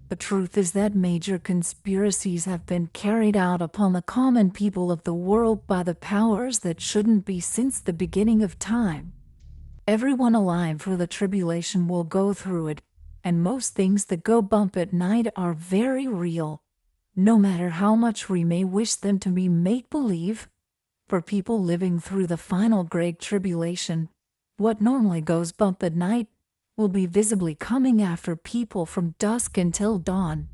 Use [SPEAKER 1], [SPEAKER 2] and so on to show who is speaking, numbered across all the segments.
[SPEAKER 1] The truth is that major conspiracies have been carried out upon the common people of the world by the powers that shouldn't be since the beginning of time. Everyone alive for the tribulation will go through it, and most things that go bump at night are very real, no matter how much we may wish them to be make-believe. For people living through the final Great Tribulation, what normally goes bump at night will be visibly coming after people from dusk until dawn.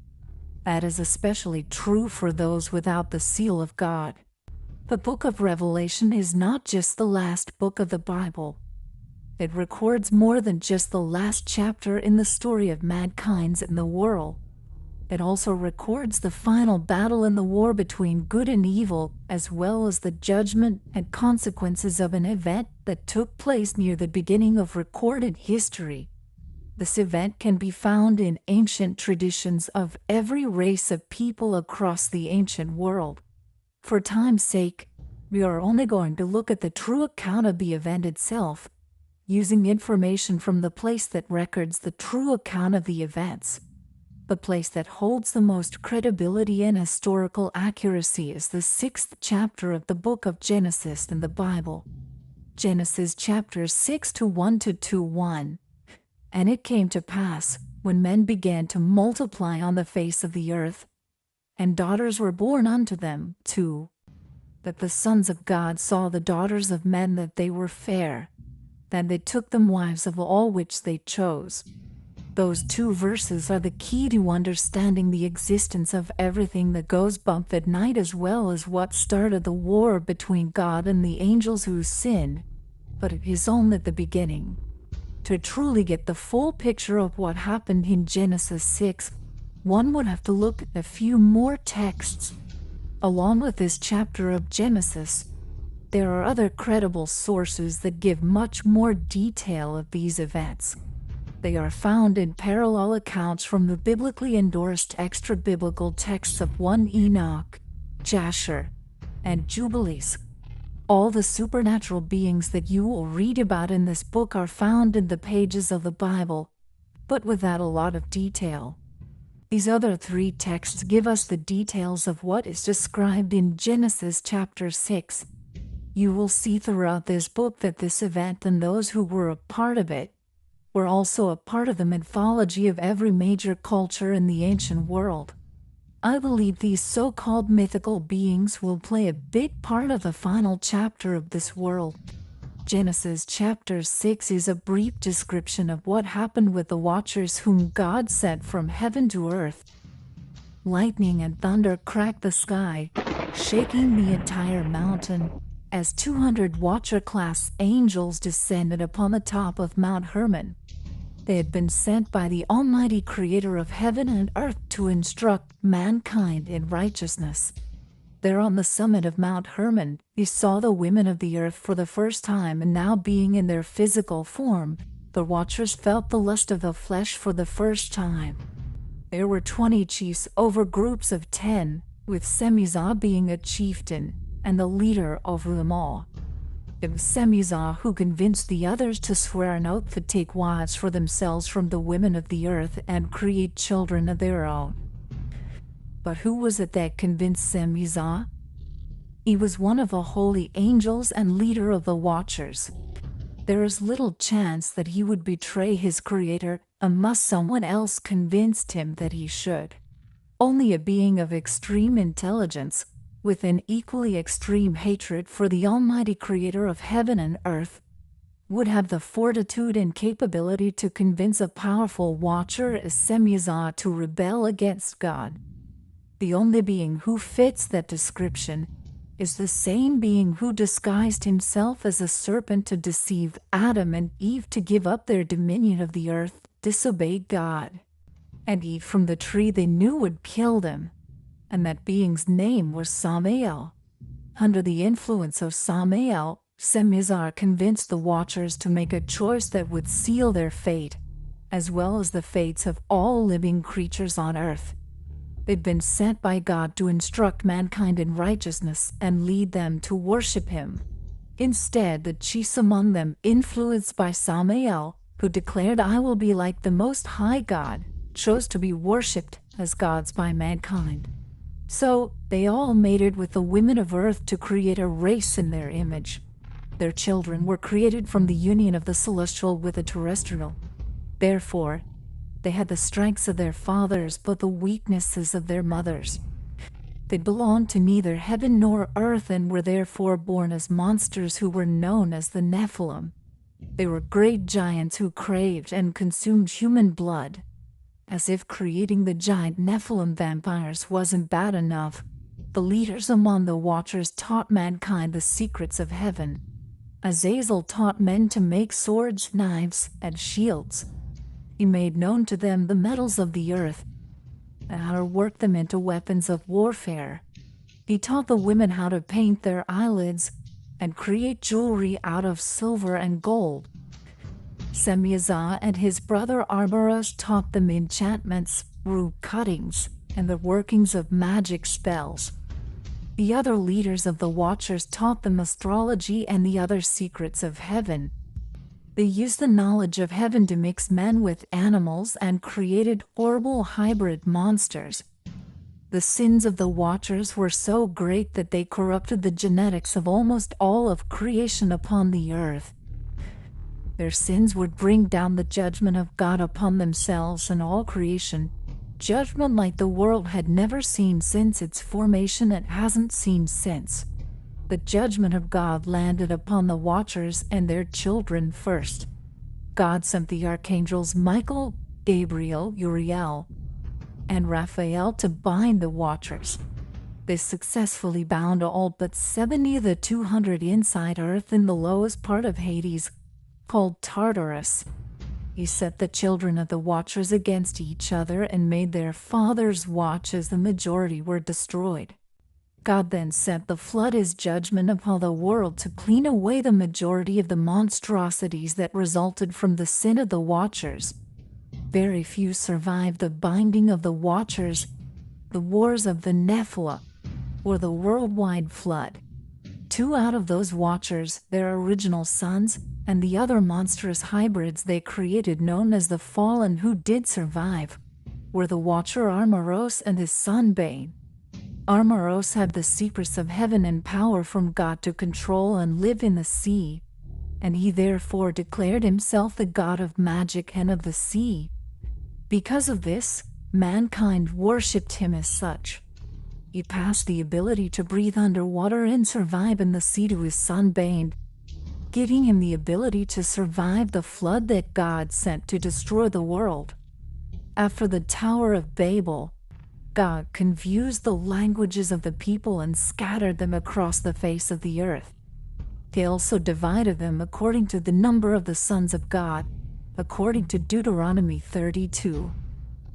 [SPEAKER 1] That is especially true for those without the seal of God. The book of Revelation is not just the last book of the Bible. It records more than just the last chapter in the story of mankind and the world. It also records the final battle in the war between good and evil, as well as the judgment and consequences of an event that took place near the beginning of recorded history. This event can be found in ancient traditions of every race of people across the ancient world. For time's sake, we are only going to look at the true account of the event itself, using information from the place that records the true account of the events. The place that holds the most credibility and historical accuracy is the 6th chapter of the book of Genesis in the Bible. Genesis chapter 6 to 1 to 2:1. And it came to pass, when men began to multiply on the face of the earth, and daughters were born unto them, 2, that the sons of God saw the daughters of men that they were fair, that they took them wives of all which they chose. Those 2 verses are the key to understanding the existence of everything that goes bump at night, as well as what started the war between God and the angels who sinned. But it is only the beginning. To truly get the full picture of what happened in Genesis 6, one would have to look at a few more texts. Along with this chapter of Genesis, there are other credible sources that give much more detail of these events. They are found in parallel accounts from the biblically endorsed extra-biblical texts of 1 Enoch, Jasher, and Jubilees. All the supernatural beings that you will read about in this book are found in the pages of the Bible, but without a lot of detail. These other 3 texts give us the details of what is described in Genesis chapter 6. You will see throughout this book that this event and those who were a part of it were also a part of the mythology of every major culture in the ancient world. I believe these so-called mythical beings will play a big part of the final chapter of this world. Genesis chapter 6 is a brief description of what happened with the watchers whom God sent from heaven to earth. Lightning and thunder cracked the sky, shaking the entire mountain, as 200 Watcher-class angels descended upon the top of Mount Hermon. They had been sent by the Almighty Creator of heaven and earth to instruct mankind in righteousness. There on the summit of Mount Hermon, he saw the women of the earth for the first time, and now being in their physical form, the Watchers felt the lust of the flesh for the first time. There were 20 chiefs over groups of 10, with Semizah being a chieftain and the leader over them all. It was Semizah who convinced the others to swear an oath to take wives for themselves from the women of the earth and create children of their own. But who was it that convinced Semizah? He was one of the holy angels and leader of the Watchers. There is little chance that he would betray his Creator unless someone else convinced him that he should. Only a being of extreme intelligence, with an equally extreme hatred for the Almighty Creator of heaven and earth, would have the fortitude and capability to convince a powerful Watcher as Semizah to rebel against God. The only being who fits that description is the same being who disguised himself as a serpent to deceive Adam and Eve to give up their dominion of the earth, disobey God, and eat from the tree they knew would kill them. And that being's name was Samael. Under the influence of Samael, Semizah convinced the Watchers to make a choice that would seal their fate, as well as the fates of all living creatures on earth. They'd been sent by God to instruct mankind in righteousness and lead them to worship Him. Instead, the chiefs among them, influenced by Samael, who declared, "I will be like the Most High God," chose to be worshipped as gods by mankind. So, they all mated with the women of Earth to create a race in their image. Their children were created from the union of the celestial with the terrestrial. Therefore, they had the strengths of their fathers but the weaknesses of their mothers. They belonged to neither heaven nor earth and were therefore born as monsters who were known as the Nephilim. They were great giants who craved and consumed human blood. As if creating the giant Nephilim vampires wasn't bad enough, the leaders among the Watchers taught mankind the secrets of heaven. Azazel taught men to make swords, knives, and shields. He made known to them the metals of the earth and how to work them into weapons of warfare. He taught the women how to paint their eyelids and create jewelry out of silver and gold. Semiazah and his brother Arboros taught them enchantments, root cuttings, and the workings of magic spells. The other leaders of the Watchers taught them astrology and the other secrets of heaven. They used the knowledge of heaven to mix men with animals and created horrible hybrid monsters. The sins of the Watchers were so great that they corrupted the genetics of almost all of creation upon the earth. Their sins would bring down the judgment of God upon themselves and all creation, judgment like the world had never seen since its formation and hasn't seen since. The judgment of God landed upon the Watchers and their children first. God sent the archangels Michael, Gabriel, Uriel, and Raphael to bind the Watchers. They successfully bound all but 70 of the 200 inside Earth in the lowest part of Hades, called Tartarus. He set the children of the Watchers against each other and made their fathers watch as the majority were destroyed. God then sent the flood as judgment upon the world to clean away the majority of the monstrosities that resulted from the sin of the Watchers. Very few survived the binding of the Watchers, the wars of the Nephilim, or the worldwide flood. 2 out of those Watchers, their original sons, and the other monstrous hybrids they created known as the Fallen who did survive, were the Watcher Armoros and his son Bane. Armoros had the secrets of heaven and power from God to control and live in the sea, and he therefore declared himself the god of magic and of the sea. Because of this, mankind worshipped him as such. He passed the ability to breathe underwater and survive in the sea to his son Bane, giving him the ability to survive the flood that God sent to destroy the world. After the Tower of Babel, God confused the languages of the people and scattered them across the face of the earth. He also divided them according to the number of the sons of God, according to Deuteronomy 32.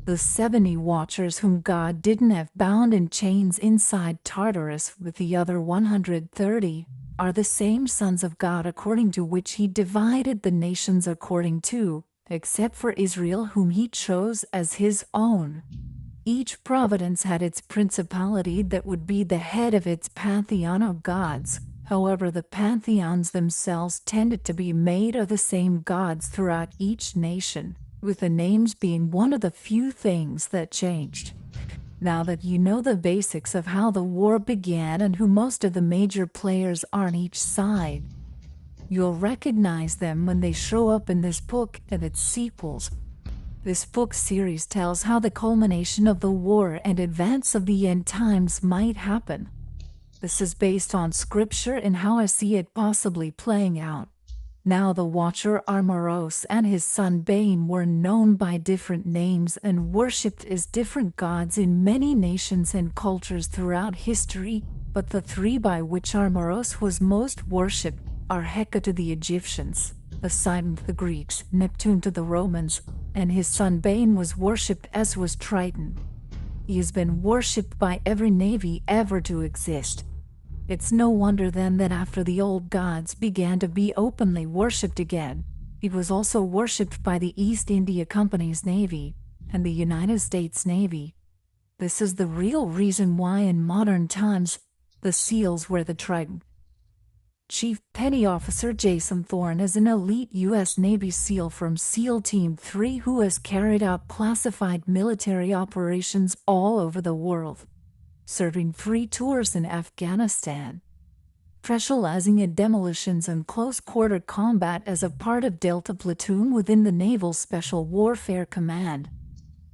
[SPEAKER 1] The 70 Watchers whom God didn't have bound in chains inside Tartarus with the other 130 are the same sons of God according to which he divided the nations according to, except for Israel whom he chose as his own. Each providence had its principality that would be the head of its pantheon of gods. However, the pantheons themselves tended to be made of the same gods throughout each nation, with the names being one of the few things that changed. Now that you know the basics of how the war began and who most of the major players are on each side, you'll recognize them when they show up in this book and its sequels. This book series tells how the culmination of the war and advance of the end times might happen. This is based on scripture and how I see it possibly playing out. Now the Watcher Armoros and his son Bane were known by different names and worshipped as different gods in many nations and cultures throughout history, but the 3 by which Armoros was most worshipped are Heka to the Egyptians, Poseidon to the Greeks, Neptune to the Romans, and his son Bane was worshipped as was Triton. He has been worshipped by every navy ever to exist. It's no wonder then that after the old gods began to be openly worshipped again, he was also worshipped by the East India Company's Navy and the United States Navy. This is the real reason why in modern times the SEALs wear the trident. Chief Petty Officer Jason Thorne is an elite U.S. Navy SEAL from SEAL Team 3 who has carried out classified military operations all over the world, serving free tours in Afghanistan, specializing in demolitions and close-quarter combat as a part of Delta Platoon within the Naval Special Warfare Command.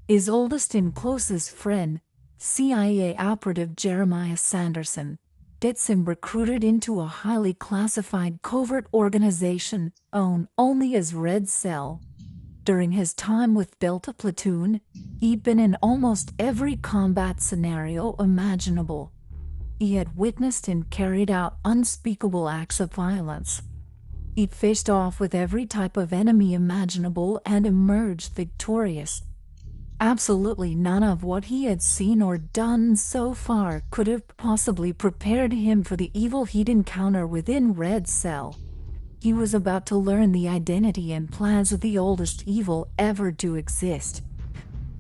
[SPEAKER 1] His oldest and closest friend, CIA operative Jeremiah Sanderson, gets him recruited into a highly classified covert organization known only as Red Cell. During his time with Delta Platoon, he'd been in almost every combat scenario imaginable. He had witnessed and carried out unspeakable acts of violence. He'd faced off with every type of enemy imaginable and emerged victorious. Absolutely none of what he had seen or done so far could have possibly prepared him for the evil he'd encounter within Red Cell. He was about to learn the identity and plans of the oldest evil ever to exist.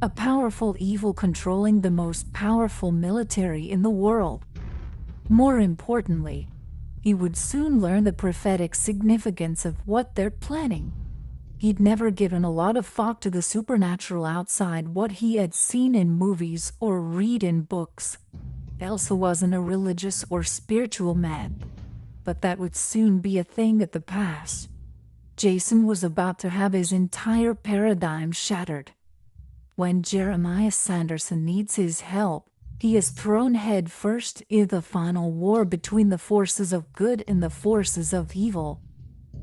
[SPEAKER 1] A powerful evil controlling the most powerful military in the world. More importantly, he would soon learn the prophetic significance of what they're planning. He'd never given a lot of thought to the supernatural outside what he had seen in movies or read in books. Elsa wasn't a religious or spiritual man, but that would soon be a thing of the past. Jason was about to have his entire paradigm shattered. When Jeremiah Sanderson needs his help, he is thrown head first in the final war between the forces of good and the forces of evil.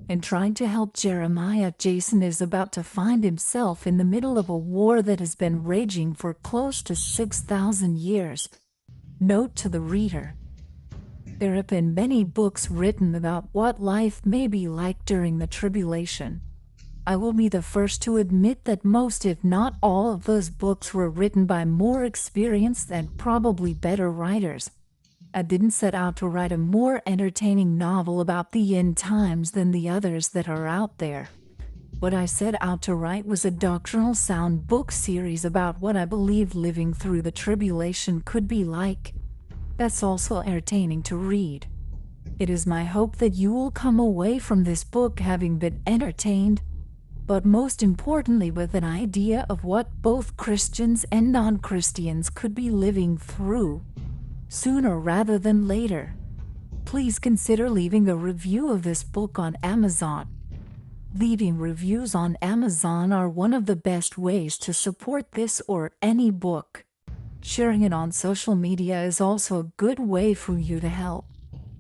[SPEAKER 1] In trying to help Jeremiah, Jason is about to find himself in the middle of a war that has been raging for close to 6,000 years. Note to the reader: there have been many books written about what life may be like during the tribulation. I will be the first to admit that most, if not all, of those books were written by more experienced and probably better writers. I didn't set out to write a more entertaining novel about the end times than the others that are out there. What I set out to write was a doctrinal sound book series about what I believe living through the tribulation could be like. That's also entertaining to read. It is my hope that you will come away from this book having been entertained, but most importantly with an idea of what both Christians and non-Christians could be living through, sooner rather than later. Please consider leaving a review of this book on Amazon. Leaving reviews on Amazon are one of the best ways to support this or any book. Sharing it on social media is also a good way for you to help.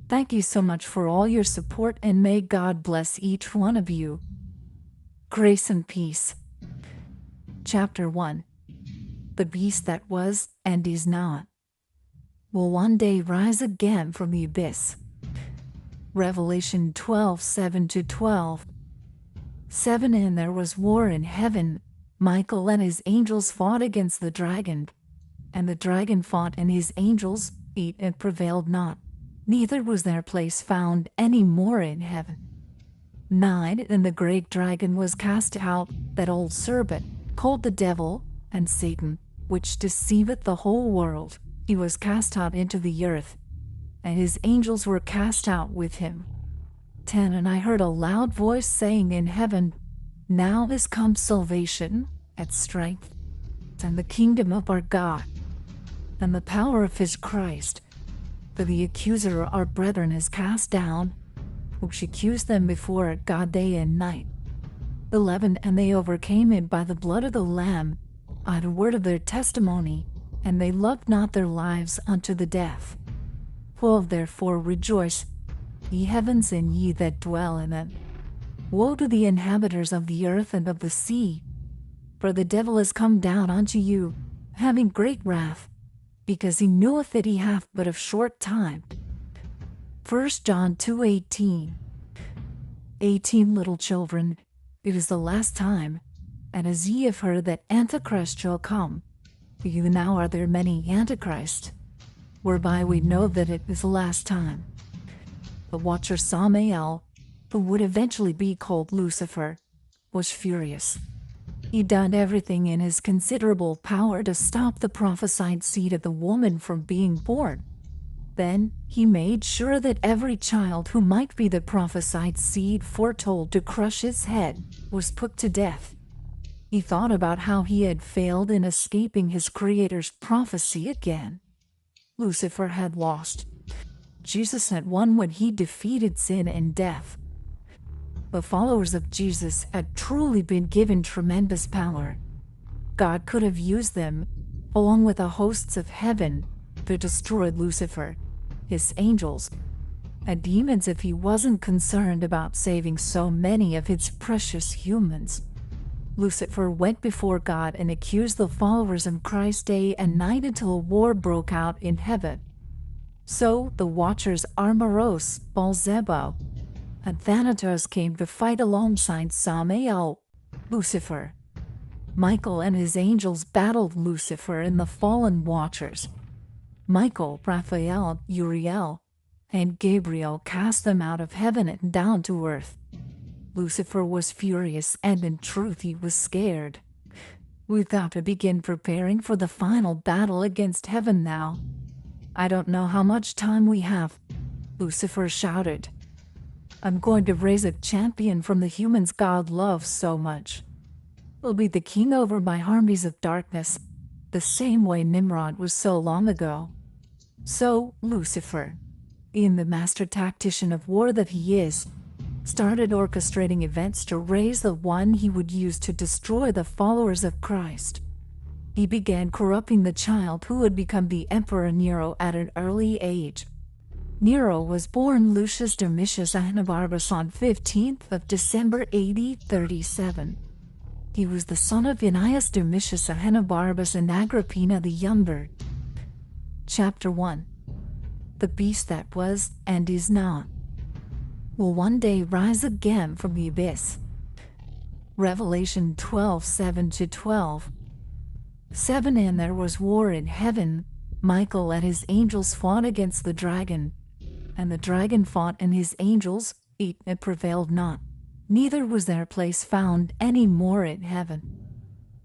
[SPEAKER 1] Thank you so much for all your support, and may God bless each one of you. Grace and peace. Chapter 1. The beast that was and is not will one day rise again from the abyss. Revelation 12:7-12. 7. And there was war in heaven. Michael and his angels fought against the dragon, and the dragon fought and his angels, and prevailed not, neither was their place found any more in heaven. 9. And the great dragon was cast out, that old serpent, called the devil and Satan, which deceiveth the whole world. He was cast out into the earth, and his angels were cast out with him. 10. And I heard a loud voice saying in heaven, Now is come salvation, and strength, and the kingdom of our God, and the power of his Christ. For the accuser of our brethren is cast down, which accused them before God day and night. 11. And they overcame him by the blood of the Lamb, by the word of their testimony, and they loved not their lives unto the death. 12. Therefore rejoice, ye heavens, and ye that dwell in them. Woe to the inhabitants of the earth and of the sea, for the devil is come down unto you, having great wrath, because he knoweth that he hath but a short time. 1 John 2:18. 18. Little children, it is the last time, and as ye have heard that Antichrist shall come, even now are there many Antichrists, whereby we know that it is the last time. The watcher Samael, who would eventually be called Lucifer, was furious. He done everything in his considerable power to stop the prophesied seed of the woman from being born. Then he made sure that every child who might be the prophesied seed foretold to crush his head was put to death. He thought about how he had failed in escaping his Creator's prophecy again. Lucifer had lost. Jesus had won when he defeated sin and death. The followers of Jesus had truly been given tremendous power. God could have used them, along with the hosts of heaven, to destroy Lucifer, his angels, and demons if he wasn't concerned about saving so many of his precious humans. Lucifer went before God and accused the followers of Christ day and night until a war broke out in heaven. So the Watchers Armoros, Beelzebub, and Thanatos came to fight alongside Samael, Lucifer. Michael and his angels battled Lucifer and the fallen Watchers. Michael, Raphael, Uriel, and Gabriel cast them out of heaven and down to earth. Lucifer was furious, and in truth he was scared. We've got to begin preparing for the final battle against heaven now. I don't know how much time we have, Lucifer shouted. I'm going to raise a champion from the humans God loves so much. He'll be the king over my armies of darkness, the same way Nimrod was so long ago. So Lucifer, being the master tactician of war that he is, started orchestrating events to raise the one he would use to destroy the followers of Christ. He began corrupting the child who would become the Emperor Nero at an early age. Nero was born Lucius Domitius Ahenobarbus on 15th of December AD 37. He was the son of Annius Domitius Ahenobarbus and Agrippina the Younger. Chapter 1. The beast that was and is not will one day rise again from the abyss. Revelation 12:7-12. 7. And there was war in heaven. Michael and his angels fought against the dragon, and the dragon fought and his angels, and prevailed not. Neither was their place found any more in heaven.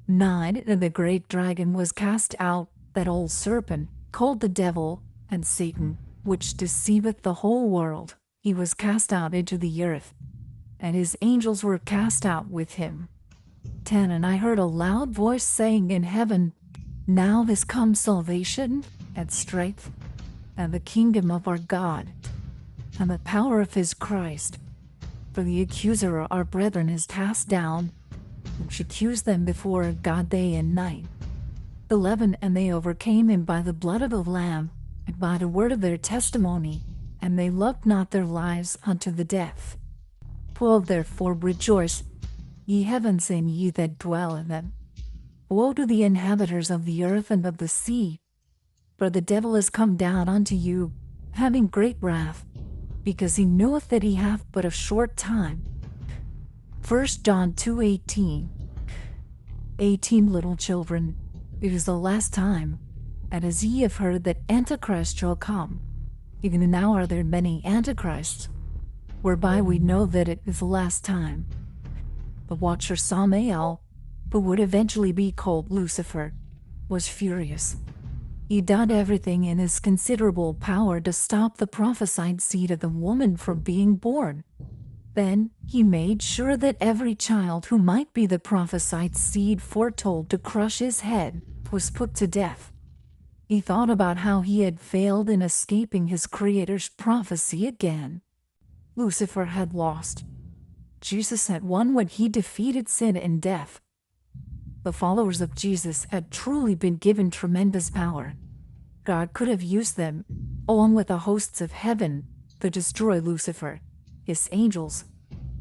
[SPEAKER 1] 9. And the great dragon was cast out, that old serpent, called the devil and Satan, which deceiveth the whole world. He was cast out into the earth, and his angels were cast out with him. 10. And I heard a loud voice saying in heaven, Now is come salvation, and strength, and the kingdom of our God, and the power of his Christ. For the accuser of our brethren is cast down, which accused them before God day and night. 11. And they overcame him by the blood of the Lamb, and by the word of their testimony, and they loved not their lives unto the death. 12. Therefore rejoice, ye heavens, and ye that dwell in them. Woe to the inhabitants of the earth and of the sea, for the devil is come down unto you, having great wrath, because he knoweth that he hath but a short time. 1 John 2:18. 18. Little children, it is the last time, and as ye have heard that Antichrist shall come, even now are there many Antichrists, whereby we know that it is the last time. The watcher Samael, who would eventually be called Lucifer, was furious. He done everything in his considerable power to stop the prophesied seed of the woman from being born. Then he made sure that every child who might be the prophesied seed foretold to crush his head was put to death. He thought about how he had failed in escaping his Creator's prophecy again. Lucifer had lost. Jesus had won when he defeated sin and death. The followers of Jesus had truly been given tremendous power. God could have used them, along with the hosts of heaven, to destroy Lucifer, his angels,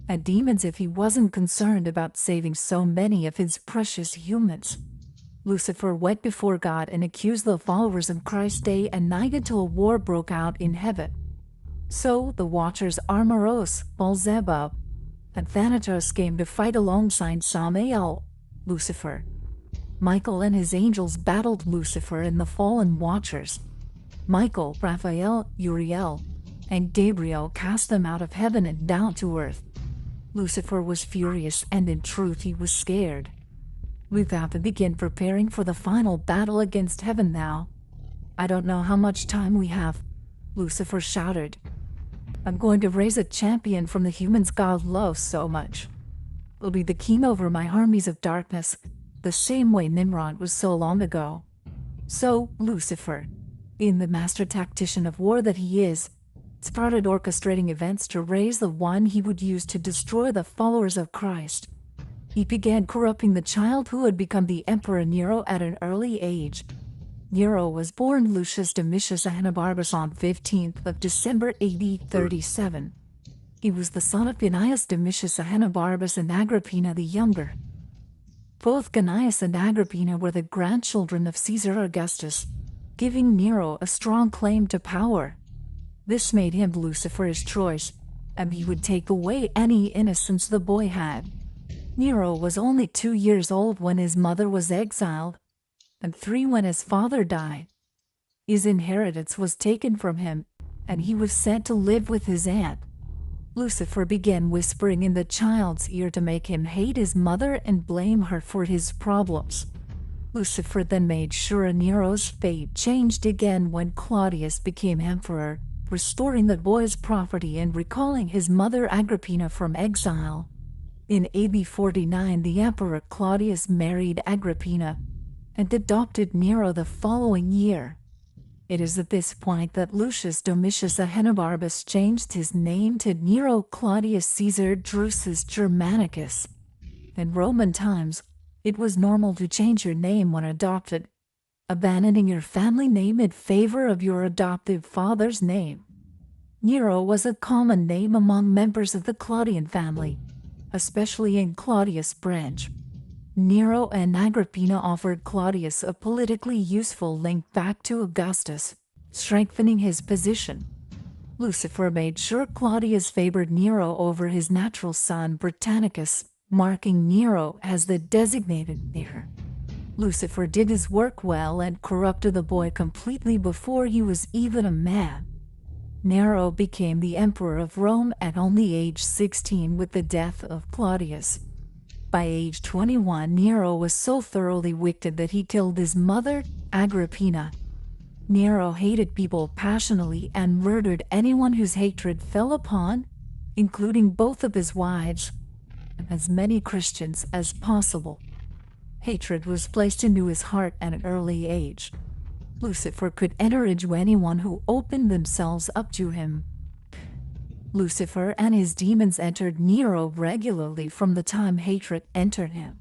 [SPEAKER 1] and demons if he wasn't concerned about saving so many of his precious humans. Lucifer went before God and accused the followers of Christ day and night until a war broke out in heaven. So the Watchers Armoros, Beelzebub, and Thanatos came to fight alongside Samael, Lucifer. Michael and his angels battled Lucifer and the fallen Watchers. Michael, Raphael, Uriel, and Gabriel cast them out of heaven and down to earth. Lucifer was furious, and in truth he was scared. We've got to begin preparing for the final battle against heaven now. I don't know how much time we have, Lucifer shouted. I'm going to raise a champion from the humans God loves so much. It'll be the king over my armies of darkness, the same way Nimrod was so long ago. So, Lucifer, being the master tactician of war that he is, started orchestrating events to raise the one he would use to destroy the followers of Christ. He began corrupting the child who had become the Emperor Nero at an early age. Nero was born Lucius Domitius Ahenobarbus on 15th of December AD 37. He was the son of Gnaeus Domitius Ahenobarbus and Agrippina the Younger. Both Gnaeus and Agrippina were the grandchildren of Caesar Augustus, giving Nero a strong claim to power. This made him Lucifer's choice, and he would take away any innocence the boy had. Nero was only 2 years old when his mother was exiled, and 3 when his father died. His inheritance was taken from him, and he was sent to live with his aunt. Lucifer began whispering in the child's ear to make him hate his mother and blame her for his problems. Lucifer then made sure Nero's fate changed again when Claudius became emperor, restoring the boy's property and recalling his mother Agrippina from exile. In AD 49, the Emperor Claudius married Agrippina and adopted Nero the following year. It is at this point that Lucius Domitius Ahenobarbus changed his name to Nero Claudius Caesar Drusus Germanicus. In Roman times, it was normal to change your name when adopted, abandoning your family name in favor of your adoptive father's name. Nero was a common name among members of the Claudian family, especially in Claudius' branch. Nero and Agrippina offered Claudius a politically useful link back to Augustus, strengthening his position. Lucifer made sure Claudius favored Nero over his natural son Britannicus, marking Nero as the designated heir. Lucifer did his work well and corrupted the boy completely before he was even a man. Nero became the emperor of Rome at only age 16 with the death of Claudius. By age 21, Nero was so thoroughly wicked that he killed his mother, Agrippina. Nero hated people passionately and murdered anyone whose hatred fell upon, including both of his wives, and as many Christians as possible. Hatred was placed into his heart at an early age. Lucifer could enter into anyone who opened themselves up to him. Lucifer and his demons entered Nero regularly from the time hatred entered him.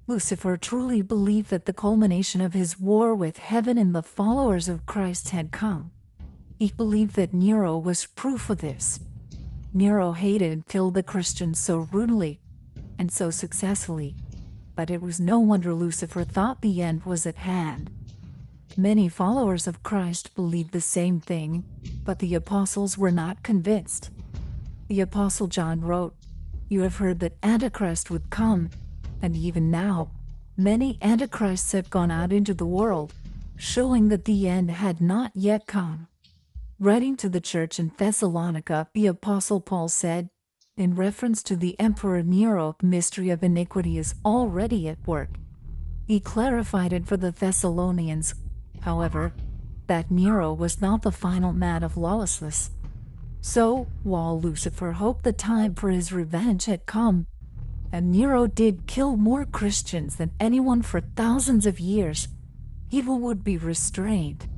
[SPEAKER 1] Lucifer truly believed that the culmination of his war with heaven and the followers of Christ had come. He believed that Nero was proof of this. Nero hated and killed the Christians so rudely and so successfully, but it was no wonder Lucifer thought the end was at hand. Many followers of Christ believed the same thing, but the apostles were not convinced. The Apostle John wrote, "You have heard that Antichrist would come, and even now, many Antichrists have gone out into the world, showing that the end had not yet come." Writing to the church in Thessalonica, the Apostle Paul said, in reference to the Emperor Nero, the mystery of iniquity is already at work. He clarified it for the Thessalonians, however, that Nero was not the final man of lawlessness. So, while Lucifer hoped the time for his revenge had come, and Nero did kill more Christians than anyone for thousands of years, evil would be restrained.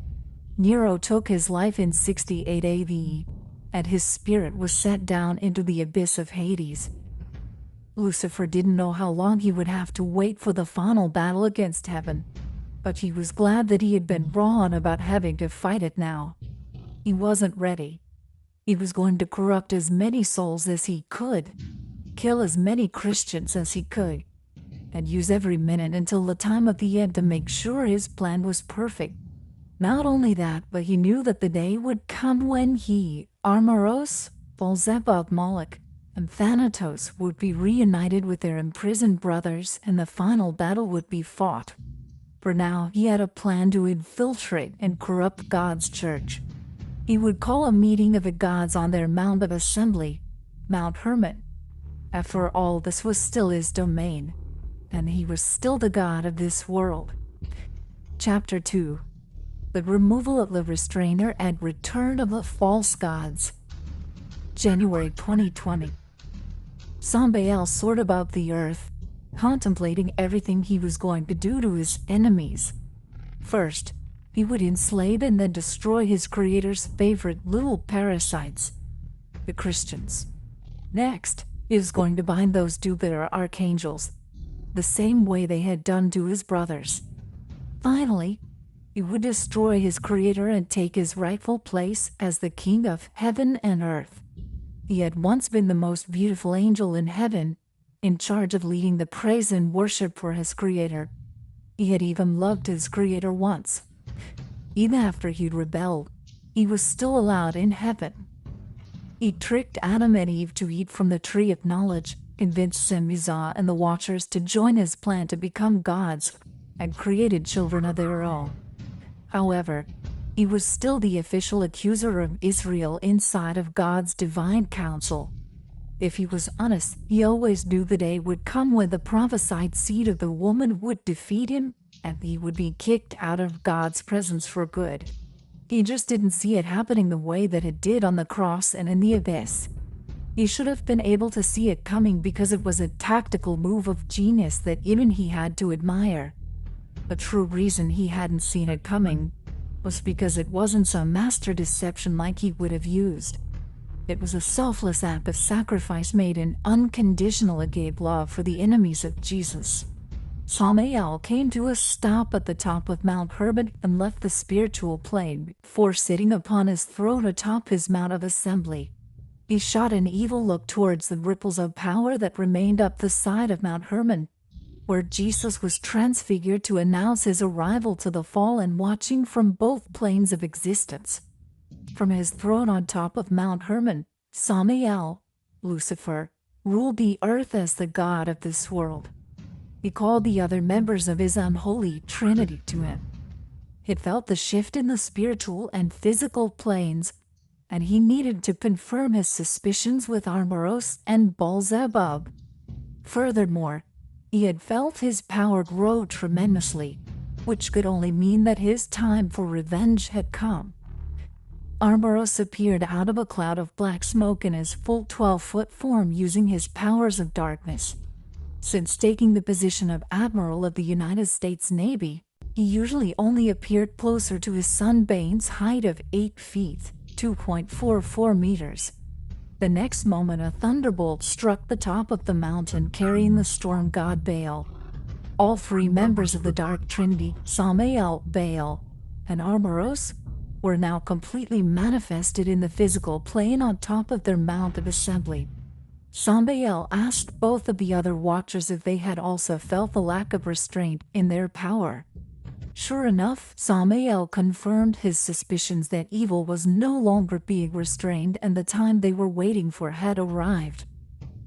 [SPEAKER 1] Nero took his life in 68 AD, and his spirit was sent down into the abyss of Hades. Lucifer didn't know how long he would have to wait for the final battle against heaven, but he was glad that he had been wrong about having to fight it now. He wasn't ready. He was going to corrupt as many souls as he could, kill as many Christians as he could, and use every minute until the time of the end to make sure his plan was perfect. Not only that, but he knew that the day would come when he, Armoros, Beelzebub, Moloch, and Thanatos would be reunited with their imprisoned brothers, and the final battle would be fought. For now, he had a plan to infiltrate and corrupt God's church. He would call a meeting of the gods on their Mount of Assembly, Mount Hermon. After all, this was still his domain, and he was still the God of this world. Chapter 2. the removal of the restrainer and return of the false gods. January 2020. Samael soared above the earth, contemplating everything he was going to do to his enemies. First, he would enslave and then destroy his creator's favorite little parasites, the Christians. Next, he was going to bind those Jupiter archangels, the same way they had done to his brothers. Finally, he would destroy his creator and take his rightful place as the king of heaven and earth. He had once been the most beautiful angel in heaven, in charge of leading the praise and worship for his creator. He had even loved his creator once. Even after he'd rebelled, he was still allowed in heaven. He tricked Adam and Eve to eat from the tree of knowledge, convinced Semiza and the Watchers to join his plan to become gods, and created children of their own. However, he was still the official accuser of Israel inside of God's divine council. If he was honest, he always knew the day would come when the prophesied seed of the woman would defeat him, and he would be kicked out of God's presence for good. He just didn't see it happening the way that it did on the cross and in the abyss. He should have been able to see it coming because it was a tactical move of genius that even he had to admire. The true reason he hadn't seen it coming was because it wasn't some master deception like he would have used. It was a selfless act of sacrifice made in unconditional agape love for the enemies of Jesus. Samael came to a stop at the top of Mount Hermon and left the spiritual plane before sitting upon his throne atop his Mount of Assembly. He shot an evil look towards the ripples of power that remained up the side of Mount Hermon, where Jesus was transfigured to announce his arrival to the fallen, watching from both planes of existence. From his throne on top of Mount Hermon, Samael, Lucifer, ruled the earth as the god of this world. He called the other members of his unholy trinity to him. He felt the shift in the spiritual and physical planes, and he needed to confirm his suspicions with Armoros and Beelzebub. Furthermore, he had felt his power grow tremendously, which could only mean that his time for revenge had come. Armoros appeared out of a cloud of black smoke in his full 12-foot form using his powers of darkness. Since taking the position of Admiral of the United States Navy, he usually only appeared closer to his son Bane's height of 8 feet, 2.44 meters. The next moment a thunderbolt struck the top of the mountain, carrying the storm god Baal. All three members of the Dark Trinity, Samael, Baal, and Armoros, were now completely manifested in the physical plane on top of their Mount of Assembly. Samael asked both of the other Watchers if they had also felt the lack of restraint in their power. Sure enough, Samael confirmed his suspicions that evil was no longer being restrained and the time they were waiting for had arrived.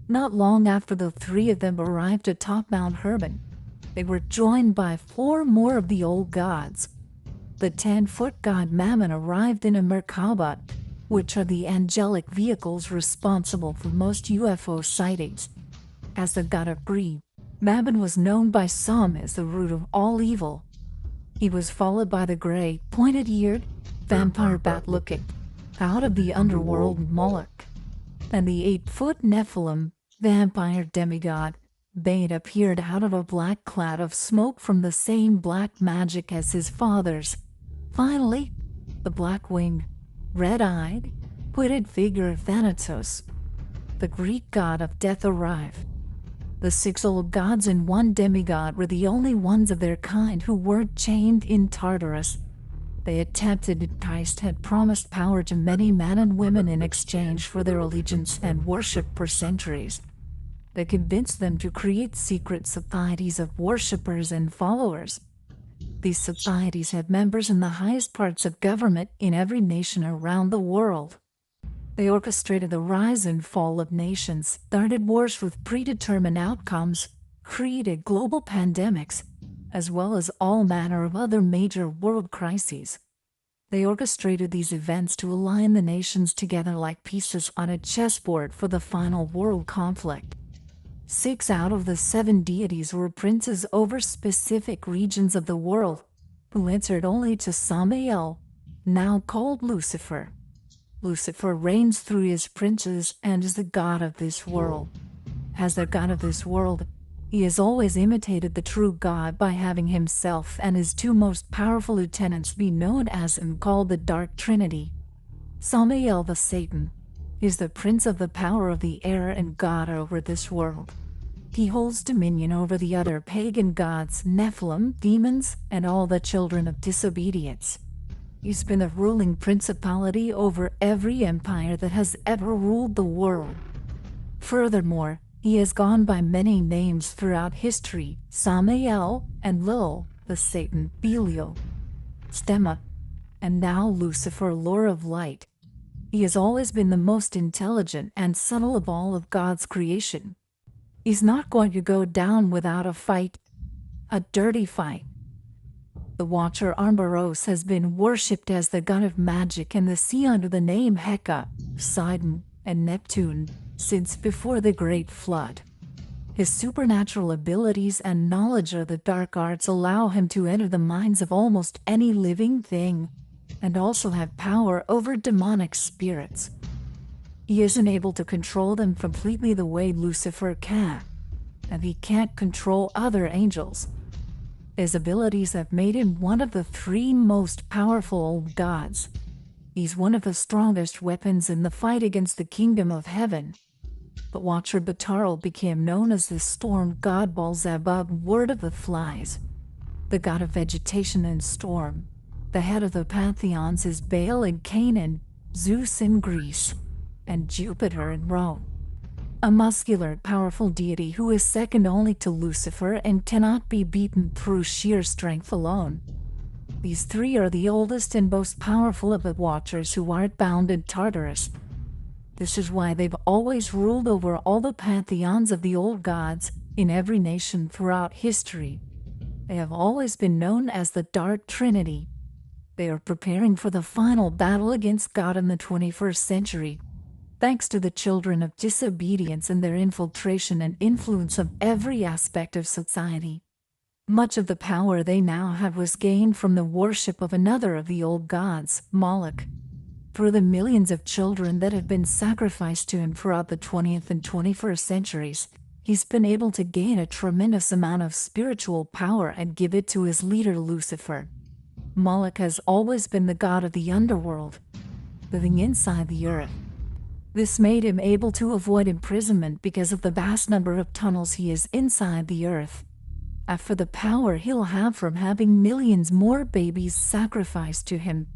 [SPEAKER 1] Not long after the three of them arrived atop Mount Hermon, they were joined by 4 more of the old gods. The 10-foot god Mammon arrived in a Merkabah, which are the angelic vehicles responsible for most UFO sightings. As the god of greed, Mammon was known by some as the root of all evil. He was followed by the gray, pointed-eared, vampire bat-looking, out of the underworld Moloch, and the 8-foot Nephilim, vampire demigod. Bane appeared out of a black cloud of smoke from the same black magic as his fathers. Finally, the black-winged, red-eyed, hooded figure of Thanatos, the Greek god of death, arrived. The 6 old gods and 1 demigod were the only ones of their kind who weren't chained in Tartarus. They attempted it. Christ had promised power to many men and women in exchange for their allegiance and worship for centuries. They convinced them to create secret societies of worshippers and followers. These societies had members in the highest parts of government in every nation around the world. They orchestrated the rise and fall of nations, started wars with predetermined outcomes, created global pandemics, as well as all manner of other major world crises. They orchestrated these events to align the nations together like pieces on a chessboard for the final world conflict. 6 out of the 7 deities were princes over specific regions of the world. who answered only to Samael, now called Lucifer. Lucifer reigns through his princes and is the god of this world. As the god of this world, he has always imitated the true God by having himself and his two most powerful lieutenants be known as and called the Dark Trinity. Samael the Satan is the prince of the power of the air and god over this world. He holds dominion over the other pagan gods, Nephilim, demons, and all the children of disobedience. He's been the ruling principality over every empire that has ever ruled the world. Furthermore, he has gone by many names throughout history: Samael and Lil, the Satan, Belial, Stemma, and now Lucifer, Lord of Light. He has always been the most intelligent and subtle of all of God's creation. He's not going to go down without a fight, a dirty fight. The Watcher Armboros has been worshipped as the god of magic and the sea under the name Heka, Poseidon, and Neptune since before the Great Flood. His supernatural abilities and knowledge of the dark arts allow him to enter the minds of almost any living thing, and also have power over demonic spirits. He isn't able to control them completely the way Lucifer can, and he can't control other angels. His abilities have made him one of the three most powerful old gods. He's one of the strongest weapons in the fight against the kingdom of heaven. But Watcher Batarl became known as the storm god Beelzebub, word of the flies, the god of vegetation and storm. The head of the pantheons is Baal in Canaan, Zeus in Greece, and Jupiter in Rome. A muscular, powerful deity who is second only to Lucifer and cannot be beaten through sheer strength alone. These three are the oldest and most powerful of the Watchers who aren't bound in Tartarus. This is why they've always ruled over all the pantheons of the old gods in every nation throughout history. They have always been known as the Dark Trinity. They are preparing for the final battle against God in the 21st century, thanks to the children of disobedience and their infiltration and influence of every aspect of society. Much of the power they now have was gained from the worship of another of the old gods, Moloch. For the millions of children that have been sacrificed to him throughout the 20th and 21st centuries, he's been able to gain a tremendous amount of spiritual power and give it to his leader Lucifer. Moloch has always been the god of the underworld, living inside the earth. This made him able to avoid imprisonment because of the vast number of tunnels he is inside the earth. And for the power he'll have from having millions more babies sacrificed to him,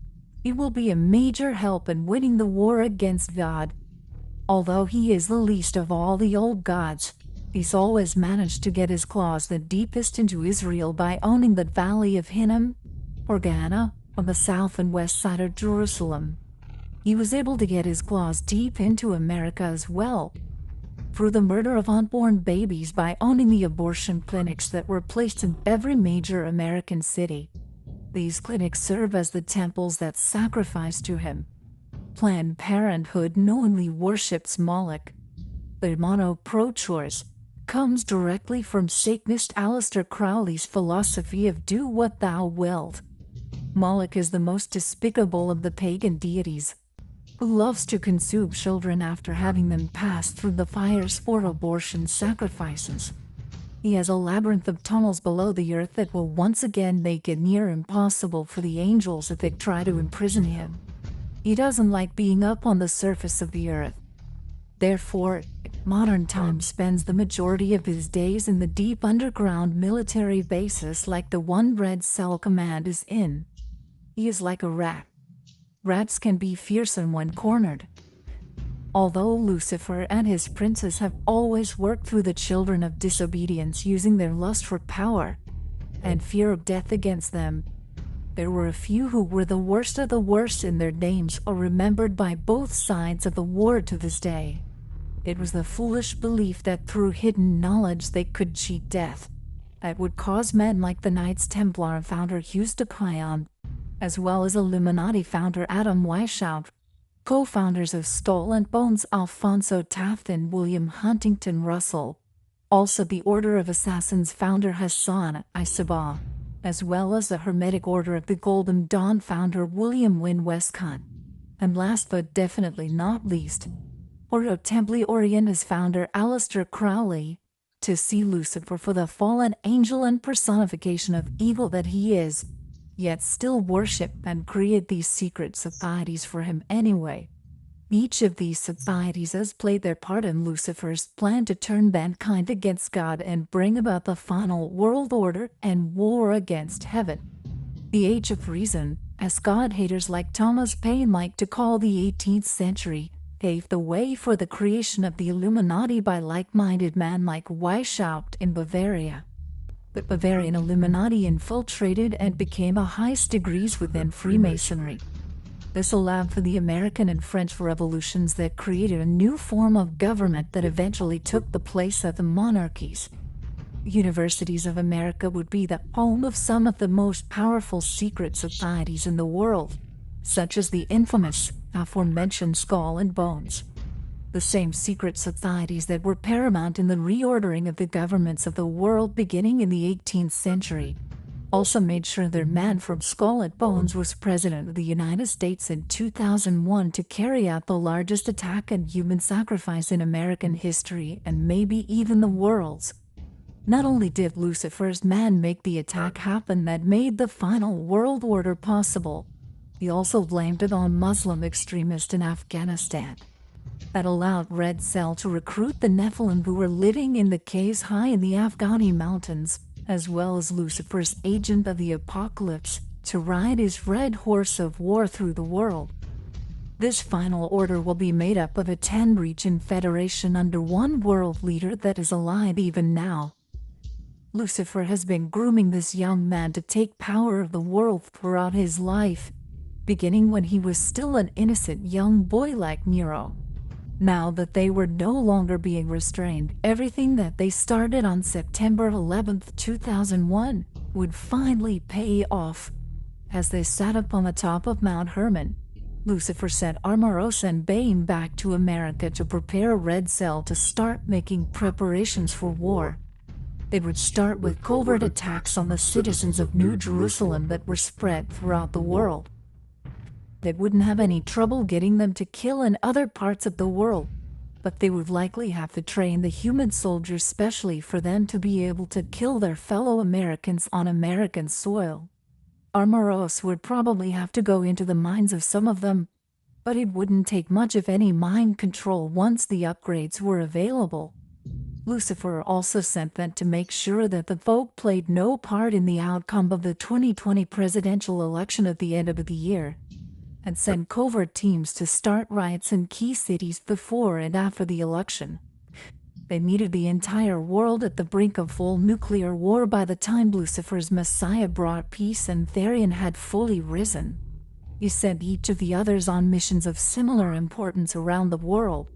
[SPEAKER 1] he will be a major help in winning the war against God. Although he is the least of all the old gods, he's always managed to get his claws the deepest into Israel by owning the Valley of Hinnom, Organa, on the south and west side of Jerusalem. He was able to get his claws deep into America as well, through the murder of unborn babies by owning the abortion clinics that were placed in every major American city. These clinics serve as the temples that sacrifice to him. Planned Parenthood knowingly worships Moloch. The mono pro-choice comes directly from Satanist Aleister Crowley's philosophy of do what thou wilt. Moloch is the most despicable of the pagan deities, who loves to consume children after having them pass through the fires for abortion sacrifices. He has a labyrinth of tunnels below the earth that will once again make it near impossible for the angels if they try to imprison him. He doesn't like being up on the surface of the earth. Therefore, modern time spends the majority of his days in the deep underground military bases like the one Red Cell Command is in. He is like a rat. Rats can be fearsome when cornered. Although Lucifer and his princes have always worked through the children of disobedience using their lust for power and fear of death against them, there were a few who were the worst of the worst, and their names are remembered by both sides of the war to this day. It was the foolish belief that through hidden knowledge they could cheat death that would cause men like the Knights Templar founder Hughes de Payon, as well as Illuminati founder Adam Weishaupt, co-founders of Skull and Bones Alfonso Taft and William Huntington Russell, also the Order of Assassins founder Hassan I-Sabah, as well as the Hermetic Order of the Golden Dawn founder William Wynne Westcott. And last but definitely not least, Ordo Templi Orientis founder Aleister Crowley, to see Lucifer for the fallen angel and personification of evil that he is, yet still worship and create these secret societies for him anyway. Each of these societies has played their part in Lucifer's plan to turn mankind against God and bring about the final world order and war against heaven. The Age of Reason, as God-haters like Thomas Paine like to call the 18th century, paved the way for the creation of the Illuminati by like-minded men like Weishaupt in Bavaria. The Bavarian Illuminati infiltrated and became a highest degrees within Freemasonry. This allowed for the American and French revolutions that created a new form of government that eventually took the place of the monarchies. The universities of America would be the home of some of the most powerful secret societies in the world, such as the infamous, aforementioned Skull and Bones. The same secret societies that were paramount in the reordering of the governments of the world beginning in the 18th century also made sure their man from Skull and Bones was President of the United States in 2001 to carry out the largest attack and human sacrifice in American history and maybe even the world's. Not only did Lucifer's man make the attack happen that made the final world order possible, he also blamed it on Muslim extremists in Afghanistan. That allowed Red Cell to recruit the Nephilim who were living in the caves high in the Afghani mountains, as well as Lucifer's agent of the apocalypse, to ride his red horse of war through the world. This final order will be made up of a 10-region federation under one world leader that is alive even now. Lucifer has been grooming this young man to take power of the world throughout his life, beginning when he was still an innocent young boy like Nero. Now that they were no longer being restrained, everything that they started on September 11, 2001 would finally pay off. As they sat up on the top of Mount Hermon, Lucifer sent Armoros and Bane back to America to prepare Red Cell to start making preparations for war. They would start with covert attacks on the citizens of New Jerusalem that were spread throughout the world. They wouldn't have any trouble getting them to kill in other parts of the world, but they would likely have to train the human soldiers specially for them to be able to kill their fellow Americans on American soil. Armoros would probably have to go into the minds of some of them, but it wouldn't take much if any mind control once the upgrades were available. Lucifer also sent them to make sure that the folk played no part in the outcome of the 2020 presidential election at the end of the year, and send covert teams to start riots in key cities before and after the election. They needed the entire world at the brink of full nuclear war by the time Lucifer's Messiah brought peace and Therion had fully risen. He sent each of the others on missions of similar importance around the world.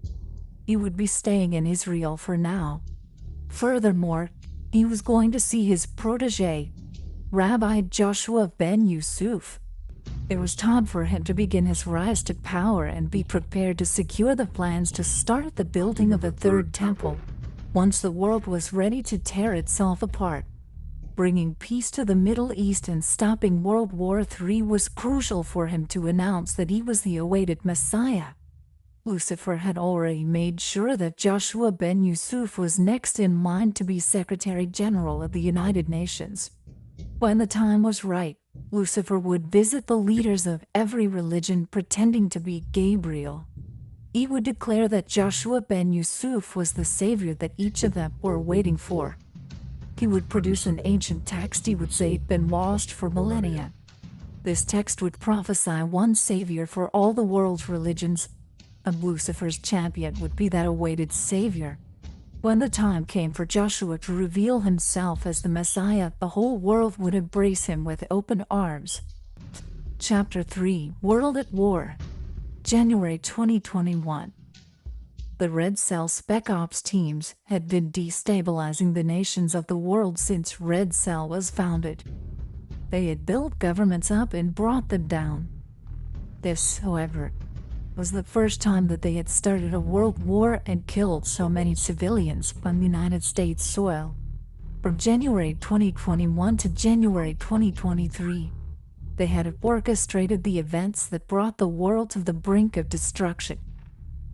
[SPEAKER 1] He would be staying in Israel for now. Furthermore, he was going to see his protege, Rabbi Joshua ben Yusuf. It was time for him to begin his rise to power and be prepared to secure the plans to start the building of a third temple, once the world was ready to tear itself apart. Bringing peace to the Middle East and stopping World War III was crucial for him to announce that he was the awaited Messiah. Lucifer had already made sure that Joshua ben Yusuf was next in line to be Secretary General of the United Nations. When the time was right, Lucifer would visit the leaders of every religion pretending to be Gabriel. He would declare that Joshua ben Yusuf was the savior that each of them were waiting for. He would produce an ancient text he would say had been lost for millennia. This text would prophesy one savior for all the world's religions, and Lucifer's champion would be that awaited savior. When the time came for Joshua to reveal himself as the Messiah, the whole world would embrace him with open arms. Chapter 3: World at War. January 2021. The Red Cell Spec Ops teams had been destabilizing the nations of the world since Red Cell was founded. They had built governments up and brought them down. This, however, was the first time that they had started a world war and killed so many civilians on United States soil. From January 2021 to January 2023, they had orchestrated the events that brought the world to the brink of destruction.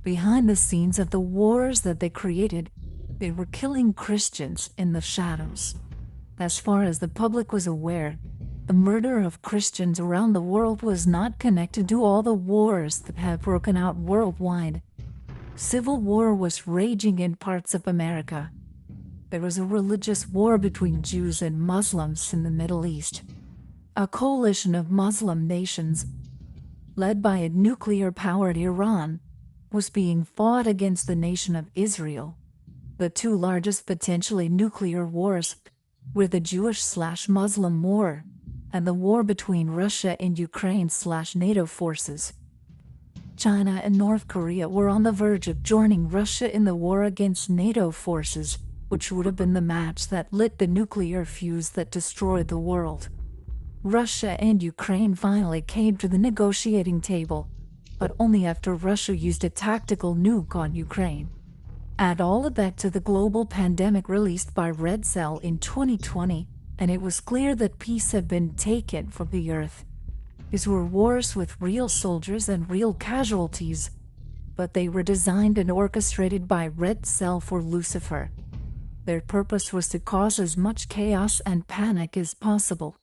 [SPEAKER 1] Behind the scenes of the wars that they created, they were killing Christians in the shadows. As far as the public was aware, the murder of Christians around the world was not connected to all the wars that had broken out worldwide. Civil war was raging in parts of America. There was a religious war between Jews and Muslims in the Middle East. A coalition of Muslim nations, led by a nuclear-powered Iran, was being fought against the nation of Israel. The two largest potentially nuclear wars were the Jewish/Muslim war and the war between Russia and Ukraine/NATO forces. China and North Korea were on the verge of joining Russia in the war against NATO forces, which would have been the match that lit the nuclear fuse that destroyed the world. Russia and Ukraine finally came to the negotiating table, but only after Russia used a tactical nuke on Ukraine. Add all of that to the global pandemic released by Red Cell in 2020, and it was clear that peace had been taken from the earth. These were wars with real soldiers and real casualties, but they were designed and orchestrated by Red Cell for Lucifer. Their purpose was to cause as much chaos and panic as possible.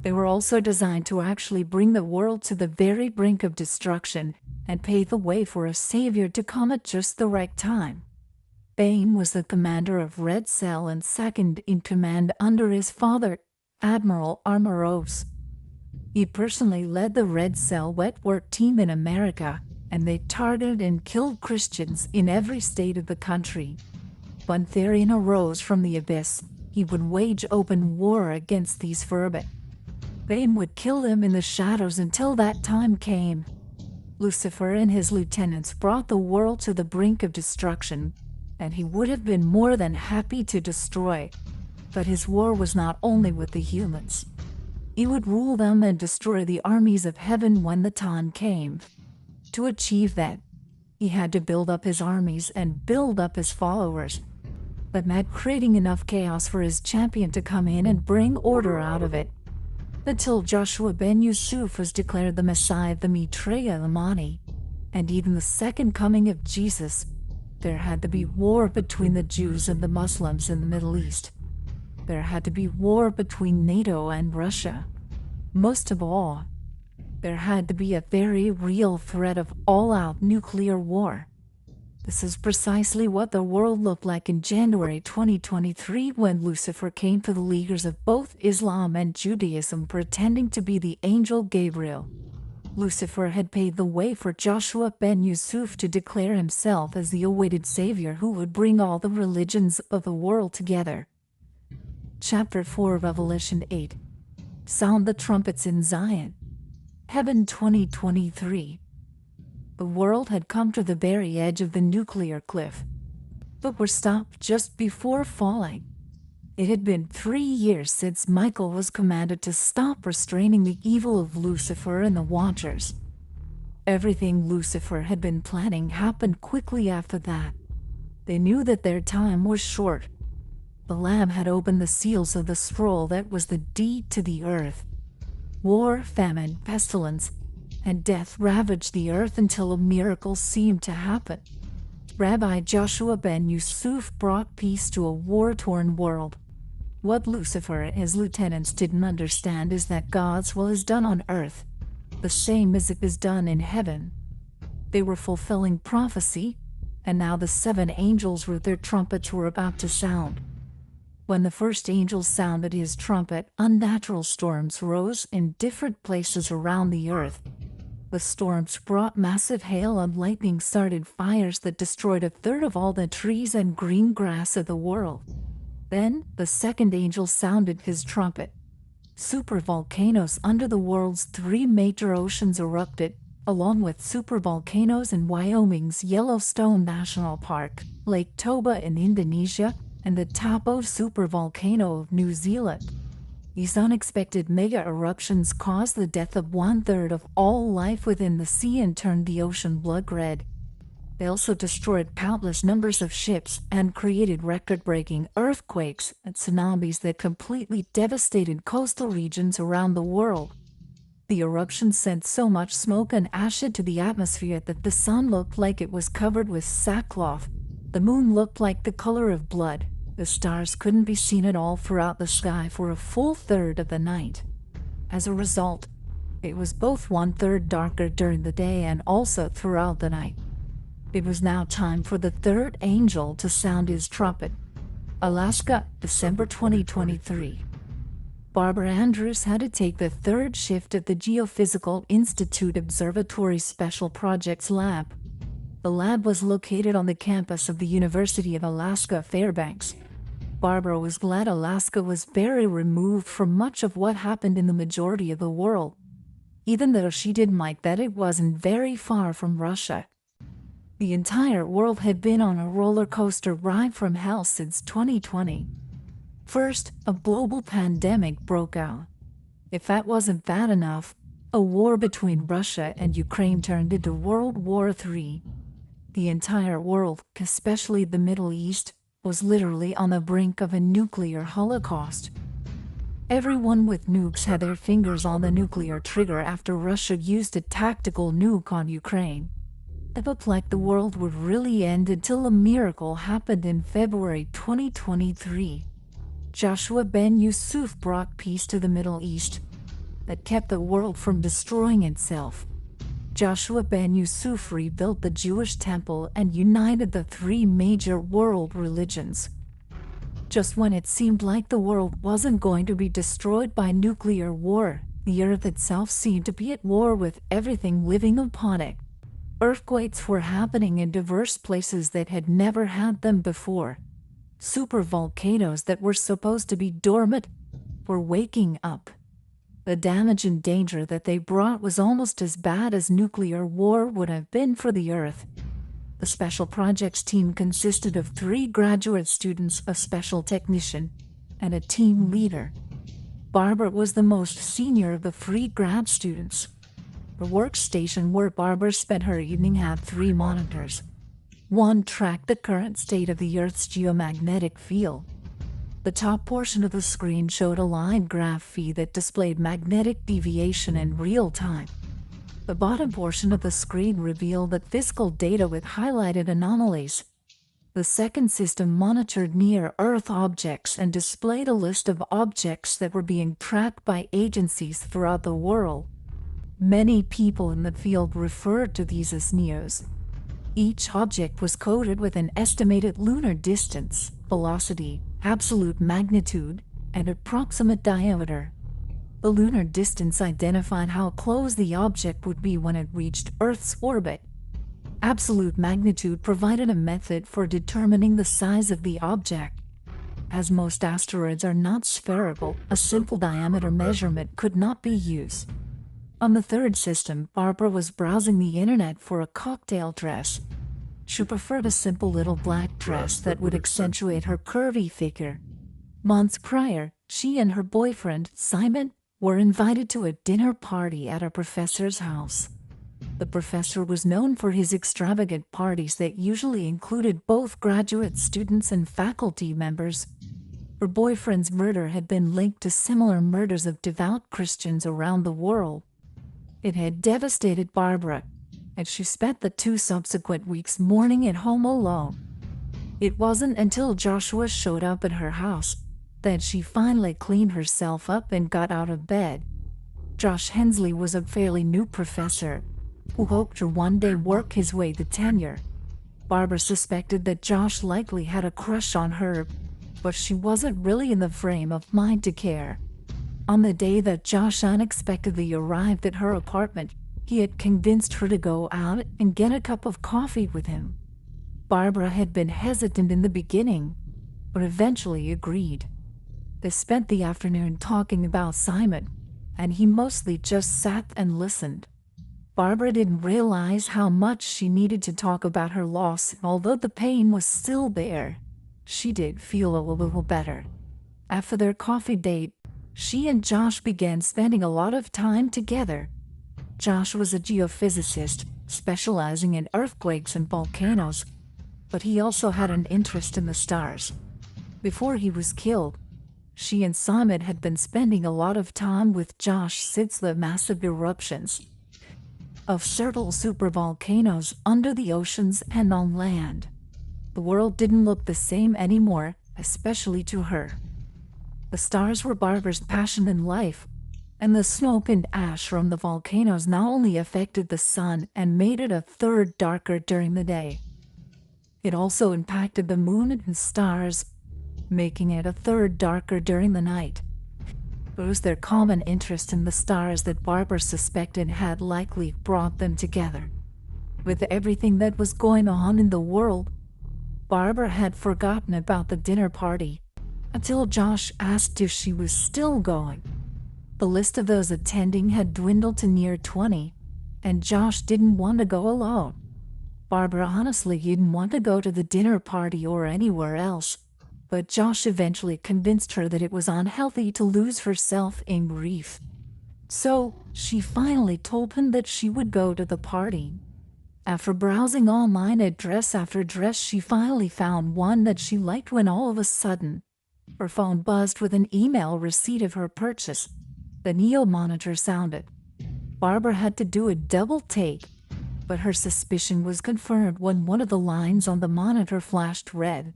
[SPEAKER 1] They were also designed to actually bring the world to the very brink of destruction and pave the way for a savior to come at just the right time. Bane was the commander of Red Cell and second in command under his father, Admiral Armoros. He personally led the Red Cell wet work team in America, and they targeted and killed Christians in every state of the country. When Therion arose from the abyss, he would wage open war against these vermin. Bane would kill them in the shadows until that time came. Lucifer and his lieutenants brought the world to the brink of destruction, and he would have been more than happy to destroy. But his war was not only with the humans. He would rule them and destroy the armies of heaven when the time came. To achieve that, he had to build up his armies and build up his followers. That meant creating enough chaos for his champion to come in and bring order out of it. Until Joshua ben Yusuf was declared the Messiah, the Maitreya Lamani, and even the second coming of Jesus, there had to be war between the Jews and the Muslims in the Middle East. There had to be war between NATO and Russia. Most of all, there had to be a very real threat of all-out nuclear war. This is precisely what the world looked like in January 2023 when Lucifer came to the leaders of both Islam and Judaism pretending to be the angel Gabriel. Lucifer had paved the way for Joshua ben Yusuf to declare himself as the awaited savior who would bring all the religions of the world together. Chapter 4, Revelation 8. Sound the trumpets in Zion. Heaven 2023. The world had come to the very edge of the nuclear cliff, but were stopped just before falling. It had been 3 years since Michael was commanded to stop restraining the evil of Lucifer and the Watchers. Everything Lucifer had been planning happened quickly after that. They knew that their time was short. The Lamb had opened the seals of the scroll that was the deed to the earth. War, famine, pestilence, and death ravaged the earth until a miracle seemed to happen. Rabbi Joshua ben Yusuf brought peace to a war-torn world. What Lucifer and his lieutenants didn't understand is that God's will is done on earth, the same as it is done in heaven. They were fulfilling prophecy, and now the 7 angels with their trumpets were about to sound. When the first angel sounded his trumpet, unnatural storms rose in different places around the earth. The storms brought massive hail and lightning started fires that destroyed 1/3 of all the trees and green grass of the world. Then, the second angel sounded his trumpet. Supervolcanoes under the world's 3 major oceans erupted, along with supervolcanoes in Wyoming's Yellowstone National Park, Lake Toba in Indonesia, and the Taupo supervolcano of New Zealand. These unexpected mega-eruptions caused the death of 1/3 of all life within the sea and turned the ocean blood red. They also destroyed countless numbers of ships and created record-breaking earthquakes and tsunamis that completely devastated coastal regions around the world. The eruption sent so much smoke and ash into the atmosphere that the sun looked like it was covered with sackcloth. The moon looked like the color of blood. The stars couldn't be seen at all throughout the sky for a full third of the night. As a result, it was both 1/3 darker during the day and also throughout the night. It was now time for the third angel to sound his trumpet. Alaska, December 2023. Barbara Andrews had to take the third shift at the Geophysical Institute Observatory's Special Projects Lab. The lab was located on the campus of the University of Alaska Fairbanks. Barbara was glad Alaska was very removed from much of what happened in the majority of the world, even though she didn't like that it wasn't very far from Russia. The entire world had been on a roller coaster ride from hell since 2020. First, a global pandemic broke out. If that wasn't bad enough, a war between Russia and Ukraine turned into World War III. The entire world, especially the Middle East, was literally on the brink of a nuclear holocaust. Everyone with nukes had their fingers on the nuclear trigger after Russia used a tactical nuke on Ukraine. It looked like the world would really end until a miracle happened in February 2023. Joshua Ben Yusuf brought peace to the Middle East that kept the world from destroying itself. Joshua Ben Yusuf rebuilt the Jewish temple and united the three major world religions. Just when it seemed like the world wasn't going to be destroyed by nuclear war, the earth itself seemed to be at war with everything living upon it. Earthquakes were happening in diverse places that had never had them before. Supervolcanoes that were supposed to be dormant were waking up. The damage and danger that they brought was almost as bad as nuclear war would have been for the Earth. The Special Projects team consisted of 3 graduate students, a special technician, and a team leader. Barbara was the most senior of the 3 grad students. The workstation where Barbara spent her evening had 3 monitors. One tracked the current state of the Earth's geomagnetic field. The top portion of the screen showed a line graph feed that displayed magnetic deviation in real time. The bottom portion of the screen revealed that physical data with highlighted anomalies. The second system monitored near-Earth objects and displayed a list of objects that were being tracked by agencies throughout the world. Many people in the field referred to these as NEOs. Each object was coded with an estimated lunar distance, velocity, absolute magnitude, and approximate diameter. The lunar distance identified how close the object would be when it reached Earth's orbit. Absolute magnitude provided a method for determining the size of the object. As most asteroids are not spherical, a simple diameter measurement could not be used. On the third system, Barbara was browsing the internet for a cocktail dress. She preferred a simple little black dress that would accentuate her curvy figure. Months prior, she and her boyfriend, Simon, were invited to a dinner party at a professor's house. The professor was known for his extravagant parties that usually included both graduate students and faculty members. Her boyfriend's murder had been linked to similar murders of devout Christians around the world. It had devastated Barbara, and she spent the 2 subsequent weeks mourning at home alone. It wasn't until Joshua showed up at her house that she finally cleaned herself up and got out of bed. Josh Hensley was a fairly new professor who hoped to one day work his way to tenure. Barbara suspected that Josh likely had a crush on her, but she wasn't really in the frame of mind to care. On the day that Josh unexpectedly arrived at her apartment, he had convinced her to go out and get a cup of coffee with him. Barbara had been hesitant in the beginning, but eventually agreed. They spent the afternoon talking about Simon, and he mostly just sat and listened. Barbara didn't realize how much she needed to talk about her loss, and although the pain was still there, she did feel a little better. After their coffee date, she and Josh began spending a lot of time together. Josh was a geophysicist, specializing in earthquakes and volcanoes, but he also had an interest in the stars. Before he was killed, she and Simon had been spending a lot of time with Josh since the massive eruptions of several supervolcanoes under the oceans and on land. The world didn't look the same anymore, especially to her. The stars were Barbara's passion in life, and the smoke and ash from the volcanoes not only affected the sun and made it a third darker during the day, it also impacted the moon and stars, making it a third darker during the night. It was their common interest in the stars that Barbara suspected had likely brought them together. With everything that was going on in the world, Barbara had forgotten about the dinner party until Josh asked if she was still going. The list of those attending had dwindled to near 20, and Josh didn't want to go alone. Barbara honestly didn't want to go to the dinner party or anywhere else, but Josh eventually convinced her that it was unhealthy to lose herself in grief. So, she finally told him that she would go to the party. After browsing online at dress after dress, she finally found one that she liked when all of a sudden, her phone buzzed with an email receipt of her purchase. The Neo monitor sounded. Barbara had to do a double take, but her suspicion was confirmed when one of the lines on the monitor flashed red.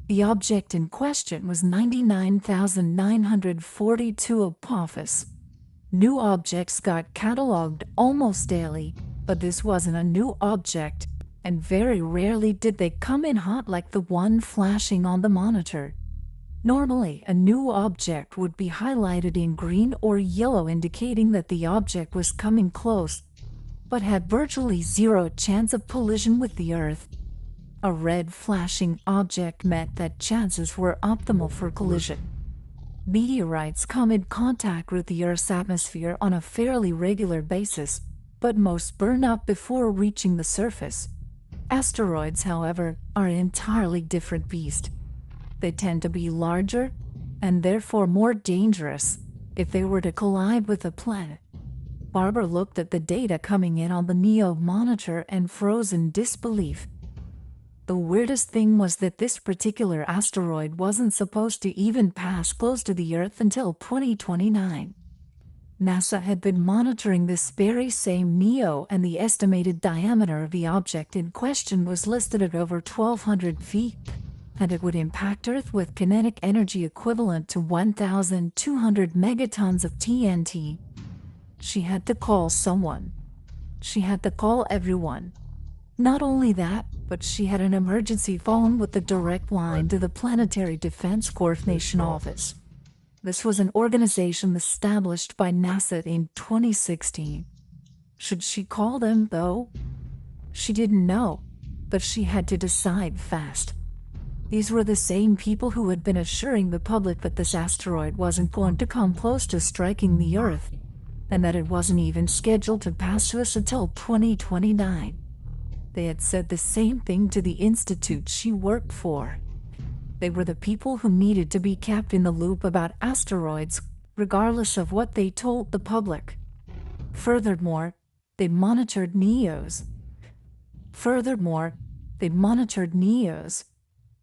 [SPEAKER 1] The object in question was 99,942 Apophis. New objects got cataloged almost daily, but this wasn't a new object, and very rarely did they come in hot like the one flashing on the monitor. Normally, a new object would be highlighted in green or yellow, indicating that the object was coming close, but had virtually zero chance of collision with the Earth. A red flashing object meant that chances were optimal for collision. Meteorites come in contact with the Earth's atmosphere on a fairly regular basis, but most burn up before reaching the surface. Asteroids, however, are an entirely different beast. They tend to be larger, and therefore more dangerous, if they were to collide with a planet. Barbara looked at the data coming in on the Neo monitor and froze in disbelief. The weirdest thing was that this particular asteroid wasn't supposed to even pass close to the Earth until 2029. NASA had been monitoring this very same Neo, and the estimated diameter of the object in question was listed at over 1,200 feet, and it would impact Earth with kinetic energy equivalent to 1,200 megatons of TNT. She had to call someone. She had to call everyone. Not only that, but she had an emergency phone with a direct line to the Planetary Defense Coordination Office. This was an organization established by NASA in 2016. Should she call them, though? She didn't know, but she had to decide fast. These were the same people who had been assuring the public that this asteroid wasn't going to come close to striking the Earth, and that it wasn't even scheduled to pass us until 2029. They had said the same thing to the institute she worked for. They were the people who needed to be kept in the loop about asteroids, regardless of what they told the public. Furthermore, they monitored NEOs.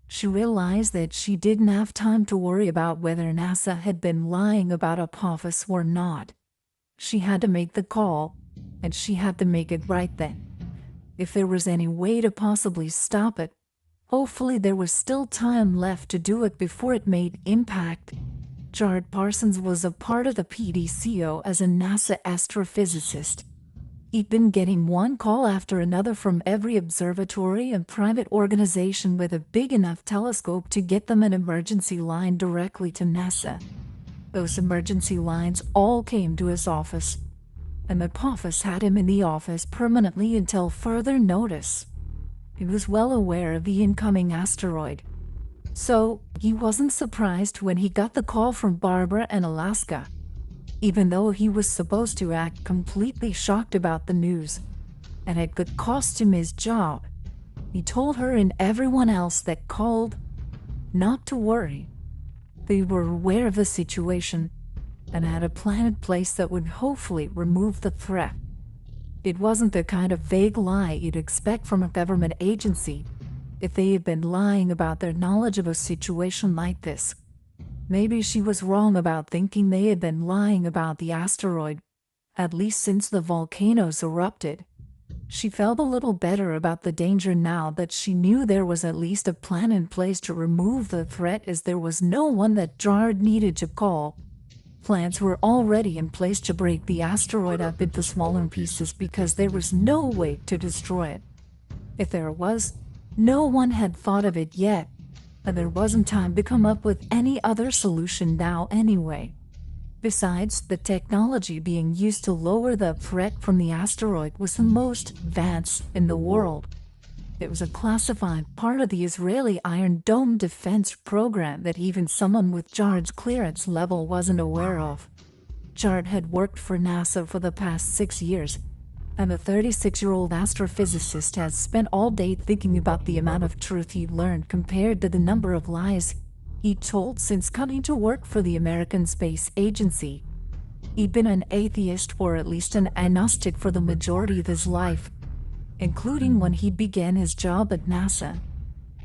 [SPEAKER 1] She realized that she didn't have time to worry about whether NASA had been lying about Apophis or not. She had to make the call, and she had to make it right then. If there was any way to possibly stop it, hopefully there was still time left to do it before it made impact. Jared Parsons was a part of the PDCO as a NASA astrophysicist. He'd been getting one call after another from every observatory and private organization with a big enough telescope to get them an emergency line directly to NASA. Those emergency lines all came to his office, and Apophis had him in the office permanently until further notice. He was well aware of the incoming asteroid, so he wasn't surprised when he got the call from Barbara in Alaska. Even though he was supposed to act completely shocked about the news, and it could cost him his job, he told her and everyone else that called not to worry. They were aware of the situation and had a plan in place that would hopefully remove the threat. It wasn't the kind of vague lie you'd expect from a government agency. If they had been lying about their knowledge of a situation like this, maybe she was wrong about thinking they had been lying about the asteroid, at least since the volcanoes erupted. She felt a little better about the danger now that she knew there was at least a plan in place to remove the threat, as there was no one that Jard needed to call. Plans were already in place to break the asteroid up into smaller pieces because there was no way to destroy it. If there was, no one had thought of it yet, and there wasn't time to come up with any other solution now anyway. Besides, the technology being used to lower the threat from the asteroid was the most advanced in the world. It was a classified part of the Israeli Iron Dome defense program that even someone with Jard's clearance level wasn't aware of. Jard had worked for NASA for the past 6 years, and the 36-year-old astrophysicist has spent all day thinking about the amount of truth he learned compared to the number of lies he told since coming to work for the American Space Agency. He'd been an atheist, or at least an agnostic, for the majority of his life, including when he began his job at NASA.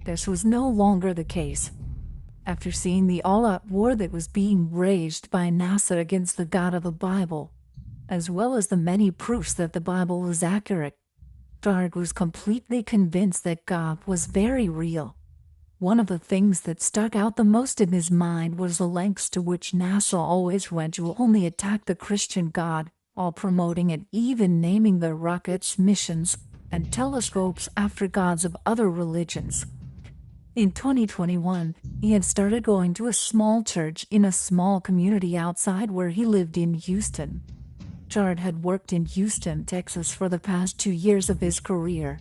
[SPEAKER 1] This was no longer the case. After seeing the all-out war that was being waged by NASA against the God of the Bible, as well as the many proofs that the Bible was accurate, Jard was completely convinced that God was very real. One of the things that stuck out the most in his mind was the lengths to which NASA always went to only attack the Christian God, while promoting and even naming their rockets, missions, and telescopes after gods of other religions. In 2021, he had started going to a small church in a small community outside where he lived in Houston. Jard had worked in Houston, Texas for the past 2 years of his career.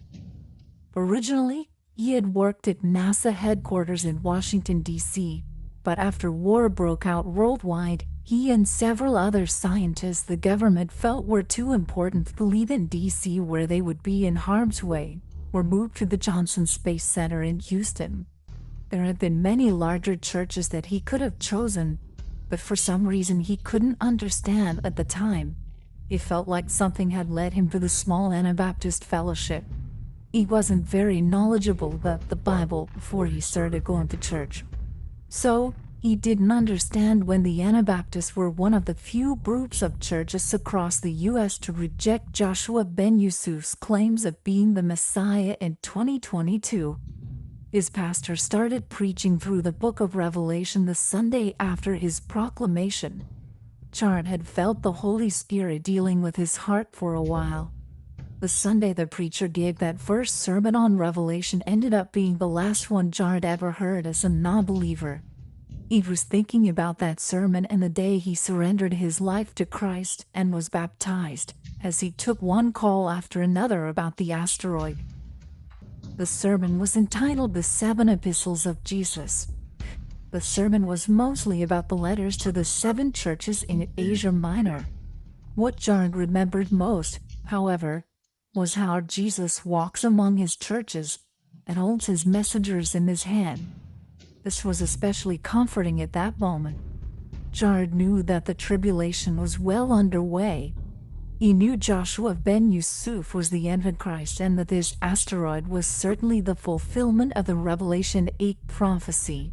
[SPEAKER 1] Originally, he had worked at NASA headquarters in Washington, D.C., but after war broke out worldwide, he and several other scientists the government felt were too important to leave in D.C., where they would be in harm's way, were moved to the Johnson Space Center in Houston. There had been many larger churches that he could have chosen, but for some reason he couldn't understand at the time. It felt like something had led him to the small Anabaptist fellowship. He wasn't very knowledgeable about the Bible before he started going to church. So, he didn't understand when the Anabaptists were one of the few groups of churches across the U.S. to reject Joshua ben Yusuf's claims of being the Messiah in 2022. His pastor started preaching through the book of Revelation the Sunday after his proclamation. Jard had felt the Holy Spirit dealing with his heart for a while. The Sunday the preacher gave that first sermon on Revelation ended up being the last one Jard ever heard as a non-believer. He was thinking about that sermon and the day he surrendered his life to Christ and was baptized, as he took one call after another about the asteroid. The sermon was entitled The 7 Epistles of Jesus. The sermon was mostly about the letters to the 7 churches in Asia Minor. What Jard remembered most, however, was how Jesus walks among his churches and holds his messengers in his hand. This was especially comforting at that moment. Jard knew that the tribulation was well underway. He knew Joshua ben Yusuf was the Antichrist and that this asteroid was certainly the fulfillment of the Revelation 8 prophecy.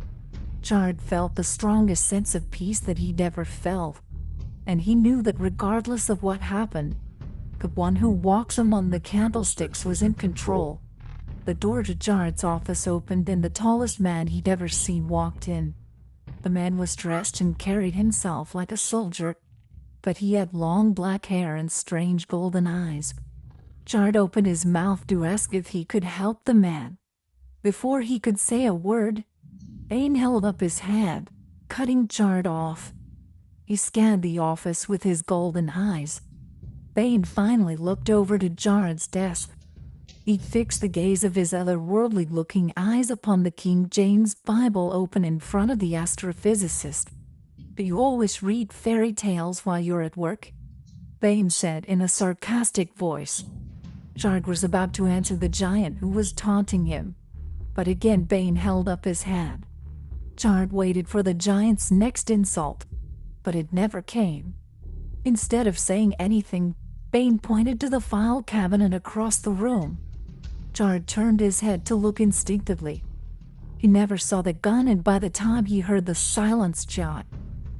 [SPEAKER 1] Jard felt the strongest sense of peace that he'd ever felt, and he knew that regardless of what happened, the one who walks among the candlesticks was in control. The door to Jard's office opened and the tallest man he'd ever seen walked in. The man was dressed and carried himself like a soldier, but he had long black hair and strange golden eyes. Jard opened his mouth to ask if he could help the man. Before he could say a word, Bain held up his hand, cutting Jard off. He scanned the office with his golden eyes. Bain finally looked over to Jard's desk. He fixed the gaze of his otherworldly-looking eyes upon the King James Bible open in front of the astrophysicist. "Do you always read fairy tales while you're at work?" Bain said in a sarcastic voice. Jard was about to answer the giant who was taunting him, but again Bain held up his hand. Jard waited for the giant's next insult, but it never came. Instead of saying anything, Bane pointed to the file cabinet across the room. Jared turned his head to look instinctively. He never saw the gun, and by the time he heard the silenced shot,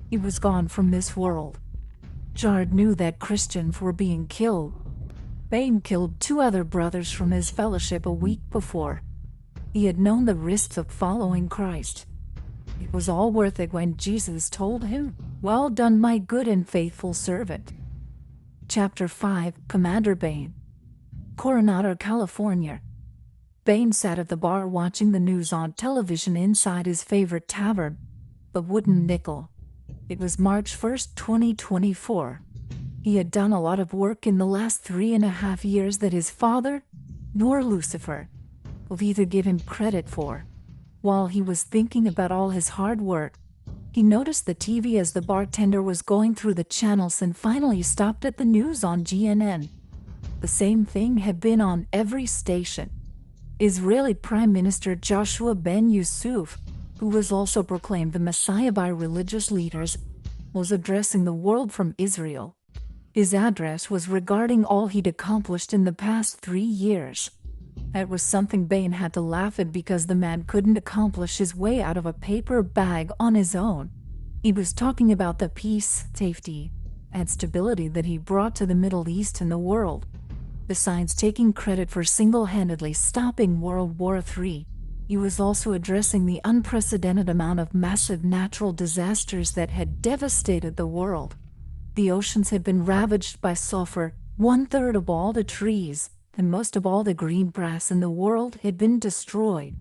[SPEAKER 1] he was gone from this world. Jared knew that Christians were being killed. Bane killed 2 other brothers from his fellowship a week before. He had known the risks of following Christ. It was all worth it when Jesus told him, "Well done, my good and faithful servant." Chapter 5, Commander Bane. Coronado, California. Bane sat at the bar watching the news on television inside his favorite tavern, the Wooden Nickel. It was March 1st, 2024. He had done a lot of work in the last 3.5 years that his father, nor Lucifer, will either give him credit for. While he was thinking about all his hard work, he noticed the TV as the bartender was going through the channels and finally stopped at the news on GNN. The same thing had been on every station. Israeli Prime Minister Joshua Ben Yusuf, who was also proclaimed the Messiah by religious leaders, was addressing the world from Israel. His address was regarding all he'd accomplished in the past 3 years. That was something Bane had to laugh at because the man couldn't accomplish his way out of a paper bag on his own. He was talking about the peace, safety, and stability that he brought to the Middle East and the world. Besides taking credit for single-handedly stopping World War III, he was also addressing the unprecedented amount of massive natural disasters that had devastated the world. The oceans had been ravaged by sulfur, 1/3 of all the trees, and most of all the green grass in the world had been destroyed.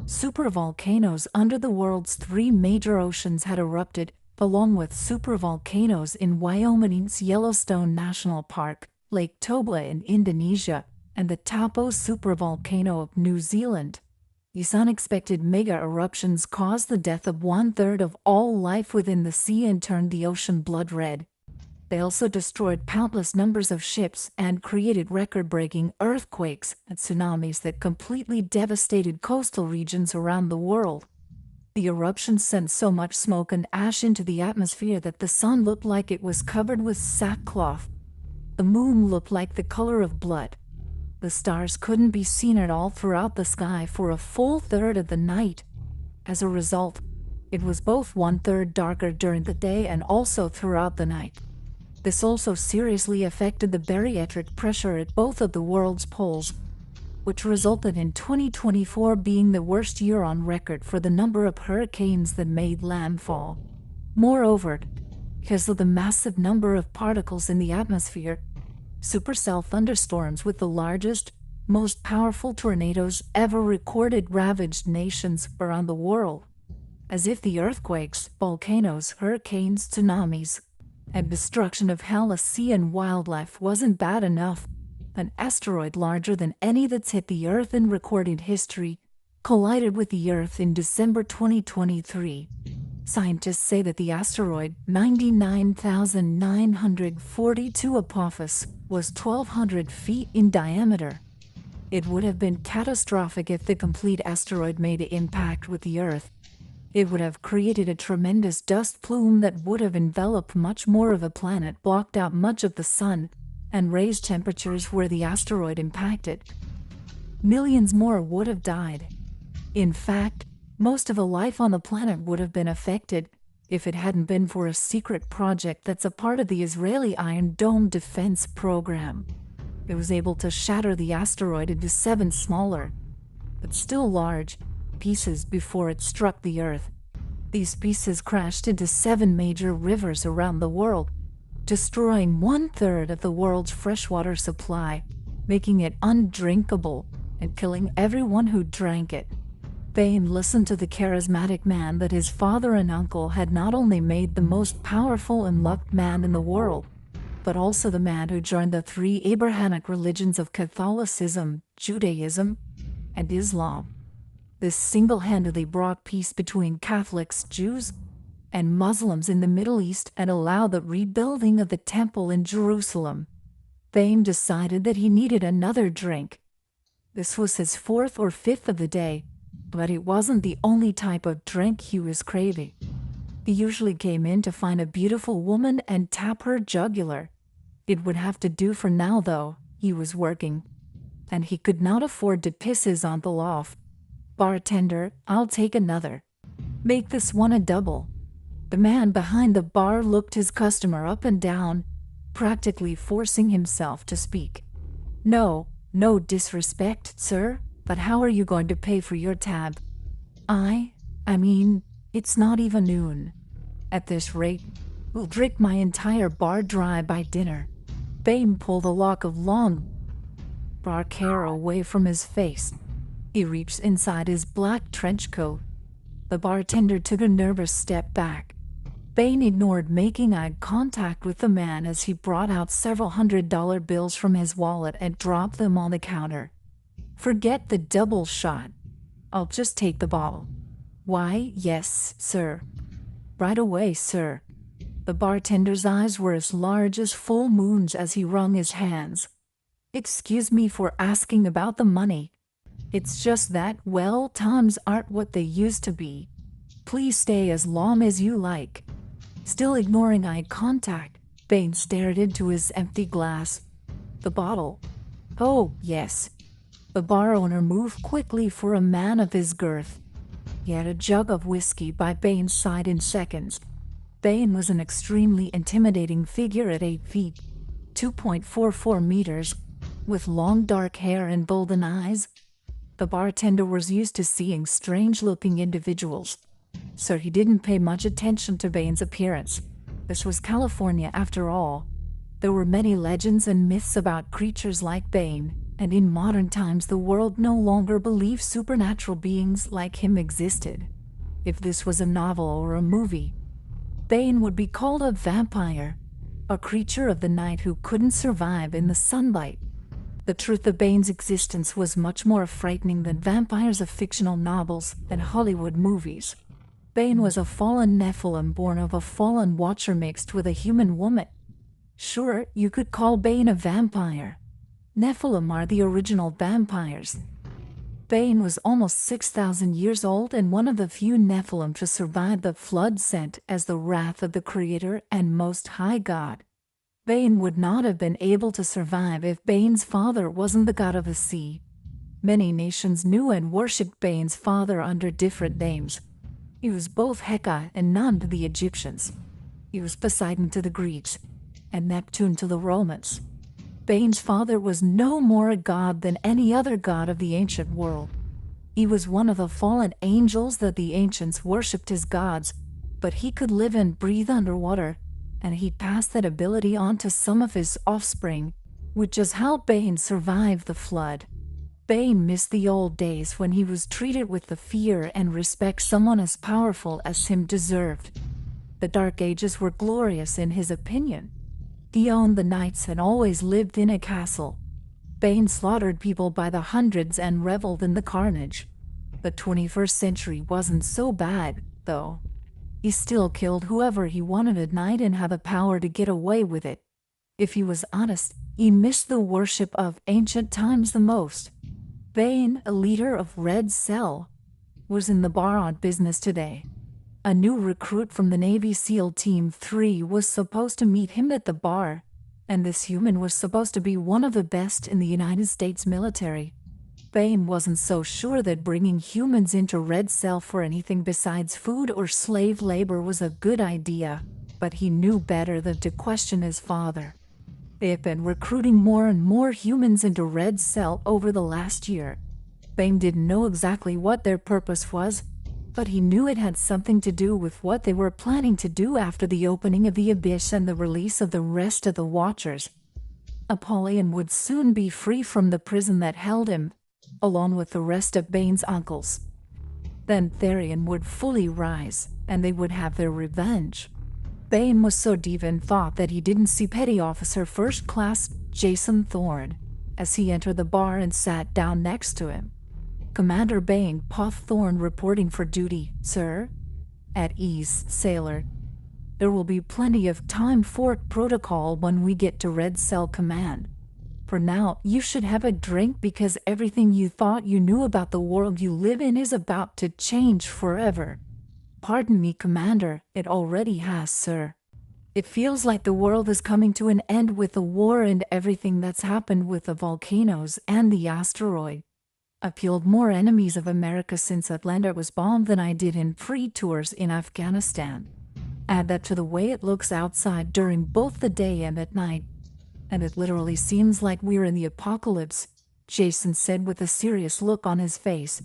[SPEAKER 1] Supervolcanoes under the world's 3 major oceans had erupted, along with supervolcanoes in Wyoming's Yellowstone National Park, Lake Toba in Indonesia, and the Taupo supervolcano of New Zealand. These unexpected mega eruptions caused the death of 1/3 of all life within the sea and turned the ocean blood red. They also destroyed countless numbers of ships and created record-breaking earthquakes and tsunamis that completely devastated coastal regions around the world. The eruptions sent so much smoke and ash into the atmosphere that the sun looked like it was covered with sackcloth. The moon looked like the color of blood. The stars couldn't be seen at all throughout the sky for a full third of the night. As a result, it was both 1/3 darker during the day and also throughout the night. This also seriously affected the barometric pressure at both of the world's poles, which resulted in 2024 being the worst year on record for the number of hurricanes that made landfall. Moreover, because of the massive number of particles in the atmosphere, supercell thunderstorms with the largest, most powerful tornadoes ever recorded ravaged nations around the world. As if the earthquakes, volcanoes, hurricanes, tsunamis, and destruction of habitat, sea and wildlife wasn't bad enough, an asteroid larger than any that's hit the Earth in recorded history collided with the Earth in December 2023. Scientists say that the asteroid 99,942 Apophis was 1,200 feet in diameter. It would have been catastrophic if the complete asteroid made an impact with the Earth. It would have created a tremendous dust plume that would have enveloped much more of a planet, blocked out much of the sun, and raised temperatures where the asteroid impacted. Millions more would have died. In fact, most of the life on the planet would have been affected if it hadn't been for a secret project that's a part of the Israeli Iron Dome defense program. It was able to shatter the asteroid into 7 smaller, but still large, pieces before it struck the Earth. These pieces crashed into 7 major rivers around the world, destroying 1/3 of the world's freshwater supply, making it undrinkable and killing everyone who drank it. Bane listened to the charismatic man that his father and uncle had not only made the most powerful and loved man in the world, but also the man who joined the 3 Abrahamic religions of Catholicism, Judaism, and Islam. This single-handedly brought peace between Catholics, Jews, and Muslims in the Middle East and allowed the rebuilding of the temple in Jerusalem. Bane decided that he needed another drink. This was his 4th or 5th of the day, but it wasn't the only type of drink he was craving. He usually came in to find a beautiful woman and tap her jugular. It would have to do for now, though. He was working, and he could not afford to piss his uncle off. Bartender, I'll take another. Make this one a double. The man behind the bar looked his customer up and down, practically forcing himself to speak. No disrespect, sir, but how are you going to pay for your tab? I mean, it's not even noon. At this rate, we'll drink my entire bar dry by dinner. Bane pulled a lock of long dark hair away from his face. He reached inside his black trench coat. The bartender took a nervous step back. Bane ignored making eye contact with the man as he brought out several $100 bills from his wallet and dropped them on the counter. Forget the double shot. I'll just take the bottle. Why, yes, sir. Right away, sir. The bartender's eyes were as large as full moons as he wrung his hands. Excuse me for asking about the money. It's just that, well, times aren't what they used to be. Please stay as long as you like. Still ignoring eye contact, Bane stared into his empty glass. The bottle. Oh, yes. The bar owner moved quickly for a man of his girth. He had a jug of whiskey by Bane's side in seconds. Bane was an extremely intimidating figure at 8 feet, 2.44 meters, with long dark hair and golden eyes. The bartender was used to seeing strange-looking individuals, so he didn't pay much attention to Bane's appearance. This was California, after all. There were many legends and myths about creatures like Bane, and in modern times the world no longer believed supernatural beings like him existed. If this was a novel or a movie, Bane would be called a vampire, a creature of the night who couldn't survive in the sunlight. The truth of Bane's existence was much more frightening than vampires of fictional novels and Hollywood movies. Bane was a fallen Nephilim born of a fallen Watcher mixed with a human woman. Sure, you could call Bane a vampire. Nephilim are the original vampires. Bane was almost 6,000 years old and one of the few Nephilim to survive the flood sent as the wrath of the Creator and Most High God. Bane would not have been able to survive if Bane's father wasn't the god of the sea. Many nations knew and worshipped Bane's father under different names. He was both Heka and Nun to the Egyptians. He was Poseidon to the Greeks, and Neptune to the Romans. Bane's father was no more a god than any other god of the ancient world. He was one of the fallen angels that the ancients worshipped as gods, but he could live and breathe underwater, and he passed that ability on to some of his offspring, which is how Bane survived the flood. Bane missed the old days when he was treated with the fear and respect someone as powerful as him deserved. The Dark Ages were glorious in his opinion. He owned the knights and always lived in a castle. Bane slaughtered people by the hundreds and reveled in the carnage. The 21st century wasn't so bad, though. He still killed whoever he wanted at night and had the power to get away with it. If he was honest, he missed the worship of ancient times the most. Bane, a leader of Red Cell, was in the bar on business today. A new recruit from the Navy SEAL Team 3 was supposed to meet him at the bar, and this human was supposed to be one of the best in the United States military. Bane wasn't so sure that bringing humans into Red Cell for anything besides food or slave labor was a good idea, but he knew better than to question his father. They have been recruiting more and more humans into Red Cell over the last year. Bane didn't know exactly what their purpose was, but he knew it had something to do with what they were planning to do after the opening of the Abyss and the release of the rest of the Watchers. Apollyon would soon be free from the prison that held him, along with the rest of Bane's uncles. Then Therion would fully rise, and they would have their revenge. Bane was so deep in thought that he didn't see Petty Officer First Class Jason Thorne as he entered the bar and sat down next to him. Commander Bane, Poth Thorne reporting for duty, sir. At ease, sailor. There will be plenty of time for protocol when we get to Red Cell Command. For now, you should have a drink because everything you thought you knew about the world you live in is about to change forever. Pardon me, Commander, it already has, sir. It feels like the world is coming to an end with the war and everything that's happened with the volcanoes and the asteroid. I've killed more enemies of America since Atlanta was bombed than I did in free tours in Afghanistan. Add that to the way it looks outside during both the day and at night, and it literally seems like we're in the apocalypse, Jason said with a serious look on his face.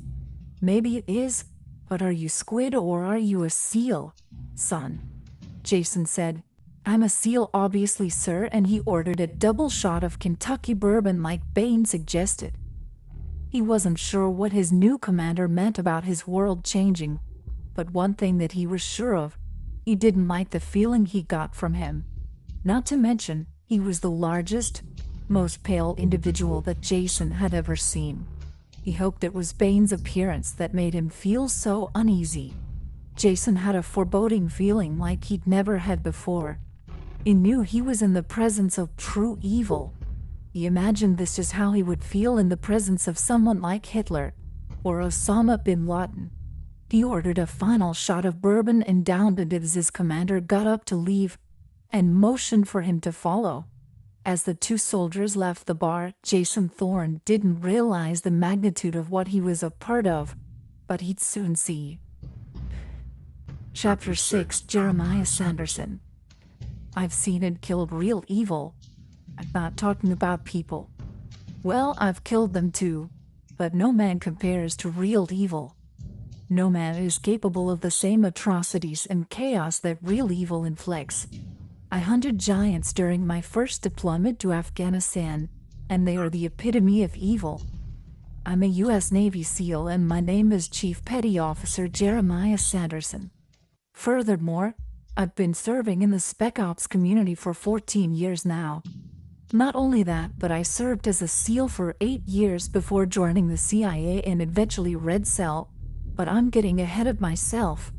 [SPEAKER 1] Maybe it is, but are you squid or are you a seal, son? Jason said. I'm a seal obviously, sir, and he ordered a double shot of Kentucky bourbon like Bain suggested. He wasn't sure what his new commander meant about his world changing, but one thing that he was sure of, he didn't like the feeling he got from him. Not to mention, he was the largest, most pale individual that Jason had ever seen. He hoped it was Bain's appearance that made him feel so uneasy. Jason had a foreboding feeling like he'd never had before. He knew he was in the presence of true evil. He imagined this is how he would feel in the presence of someone like Hitler or Osama bin Laden. He ordered a final shot of bourbon and downed it as his commander got up to leave and motioned for him to follow. As the two soldiers left the bar, Jason Thorne didn't realize the magnitude of what he was a part of, but he'd soon see. Chapter 6, Jeremiah Sanderson. I've seen and killed real evil. I'm not talking about people. Well, I've killed them too, but no man compares to real evil. No man is capable of the same atrocities and chaos that real evil inflicts. I hunted giants during my first deployment to Afghanistan, and they are the epitome of evil. I'm a U.S. Navy SEAL, and my name is Chief Petty Officer Jeremiah Sanderson. Furthermore, I've been serving in the Spec Ops community for 14 years now. Not only that, but I served as a SEAL for 8 years before joining the CIA and eventually Red Cell, but I'm getting ahead of myself.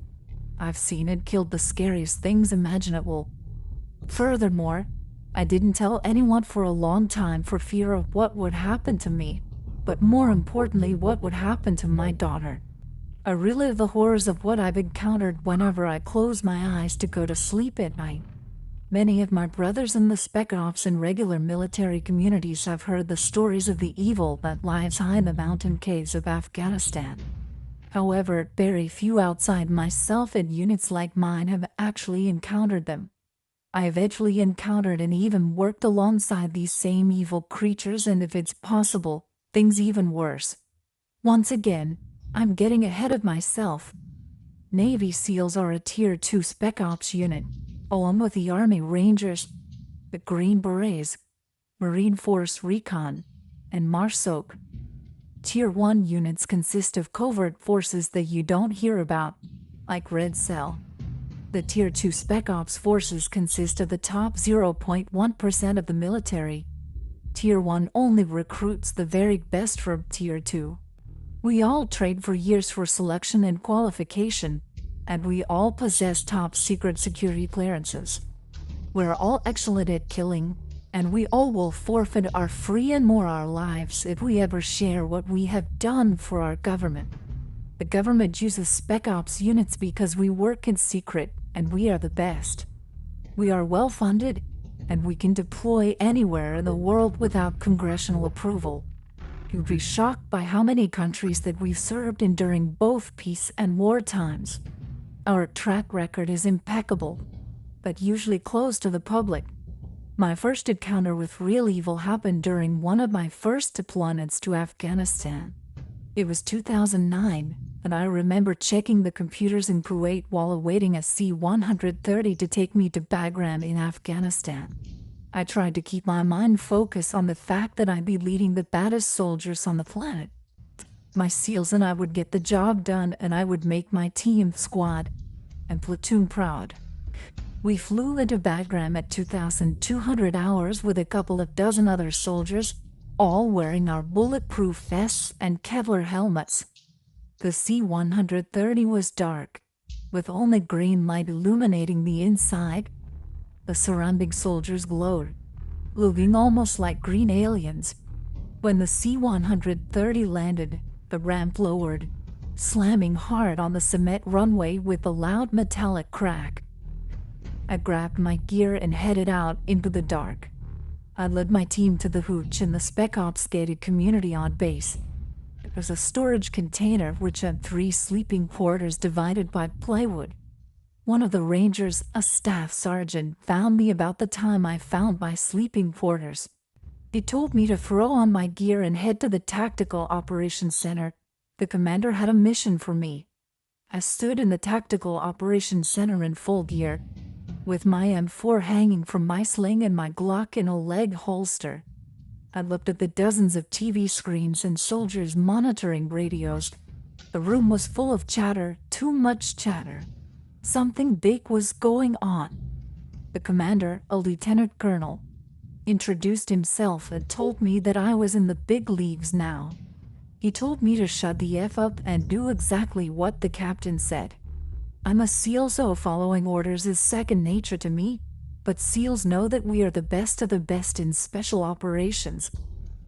[SPEAKER 1] I've seen and killed the scariest things imaginable. Furthermore, I didn't tell anyone for a long time for fear of what would happen to me, but more importantly, what would happen to my daughter. I relive the horrors of what I've encountered whenever I close my eyes to go to sleep at night. Many of my brothers in the Spec Ops and regular military communities have heard the stories of the evil that lies high in the mountain caves of Afghanistan. However, very few outside myself and units like mine have actually encountered them. I eventually encountered and even worked alongside these same evil creatures, and if it's possible, things even worse. Once again, I'm getting ahead of myself. Navy SEALs are a Tier 2 Spec Ops unit, along with the Army Rangers, the Green Berets, Marine Force Recon, and MARSOC. Tier 1 units consist of covert forces that you don't hear about, like Red Cell. The Tier 2 Spec Ops forces consist of the top 0.1% of the military. Tier 1 only recruits the very best from Tier 2. We all trained for years for selection and qualification, and we all possess top-secret security clearances. We're all excellent at killing, and we all will forfeit our free and more our lives if we ever share what we have done for our government. The government uses Spec Ops units because we work in secret, and we are the best. We are well-funded, and we can deploy anywhere in the world without congressional approval. You'd be shocked by how many countries that we've served in during both peace and war times. Our track record is impeccable, but usually closed to the public. My first encounter with real evil happened during one of my first deployments to Afghanistan. It was 2009, and I remember checking the computers in Kuwait while awaiting a C-130 to take me to Bagram in Afghanistan. I tried to keep my mind focused on the fact that I'd be leading the baddest soldiers on the planet. My SEALs and I would get the job done, and I would make my team, squad, and platoon proud. We flew into Bagram at 2,200 hours with a couple of dozen other soldiers, all wearing our bulletproof vests and Kevlar helmets. The C-130 was dark, with only green light illuminating the inside. The surrounding soldiers glowed, looking almost like green aliens. When the C-130 landed, the ramp lowered, slamming hard on the cement runway with a loud metallic crack. I grabbed my gear and headed out into the dark. I led my team to the hooch in the Spec Ops gated community on base. It was a storage container which had 3 sleeping quarters divided by plywood. One of the rangers, a staff sergeant, found me about the time I found my sleeping quarters. He told me to throw on my gear and head to the Tactical Operations Center. The commander had a mission for me. I stood in the Tactical Operations Center in full gear, with my M4 hanging from my sling and my Glock in a leg holster. I looked at the dozens of TV screens and soldiers monitoring radios. The room was full of chatter, too much chatter. Something big was going on. The commander, a lieutenant colonel, introduced himself and told me that I was in the big leagues now. He told me to shut the F up and do exactly what the captain said. I'm a SEAL, so following orders is second nature to me, but SEALs know that we are the best of the best in special operations.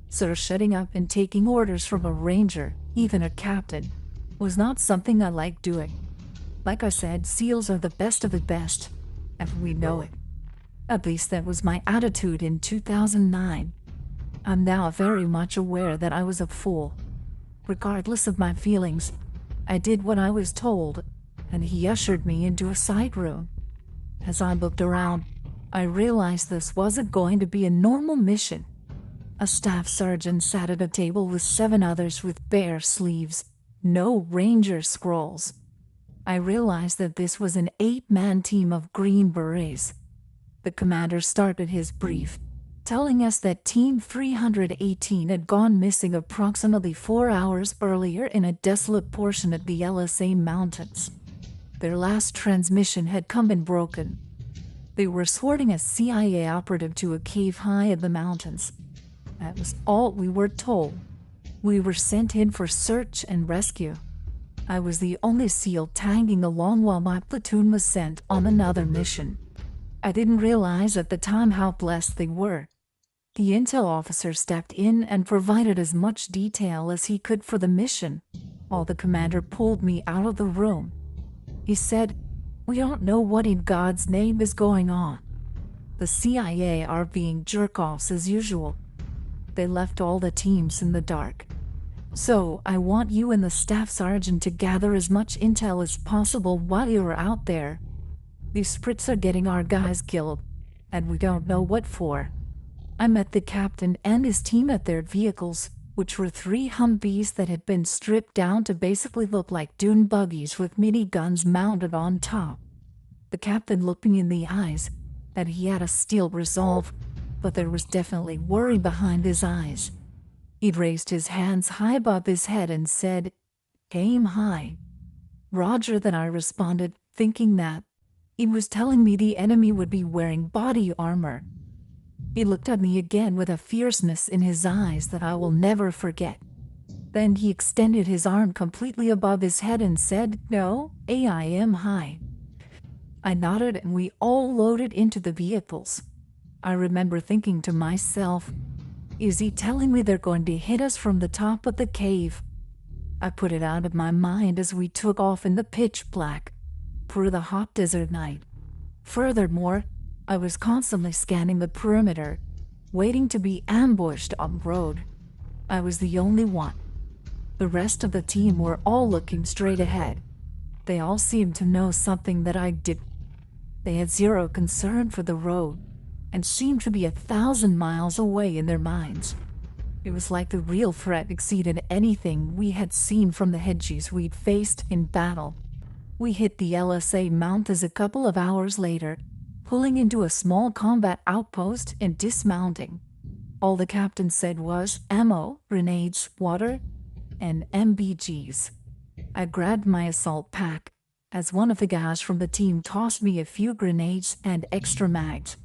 [SPEAKER 1] So shutting up and taking orders from a ranger, even a captain, was not something I liked doing. Like I said, SEALs are the best of the best, and we know it. At least that was my attitude in 2009. I'm now very much aware that I was a fool. Regardless of my feelings, I did what I was told, and he ushered me into a side room. As I looked around, I realized this wasn't going to be a normal mission. A staff sergeant sat at a table with 7 others with bare sleeves, no ranger scrolls. I realized that this was an 8-man team of Green Berets. The commander started his brief, telling us that Team 318 had gone missing approximately 4 hours earlier in a desolate portion of the LSA Mountains. Their last transmission had come and broken. They were escorting a CIA operative to a cave high in the mountains. That was all we were told. We were sent in for search and rescue. I was the only SEAL tagging along while my platoon was sent on another mission. I didn't realize at the time how blessed they were. The intel officer stepped in and provided as much detail as he could for the mission, while the commander pulled me out of the room. He said, "We don't know what in God's name is going on. The CIA are being jerk-offs as usual. They left all the teams in the dark. So I want you and the staff sergeant to gather as much intel as possible while you're out there. These Sprits are getting our guys killed, and we don't know what for." I met the captain and his team at their vehicles, which were 3 Humvees that had been stripped down to basically look like dune buggies with miniguns mounted on top. The captain looked me in the eyes, and he had a steel resolve, but there was definitely worry behind his eyes. He raised his hands high above his head and said, "Aim high." "Roger," then I responded, thinking that he was telling me the enemy would be wearing body armor. He looked at me again with a fierceness in his eyes that I will never forget. Then he extended his arm completely above his head and said, "No, aim high." I nodded and we all loaded into the vehicles. I remember thinking to myself, is he telling me they're going to hit us from the top of the cave? I put it out of my mind as we took off in the pitch black through the hot desert night. Furthermore, I was constantly scanning the perimeter, waiting to be ambushed on the road. I was the only one. The rest of the team were all looking straight ahead. They all seemed to know something that I didn't. They had zero concern for the road, and seemed to be 1,000 miles away in their minds. It was like the real threat exceeded anything we had seen from the hedgies we'd faced in battle. We hit the LSA Mountains a couple of hours later, pulling into a small combat outpost and dismounting. All the captain said was ammo, grenades, water, and MBGs. I grabbed my assault pack, as one of the guys from the team tossed me a few grenades and extra mags.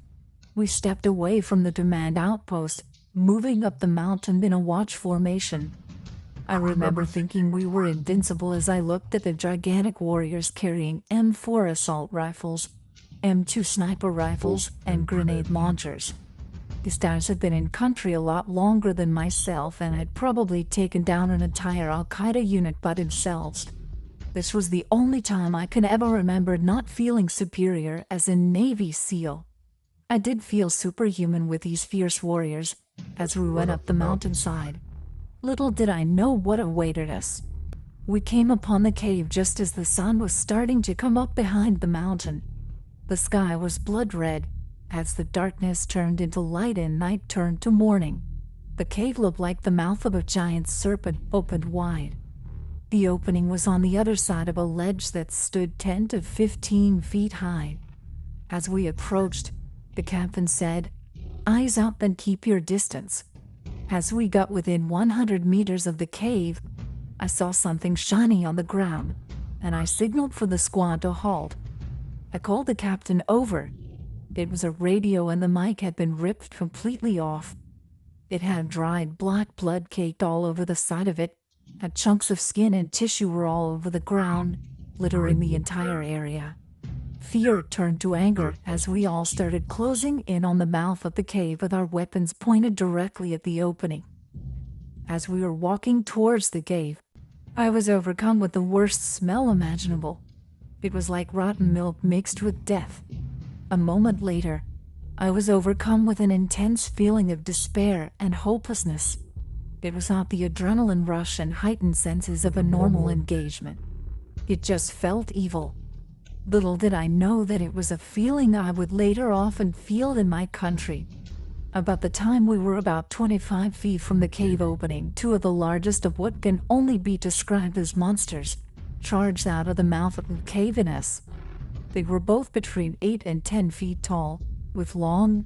[SPEAKER 1] We stepped away from the command outpost, moving up the mountain in a watch formation. I remember thinking we were invincible as I looked at the gigantic warriors carrying M4 assault rifles, M2 sniper rifles, and grenade launchers. These guys had been in country a lot longer than myself and had probably taken down an entire Al-Qaeda unit by themselves. This was the only time I can ever remember not feeling superior as a Navy SEAL. I did feel superhuman with these fierce warriors as we went up the mountainside. Little did I know what awaited us. We came upon the cave just as the sun was starting to come up behind the mountain. The sky was blood red as the darkness turned into light and night turned to morning. The cave looked like the mouth of a giant serpent opened wide. The opening was on the other side of a ledge that stood 10 to 15 feet high. As we approached, the captain said, "Eyes out, then keep your distance." As we got within 100 meters of the cave, I saw something shiny on the ground, and I signaled for the squad to halt. I called the captain over. It was a radio and the mic had been ripped completely off. It had dried black blood caked all over the side of it, and chunks of skin and tissue were all over the ground, littering the entire area. Fear turned to anger as we all started closing in on the mouth of the cave with our weapons pointed directly at the opening. As we were walking towards the cave, I was overcome with the worst smell imaginable. It was like rotten milk mixed with death. A moment later, I was overcome with an intense feeling of despair and hopelessness. It was not the adrenaline rush and heightened senses of a normal engagement. It just felt evil. Little did I know that it was a feeling I would later often feel in my country. About the time we were about 25 feet from the cave opening, two of the largest of what can only be described as monsters charged out of the mouth of the cave in us. They were both between 8 and 10 feet tall, with long,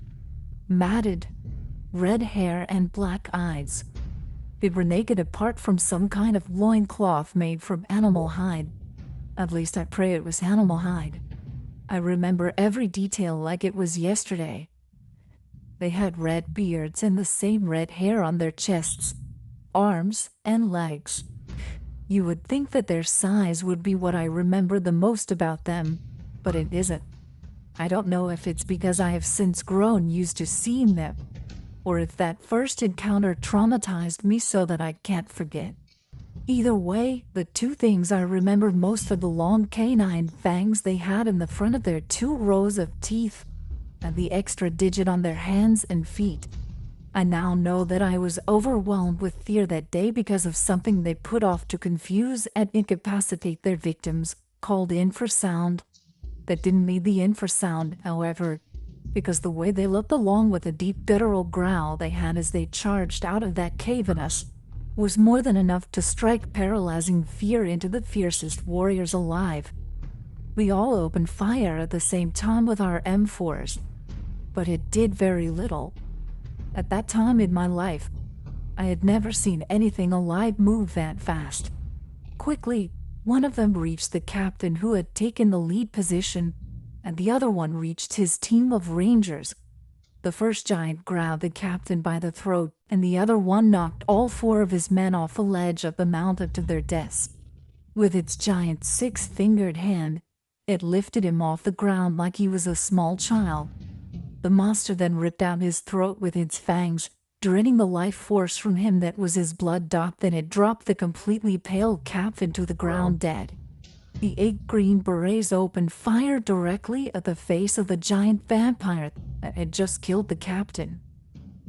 [SPEAKER 1] matted, red hair and black eyes. They were naked apart from some kind of loincloth made from animal hide. At least I pray it was animal hide. I remember every detail like it was yesterday. They had red beards and the same red hair on their chests, arms, and legs. You would think that their size would be what I remember the most about them, but it isn't. I don't know if it's because I have since grown used to seeing them, or if that first encounter traumatized me so that I can't forget. Either way, the two things I remember most are the long canine fangs they had in the front of their 2 rows of teeth, and the extra digit on their hands and feet. I now know that I was overwhelmed with fear that day because of something they put off to confuse and incapacitate their victims, called infrasound. That didn't need the infrasound, however, because the way they looked along with the deep guttural growl they had as they charged out of that cave in us was more than enough to strike paralyzing fear into the fiercest warriors alive. We all opened fire at the same time with our M4s, but it did very little. At that time in my life, I had never seen anything alive move that fast. Quickly, one of them reached the captain who had taken the lead position, and the other one reached his team of rangers. The first giant grabbed the captain by the throat, and the other one knocked all 4 of his men off a ledge of the mountain to their deaths. With its giant 6-fingered hand, it lifted him off the ground like he was a small child. The monster then ripped out his throat with its fangs, draining the life force from him that was his blood dot. Then it dropped the completely pale cap into the ground dead. The 8 green berets opened fire directly at the face of the giant vampire that had just killed the captain.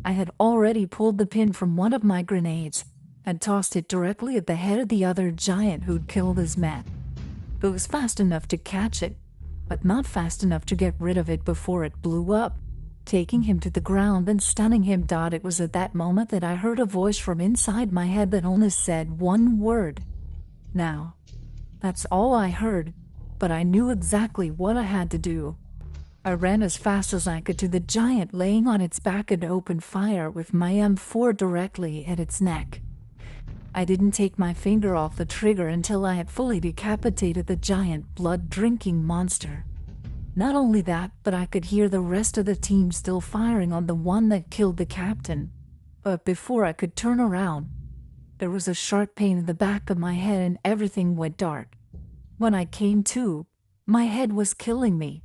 [SPEAKER 1] I had already pulled the pin from one of my grenades and tossed it directly at the head of the other giant who'd killed his man. It was fast enough to catch it, but not fast enough to get rid of it before it blew up, taking him to the ground and stunning him. It was at that moment that I heard a voice from inside my head that only said one word: "Now." That's all I heard, but I knew exactly what I had to do. I ran as fast as I could to the giant laying on its back and opened fire with my M4 directly at its neck. I didn't take my finger off the trigger until I had fully decapitated the giant blood-drinking monster. Not only that, but I could hear the rest of the team still firing on the one that killed the captain. But before I could turn around, there was a sharp pain in the back of my head and everything went dark. When I came to, my head was killing me.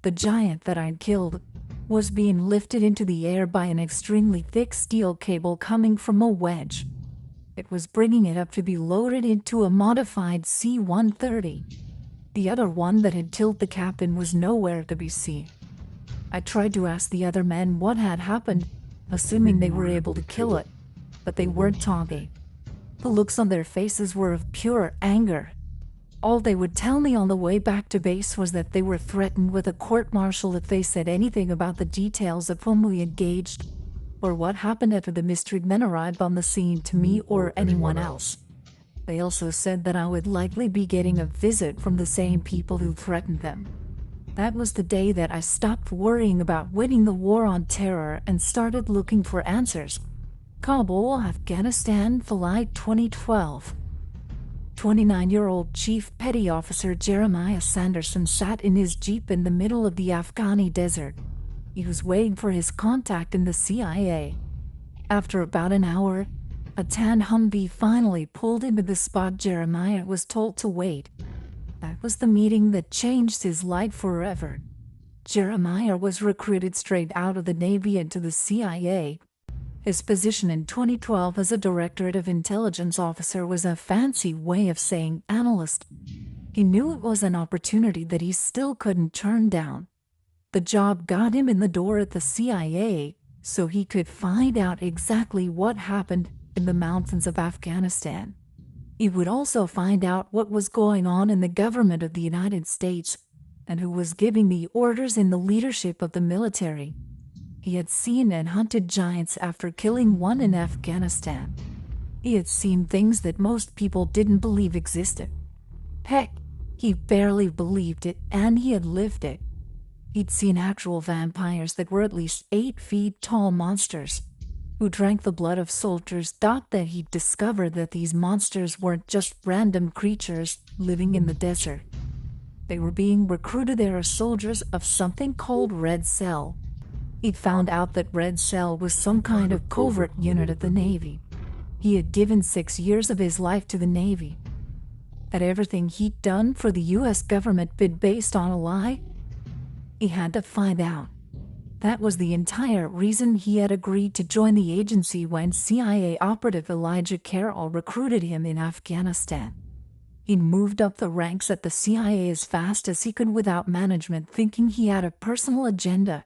[SPEAKER 1] The giant that I'd killed was being lifted into the air by an extremely thick steel cable coming from a wedge. It was bringing it up to be loaded into a modified C-130. The other one that had killed the captain was nowhere to be seen. I tried to ask the other men what had happened, assuming they were able to kill it, but they weren't talking. The looks on their faces were of pure anger. All they would tell me on the way back to base was that they were threatened with a court-martial if they said anything about the details of whom we engaged, or what happened after the mistreated men arrived on the scene to me or anyone else. They also said that I would likely be getting a visit from the same people who threatened them. That was the day that I stopped worrying about winning the war on terror and started looking for answers. Kabul, Afghanistan, July 2012. 29-year-old Chief Petty Officer Jeremiah Sanderson sat in his Jeep in the middle of the Afghani desert. He was waiting for his contact in the CIA. After about an hour, a tan Humvee finally pulled into the spot Jeremiah was told to wait. That was the meeting that changed his life forever. Jeremiah was recruited straight out of the Navy into the CIA. His position in 2012 as a Directorate of Intelligence officer was a fancy way of saying analyst. He knew it was an opportunity that he still couldn't turn down. The job got him in the door at the CIA, so he could find out exactly what happened in the mountains of Afghanistan. He would also find out what was going on in the government of the United States and who was giving the orders in the leadership of the military. He had seen and hunted giants after killing one in Afghanistan. He had seen things that most people didn't believe existed. Heck, he barely believed it, and he had lived it. He'd seen actual vampires that were at least 8 feet tall monsters who drank the blood of soldiers. Thought that he'd discovered that these monsters weren't just random creatures living in the desert. They were being recruited there as soldiers of something called Red Cell. He'd found out that Red Cell was some kind of covert unit of the Navy. He had given 6 years of his life to the Navy. Had everything he'd done for the U.S. government been based on a lie? He had to find out. That was the entire reason he had agreed to join the agency when CIA operative Elijah Carroll recruited him in Afghanistan. He moved up the ranks at the CIA as fast as he could without management thinking he had a personal agenda,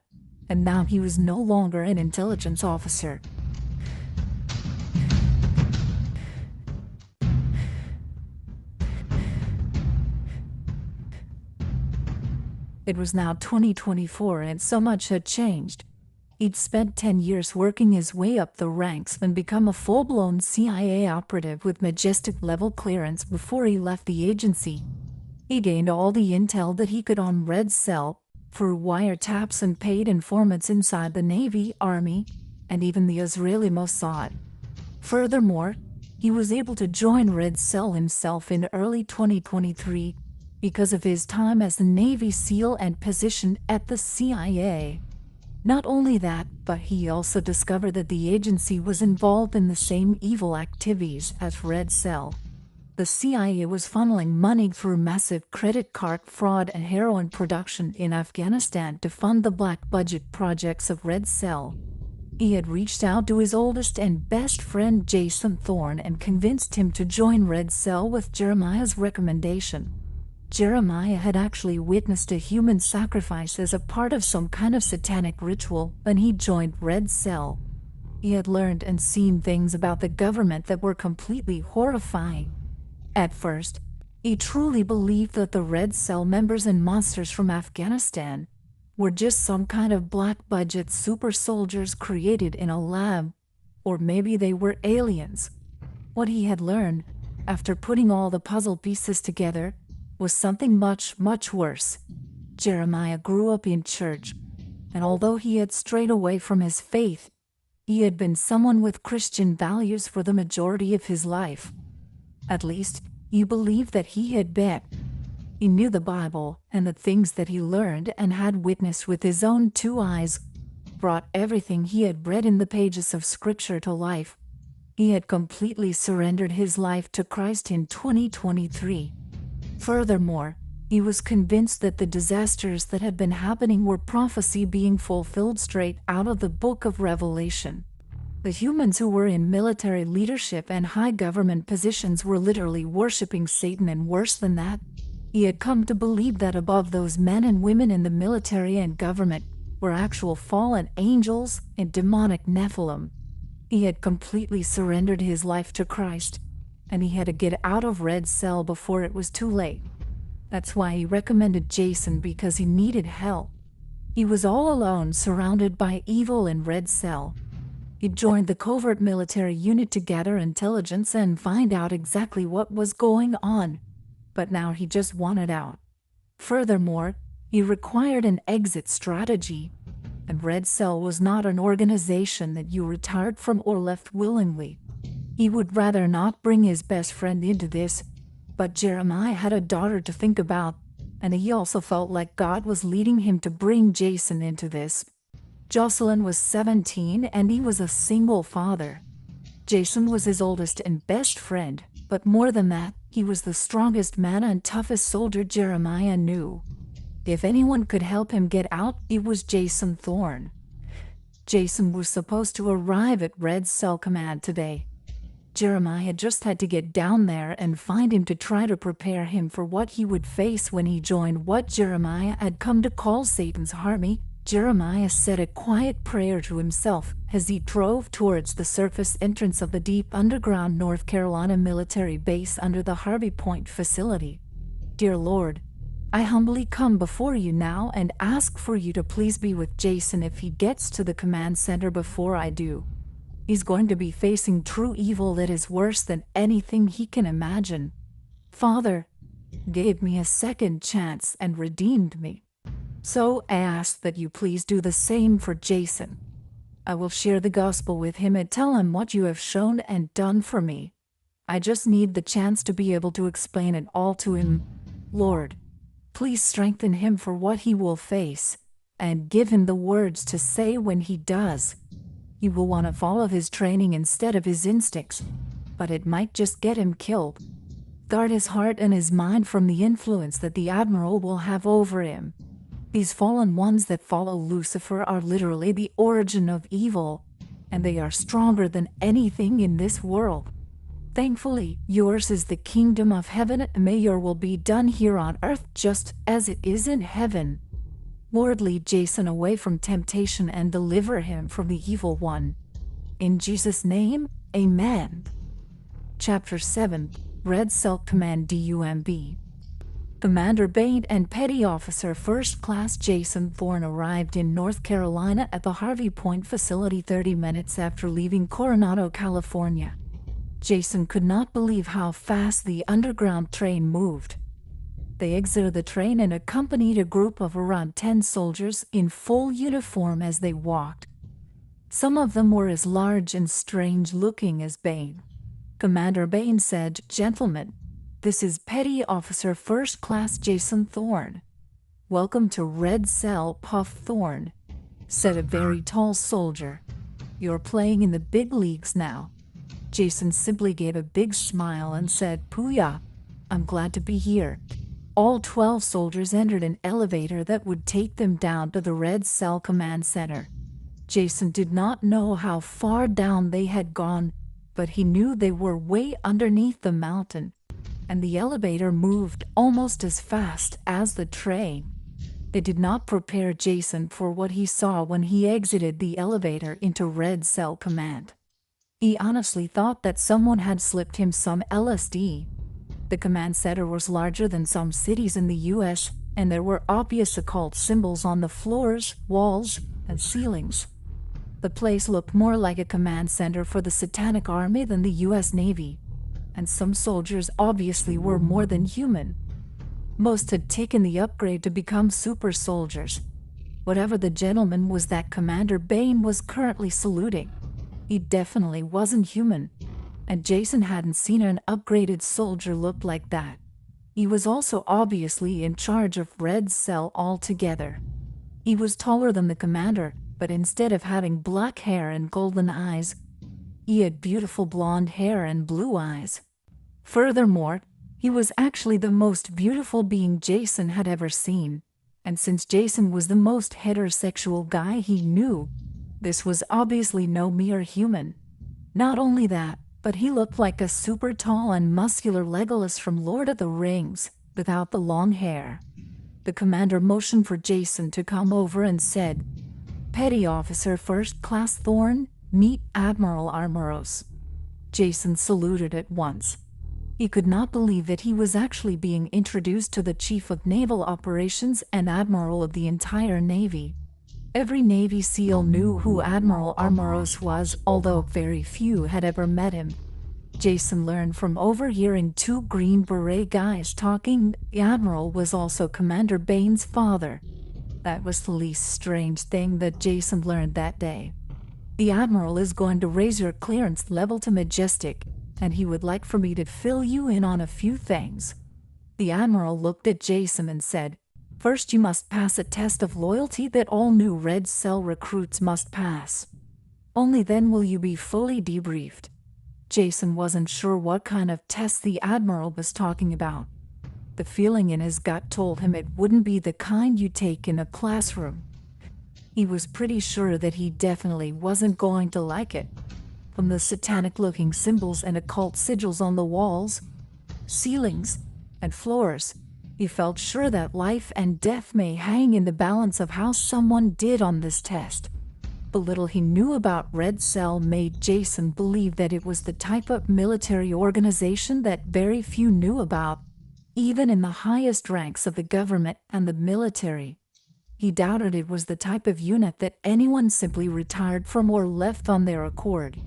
[SPEAKER 1] and now he was no longer an intelligence officer. It was now 2024 and so much had changed. He'd spent 10 years working his way up the ranks and become a full-blown CIA operative with majestic level clearance before he left the agency. He gained all the intel that he could on Red Cell, through wiretaps and paid informants inside the Navy, Army, and even the Israeli Mossad. Furthermore, he was able to join Red Cell himself in early 2023 because of his time as a Navy SEAL and position at the CIA. Not only that, but he also discovered that the agency was involved in the same evil activities as Red Cell. The CIA was funneling money through massive credit card fraud and heroin production in Afghanistan to fund the black budget projects of Red Cell. He had reached out to his oldest and best friend Jason Thorne and convinced him to join Red Cell with Jeremiah's recommendation. Jeremiah had actually witnessed a human sacrifice as a part of some kind of satanic ritual when he joined Red Cell. He had learned and seen things about the government that were completely horrifying. At first, he truly believed that the Red Cell members and monsters from Afghanistan were just some kind of black-budget super soldiers created in a lab, or maybe they were aliens. What he had learned, after putting all the puzzle pieces together, was something much, much worse. Jeremiah grew up in church, and although he had strayed away from his faith, he had been someone with Christian values for the majority of his life. At least, he believed that he had been. He knew the Bible, and the things that he learned and had witnessed with his own 2 eyes brought everything he had read in the pages of Scripture to life. He had completely surrendered his life to Christ in 2023. Furthermore, he was convinced that the disasters that had been happening were prophecy being fulfilled straight out of the book of Revelation. The humans who were in military leadership and high government positions were literally worshipping Satan, and worse than that, he had come to believe that above those men and women in the military and government were actual fallen angels and demonic Nephilim. He had completely surrendered his life to Christ, and he had to get out of Red Cell before it was too late. That's why he recommended Jason, because he needed help. He was all alone, surrounded by evil in Red Cell. He joined the covert military unit to gather intelligence and find out exactly what was going on. But now he just wanted out. Furthermore, he required an exit strategy, and Red Cell was not an organization that you retired from or left willingly. He would rather not bring his best friend into this, but Jeremiah had a daughter to think about, and he also felt like God was leading him to bring Jason into this. Jocelyn was 17 and he was a single father. Jason was his oldest and best friend, but more than that, he was the strongest man and toughest soldier Jeremiah knew. If anyone could help him get out, it was Jason Thorne. Jason was supposed to arrive at Red Cell Command today. Jeremiah just had to get down there and find him to try to prepare him for what he would face when he joined what Jeremiah had come to call Satan's army. Jeremiah said a quiet prayer to himself as he drove towards the surface entrance of the deep underground North Carolina military base under the Harvey Point facility. Dear Lord, I humbly come before you now and ask for you to please be with Jason if he gets to the command center before I do. He's going to be facing true evil that is worse than anything he can imagine. Father gave me a second chance and redeemed me. So I ask that you please do the same for Jason. I will share the gospel with him and tell him what you have shown and done for me. I just need the chance to be able to explain it all to him. Lord, please strengthen him for what he will face, and give him the words to say when he does. He will want to follow his training instead of his instincts, but it might just get him killed. Guard his heart and his mind from the influence that the Admiral will have over him. These fallen ones that follow Lucifer are literally the origin of evil, and they are stronger than anything in this world. Thankfully, yours is the kingdom of heaven, and may your will be done here on earth just as it is in heaven. Lord, lead Jason away from temptation and deliver him from the evil one. In Jesus' name, amen. Chapter 7, Red Cell Command DUMB. Commander Bain and Petty Officer First Class Jason Thorne arrived in North Carolina at the Harvey Point facility 30 minutes after leaving Coronado, California. Jason could not believe how fast the underground train moved. They exited the train and accompanied a group of around 10 soldiers in full uniform as they walked. Some of them were as large and strange-looking as Bain. Commander Bain said, "Gentlemen, this is Petty Officer First Class Jason Thorne. Welcome to Red Cell, Puff Thorne," said a very tall soldier. "You're playing in the big leagues now." Jason simply gave a big smile and said, "Pooyah, I'm glad to be here." All 12 soldiers entered an elevator that would take them down to the Red Cell Command Center. Jason did not know how far down they had gone, but he knew they were way underneath the mountain, and the elevator moved almost as fast as the train. They did not prepare Jason for what he saw when he exited the elevator into Red Cell Command. He honestly thought that someone had slipped him some LSD. The command center was larger than some cities in the U.S., and there were obvious occult symbols on the floors, walls, and ceilings. The place looked more like a command center for the Satanic Army than the U.S. Navy, and some soldiers obviously were more than human. Most had taken the upgrade to become super soldiers. Whatever the gentleman was that Commander Bain was currently saluting, he definitely wasn't human, and Jason hadn't seen an upgraded soldier look like that. He was also obviously in charge of Red Cell altogether. He was taller than the commander, but instead of having black hair and golden eyes, he had beautiful blonde hair and blue eyes. Furthermore, he was actually the most beautiful being Jason had ever seen, and since Jason was the most heterosexual guy he knew, This was obviously no mere human. Not only that, but he looked like a super tall and muscular Legolas from Lord of the Rings, without the long hair. The commander motioned for Jason to come over and said, "Petty Officer First Class Thorne, meet Admiral Armoros." Jason saluted at once. He could not believe that he was actually being introduced to the Chief of Naval Operations and Admiral of the entire Navy. Every Navy SEAL knew who Admiral Armoros was, although very few had ever met him. Jason learned from overhearing two Green Beret guys talking. The Admiral was also Commander Bane's father. That was the least strange thing that Jason learned that day. "The Admiral is going to raise your clearance level to Majestic, and he would like for me to fill you in on a few things." The Admiral looked at Jason and said, "First you must pass a test of loyalty that all new Red Cell recruits must pass. Only then will you be fully debriefed." Jason wasn't sure what kind of test the Admiral was talking about. The feeling in his gut told him it wouldn't be the kind you take in a classroom. He was pretty sure that he definitely wasn't going to like it. From the satanic-looking symbols and occult sigils on the walls, ceilings, and floors, he felt sure that life and death may hang in the balance of how someone did on this test. The little he knew about Red Cell made Jason believe that it was the type of military organization that very few knew about, even in the highest ranks of the government and the military. He doubted it was the type of unit that anyone simply retired from or left on their accord.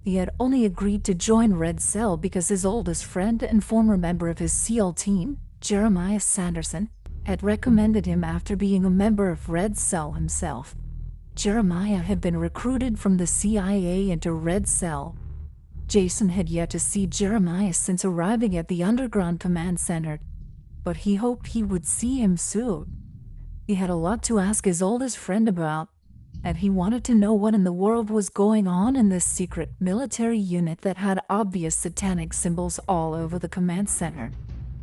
[SPEAKER 1] He had only agreed to join Red Cell because his oldest friend and former member of his SEAL team, Jeremiah Sanderson, had recommended him after being a member of Red Cell himself. Jeremiah had been recruited from the CIA into Red Cell. Jason had yet to see Jeremiah since arriving at the Underground Command Center, but he hoped he would see him soon. He had a lot to ask his oldest friend about, and he wanted to know what in the world was going on in this secret military unit that had obvious satanic symbols all over the command center.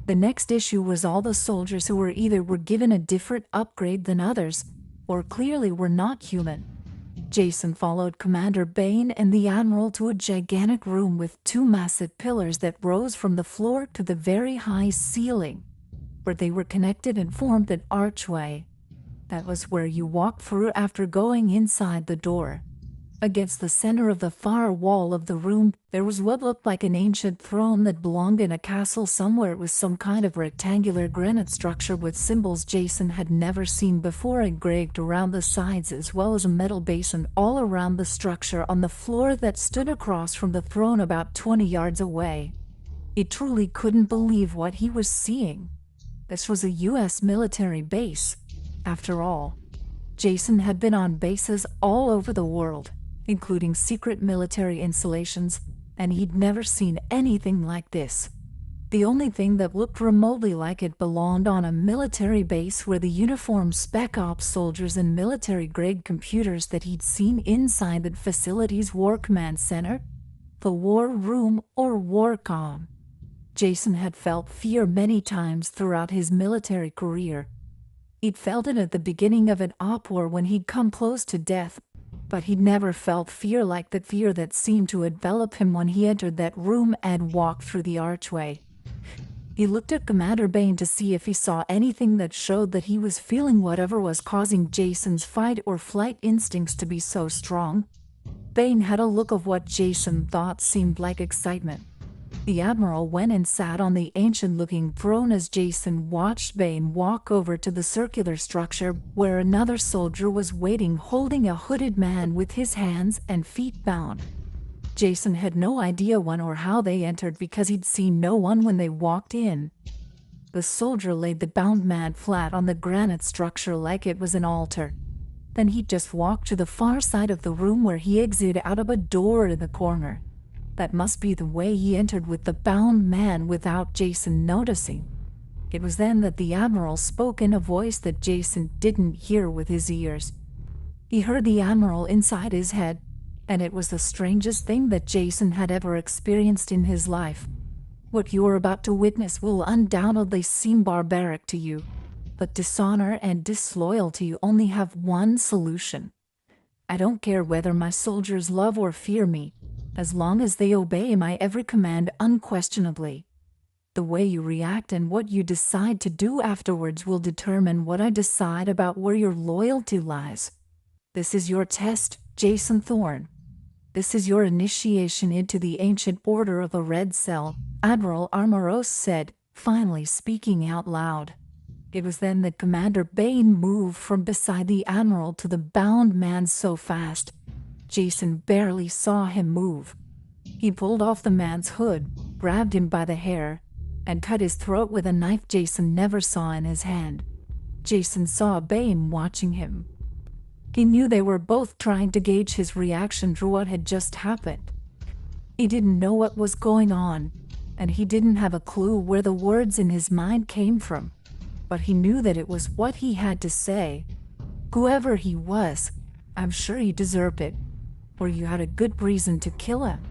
[SPEAKER 1] The next issue was all the soldiers who were either given a different upgrade than others, or clearly were not human. Jason followed Commander Bane and the Admiral to a gigantic room with two massive pillars that rose from the floor to the very high ceiling, where they were connected and formed an archway. That was where you walked through after going inside the door. Against the center of the far wall of the room, there was what looked like an ancient throne that belonged in a castle somewhere. It was some kind of rectangular granite structure with symbols Jason had never seen before engraved around the sides, as well as a metal basin all around the structure on the floor that stood across from the throne about 20 yards away. He truly couldn't believe what he was seeing. This was a U.S. military base. After all, Jason had been on bases all over the world, including secret military installations, and he'd never seen anything like this. The only thing that looked remotely like it belonged on a military base were the uniformed Spec Ops soldiers and military-grade computers that he'd seen inside the facility's War Command Center, the War Room, or Warcom. Jason had felt fear many times throughout his military career. He'd felt it at the beginning of an op war when he'd come close to death, but he'd never felt fear like the fear that seemed to envelop him when he entered that room and walked through the archway. He looked at Commander Bane to see if he saw anything that showed that he was feeling whatever was causing Jason's fight or flight instincts to be so strong. Bane had a look of what Jason thought seemed like excitement. The Admiral went and sat on the ancient-looking throne as Jason watched Bane walk over to the circular structure where another soldier was waiting, holding a hooded man with his hands and feet bound. Jason had no idea when or how they entered because he'd seen no one when they walked in. The soldier laid the bound man flat on the granite structure like it was an altar. Then he just walked to the far side of the room where he exited out of a door in the corner. That must be the way he entered with the bound man without Jason noticing. It was then that the Admiral spoke in a voice that Jason didn't hear with his ears. He heard the Admiral inside his head, and it was the strangest thing that Jason had ever experienced in his life. What you are about to witness will undoubtedly seem barbaric to you, but dishonor and disloyalty only have one solution: I don't care whether my soldiers love or fear me, as long as they obey my every command unquestionably. The way you react and what you decide to do afterwards will determine what I decide about where your loyalty lies. This is your test, Jason Thorne. This is your initiation into the ancient order of a red cell, Admiral Armoros said, finally speaking out loud. It was then that Commander Bain moved from beside the Admiral to the bound man so fast, Jason barely saw him move. He pulled off the man's hood, grabbed him by the hair, and cut his throat with a knife Jason never saw in his hand. Jason saw Bain watching him. He knew they were both trying to gauge his reaction to what had just happened. He didn't know what was going on, and he didn't have a clue where the words in his mind came from. But he knew that it was what he had to say. Whoever he was, I'm sure he deserved it, or you had a good reason to kill him.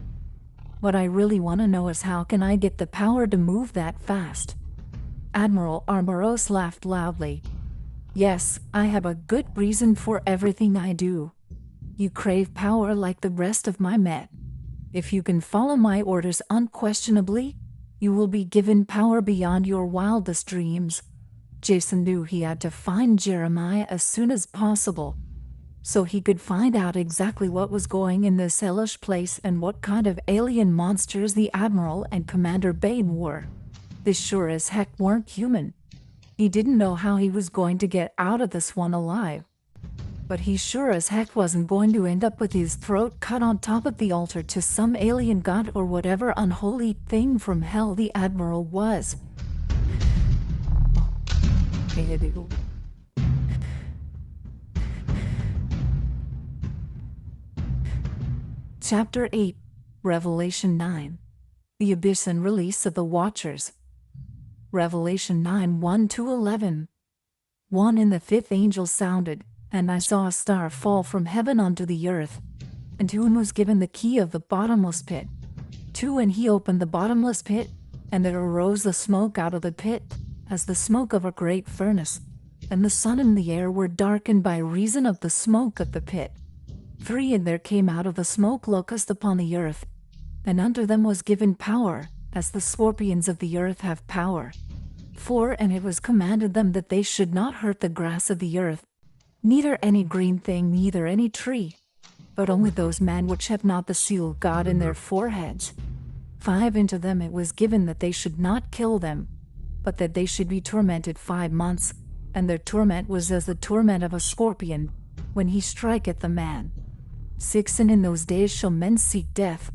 [SPEAKER 1] What I really want to know is how can I get the power to move that fast? Admiral Armoros laughed loudly. Yes, I have a good reason for everything I do. You crave power like the rest of my men. If you can follow my orders unquestionably, you will be given power beyond your wildest dreams. Jason knew he had to find Jeremiah as soon as possible, so he could find out exactly what was going in this hellish place and what kind of alien monsters the Admiral and Commander Bain were. They sure as heck weren't human. He didn't know how he was going to get out of this one alive. But he sure as heck wasn't going to end up with his throat cut on top of the altar to some alien god or whatever unholy thing from hell the Admiral was. Chapter 8, Revelation 9. The Abyss and Release of the Watchers. Revelation 9, 1-11. 1 And the fifth angel sounded, and I saw a star fall from heaven unto the earth, and to him was given the key of the bottomless pit. 2 And he opened the bottomless pit, and there arose the smoke out of the pit, as the smoke of a great furnace, and the sun and the air were darkened by reason of the smoke of the pit. 3 And there came out of the smoke locusts upon the earth, and unto them was given power, as the scorpions of the earth have power. 4 And it was commanded them that they should not hurt the grass of the earth, neither any green thing, neither any tree, but only those men which have not the seal of God in their foreheads. 5 And to them it was given that they should not kill them, but that they should be tormented 5 months, and their torment was as the torment of a scorpion, when he striketh a man. 6 And in those days shall men seek death,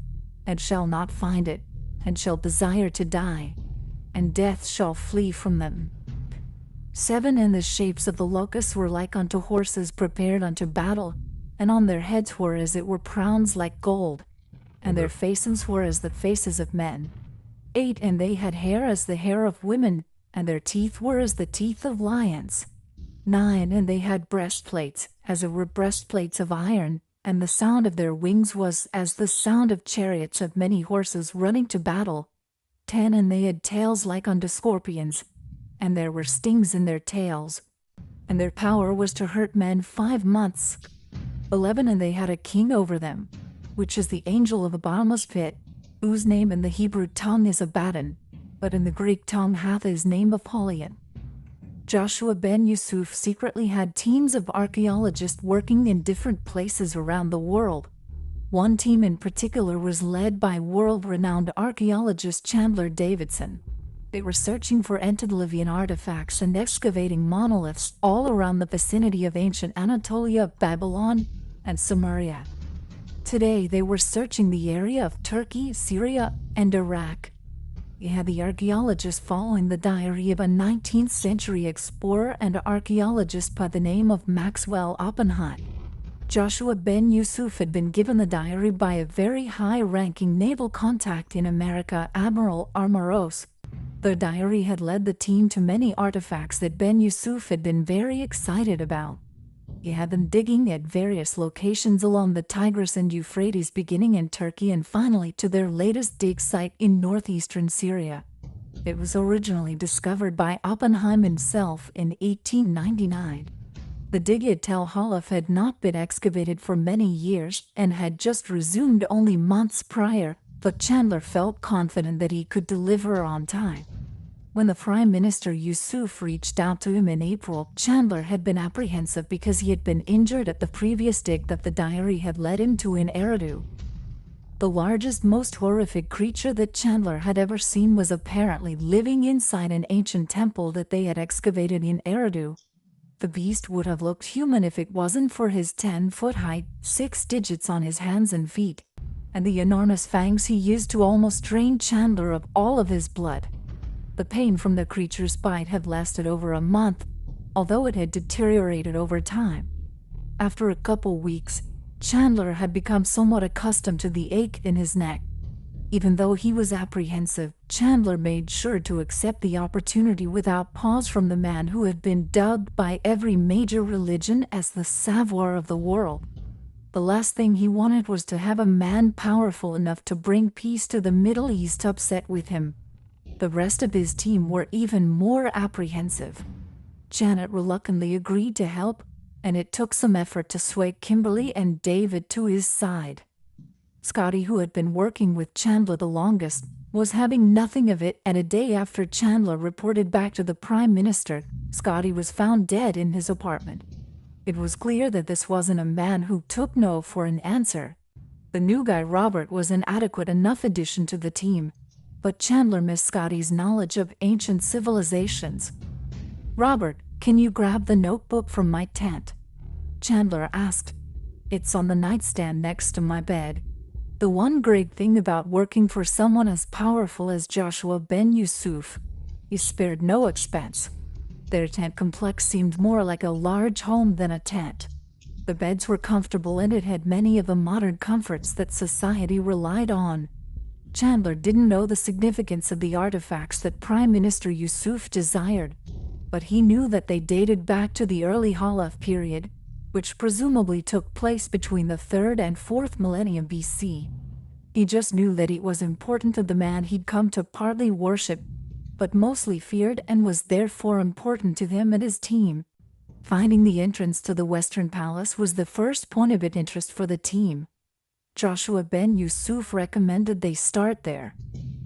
[SPEAKER 1] and shall not find it, and shall desire to die, and death shall flee from them. 7 And the shapes of the locusts were like unto horses prepared unto battle, and on their heads were as it were crowns like gold, and their faces were as the faces of men. 8 And they had hair as the hair of women, and their teeth were as the teeth of lions. 9 And they had breastplates, as it were breastplates of iron, and the sound of their wings was as the sound of chariots of many horses running to battle. 10 And they had tails like unto scorpions, and there were stings in their tails, and their power was to hurt men 5 months. 11 And they had a king over them, which is the angel of the bottomless pit, whose name in the Hebrew tongue is Abaddon, but in the Greek tongue hath his name Apollyon. Joshua ben Yusuf secretly had teams of archaeologists working in different places around the world. One team in particular was led by world-renowned archaeologist Chandler Davidson. They were searching for antediluvian artifacts and excavating monoliths all around the vicinity of ancient Anatolia, Babylon, and Samaria. Today they were searching the area of Turkey, Syria, and Iraq. You had the archaeologists following the diary of a 19th century explorer and archaeologist by the name of Maxwell Oppenheim. Joshua ben Yusuf had been given the diary by a very high-ranking naval contact in America, Admiral Armoros. The diary had led the team to many artifacts that ben Yusuf had been very excited about. He had them digging at various locations along the Tigris and Euphrates, beginning in Turkey and finally to their latest dig site in northeastern Syria. It was originally discovered by Oppenheim himself in 1899. The dig at Tel Halaf had not been excavated for many years and had just resumed only months prior, but Chandler felt confident that he could deliver on time. When the Prime Minister Yusuf reached out to him in April, Chandler had been apprehensive because he had been injured at the previous dig that the diary had led him to in Eridu. The largest, most horrific creature that Chandler had ever seen was apparently living inside an ancient temple that they had excavated in Eridu. The beast would have looked human if it wasn't for his 10-foot height, 6 digits on his hands and feet, and the enormous fangs he used to almost drain Chandler of all of his blood. The pain from the creature's bite had lasted over a month, although it had deteriorated over time. After a couple weeks, Chandler had become somewhat accustomed to the ache in his neck. Even though he was apprehensive, Chandler made sure to accept the opportunity without pause from the man who had been dubbed by every major religion as the savior of the world. The last thing he wanted was to have a man powerful enough to bring peace to the Middle East upset with him. The rest of his team were even more apprehensive. Janet reluctantly agreed to help, and it took some effort to sway Kimberly and David to his side. Scotty, who had been working with Chandler the longest, was having nothing of it, and a day after Chandler reported back to the Prime Minister, Scotty was found dead in his apartment. It was clear that this wasn't a man who took no for an answer. The new guy, Robert, was an adequate enough addition to the team, but Chandler missed Scotty's knowledge of ancient civilizations. "Robert, can you grab the notebook from my tent?" Chandler asked. "It's on the nightstand next to my bed." The one great thing about working for someone as powerful as Joshua ben Yusuf, he spared no expense. Their tent complex seemed more like a large home than a tent. The beds were comfortable and it had many of the modern comforts that society relied on. Chandler didn't know the significance of the artifacts that Prime Minister Yusuf desired, but he knew that they dated back to the early Halaf period, which presumably took place between the 3rd and 4th millennium BC. He just knew that it was important to the man he'd come to partly worship, but mostly feared, and was therefore important to him and his team. Finding the entrance to the Western Palace was the first point of interest for the team. Joshua ben Yusuf recommended they start there.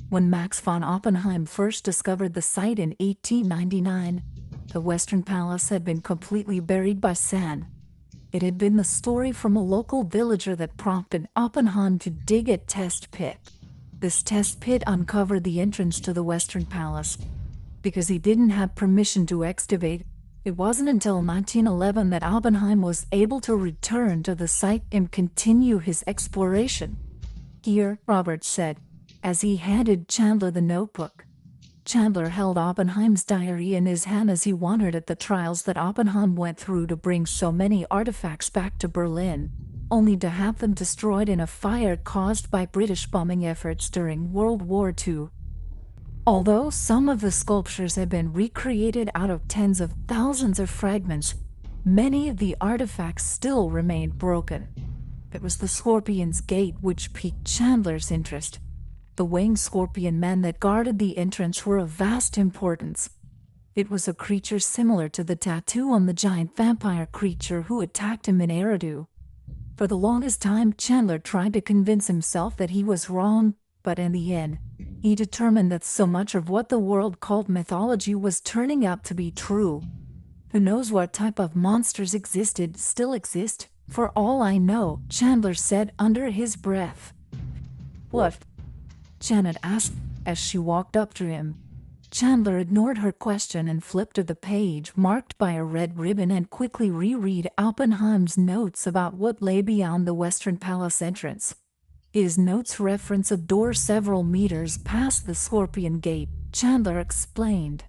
[SPEAKER 1] When Max von Oppenheim first discovered the site in 1899, the Western Palace had been completely buried by sand. It had been the story from a local villager that prompted Oppenheim to dig a test pit. This test pit uncovered the entrance to the Western Palace. Because he didn't have permission to excavate, it wasn't until 1911 that Oppenheim was able to return to the site and continue his exploration. "Here," Robert said, as he handed Chandler the notebook. Chandler held Oppenheim's diary in his hand as he wondered at the trials that Oppenheim went through to bring so many artifacts back to Berlin, only to have them destroyed in a fire caused by British bombing efforts during World War II. Although some of the sculptures had been recreated out of tens of thousands of fragments, many of the artifacts still remained broken. It was the Scorpion's Gate which piqued Chandler's interest. The winged scorpion men that guarded the entrance were of vast importance. It was a creature similar to the tattoo on the giant vampire creature who attacked him in Eridu. For the longest time, Chandler tried to convince himself that he was wrong, but in the end, he determined that so much of what the world called mythology was turning out to be true. Who knows what type of monsters still exist, for all I know, Chandler said under his breath. "What?" Janet asked as she walked up to him. Chandler ignored her question and flipped to the page marked by a red ribbon and quickly reread Oppenheim's notes about what lay beyond the Western Palace entrance. His notes reference a door several meters past the Scorpion Gate, Chandler explained.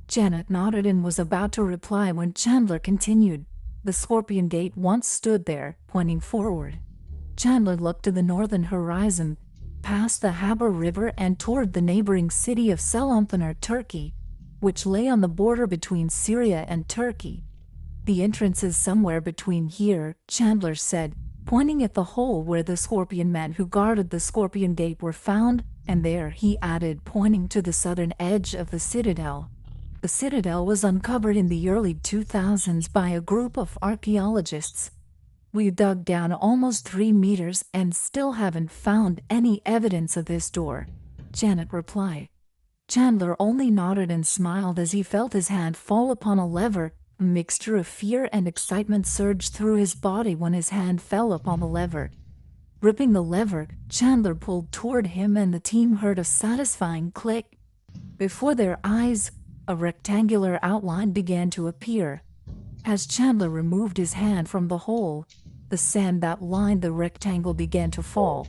[SPEAKER 1] Janet nodded and was about to reply when Chandler continued. The Scorpion Gate once stood there, pointing forward. Chandler looked to the northern horizon, past the Haber River and toward the neighboring city of Selampınar, Turkey, which lay on the border between Syria and Turkey. "The entrance is somewhere between here," Chandler said, pointing at the hole where the scorpion men who guarded the Scorpion Gate were found, "and there," he added, pointing to the southern edge of the citadel. The citadel was uncovered in the early 2000s by a group of archaeologists. We dug down almost 3 meters and still haven't found any evidence of this door, Janet replied. Chandler only nodded and smiled as he felt his hand fall upon a lever. A mixture of fear and excitement surged through his body when his hand fell upon the lever. Gripping the lever, Chandler pulled toward him and the team heard a satisfying click. Before their eyes, a rectangular outline began to appear. As Chandler removed his hand from the hole, the sand that lined the rectangle began to fall.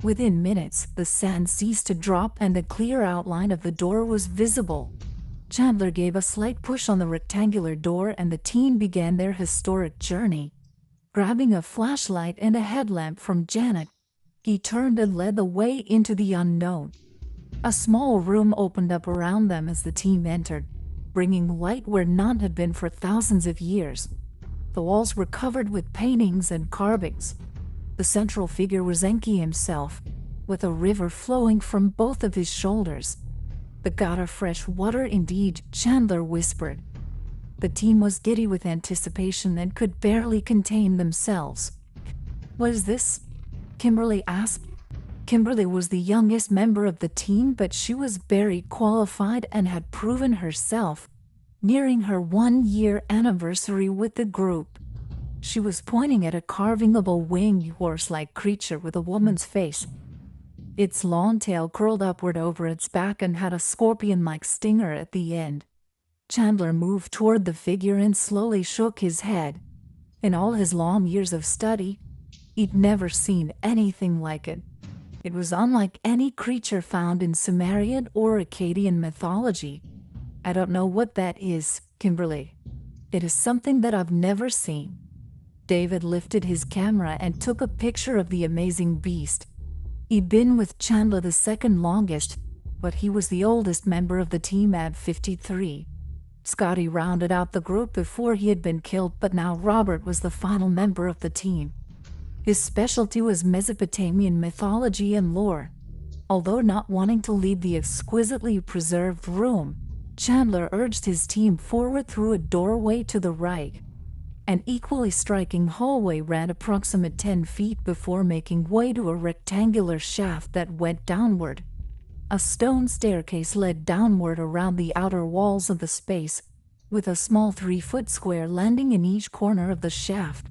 [SPEAKER 1] Within minutes, the sand ceased to drop and the clear outline of the door was visible. Chandler gave a slight push on the rectangular door and the team began their historic journey. Grabbing a flashlight and a headlamp from Janet, he turned and led the way into the unknown. A small room opened up around them as the team entered, bringing light where none had been for thousands of years. The walls were covered with paintings and carvings. The central figure was Enki himself, with a river flowing from both of his shoulders. "The god of fresh water indeed," Chandler whispered. The team was giddy with anticipation and could barely contain themselves. "What is this?" Kimberly asked. Kimberly was the youngest member of the team, but she was very qualified and had proven herself, nearing her 1-year anniversary with the group. She was pointing at a carving of a winged horse-like creature with a woman's face. Its long tail curled upward over its back and had a scorpion-like stinger at the end. Chandler moved toward the figure and slowly shook his head. In all his long years of study, he'd never seen anything like it. It was unlike any creature found in Sumerian or Akkadian mythology. "I don't know what that is, Kimberly. It is something that I've never seen." David lifted his camera and took a picture of the amazing beast. He'd been with Chandler the second longest, but he was the oldest member of the team at 53. Scotty rounded out the group before he had been killed, but now Robert was the final member of the team. His specialty was Mesopotamian mythology and lore. Although not wanting to leave the exquisitely preserved room, Chandler urged his team forward through a doorway to the right. An equally striking hallway ran approximately 10 feet before making way to a rectangular shaft that went downward. A stone staircase led downward around the outer walls of the space, with a small 3-foot square landing in each corner of the shaft.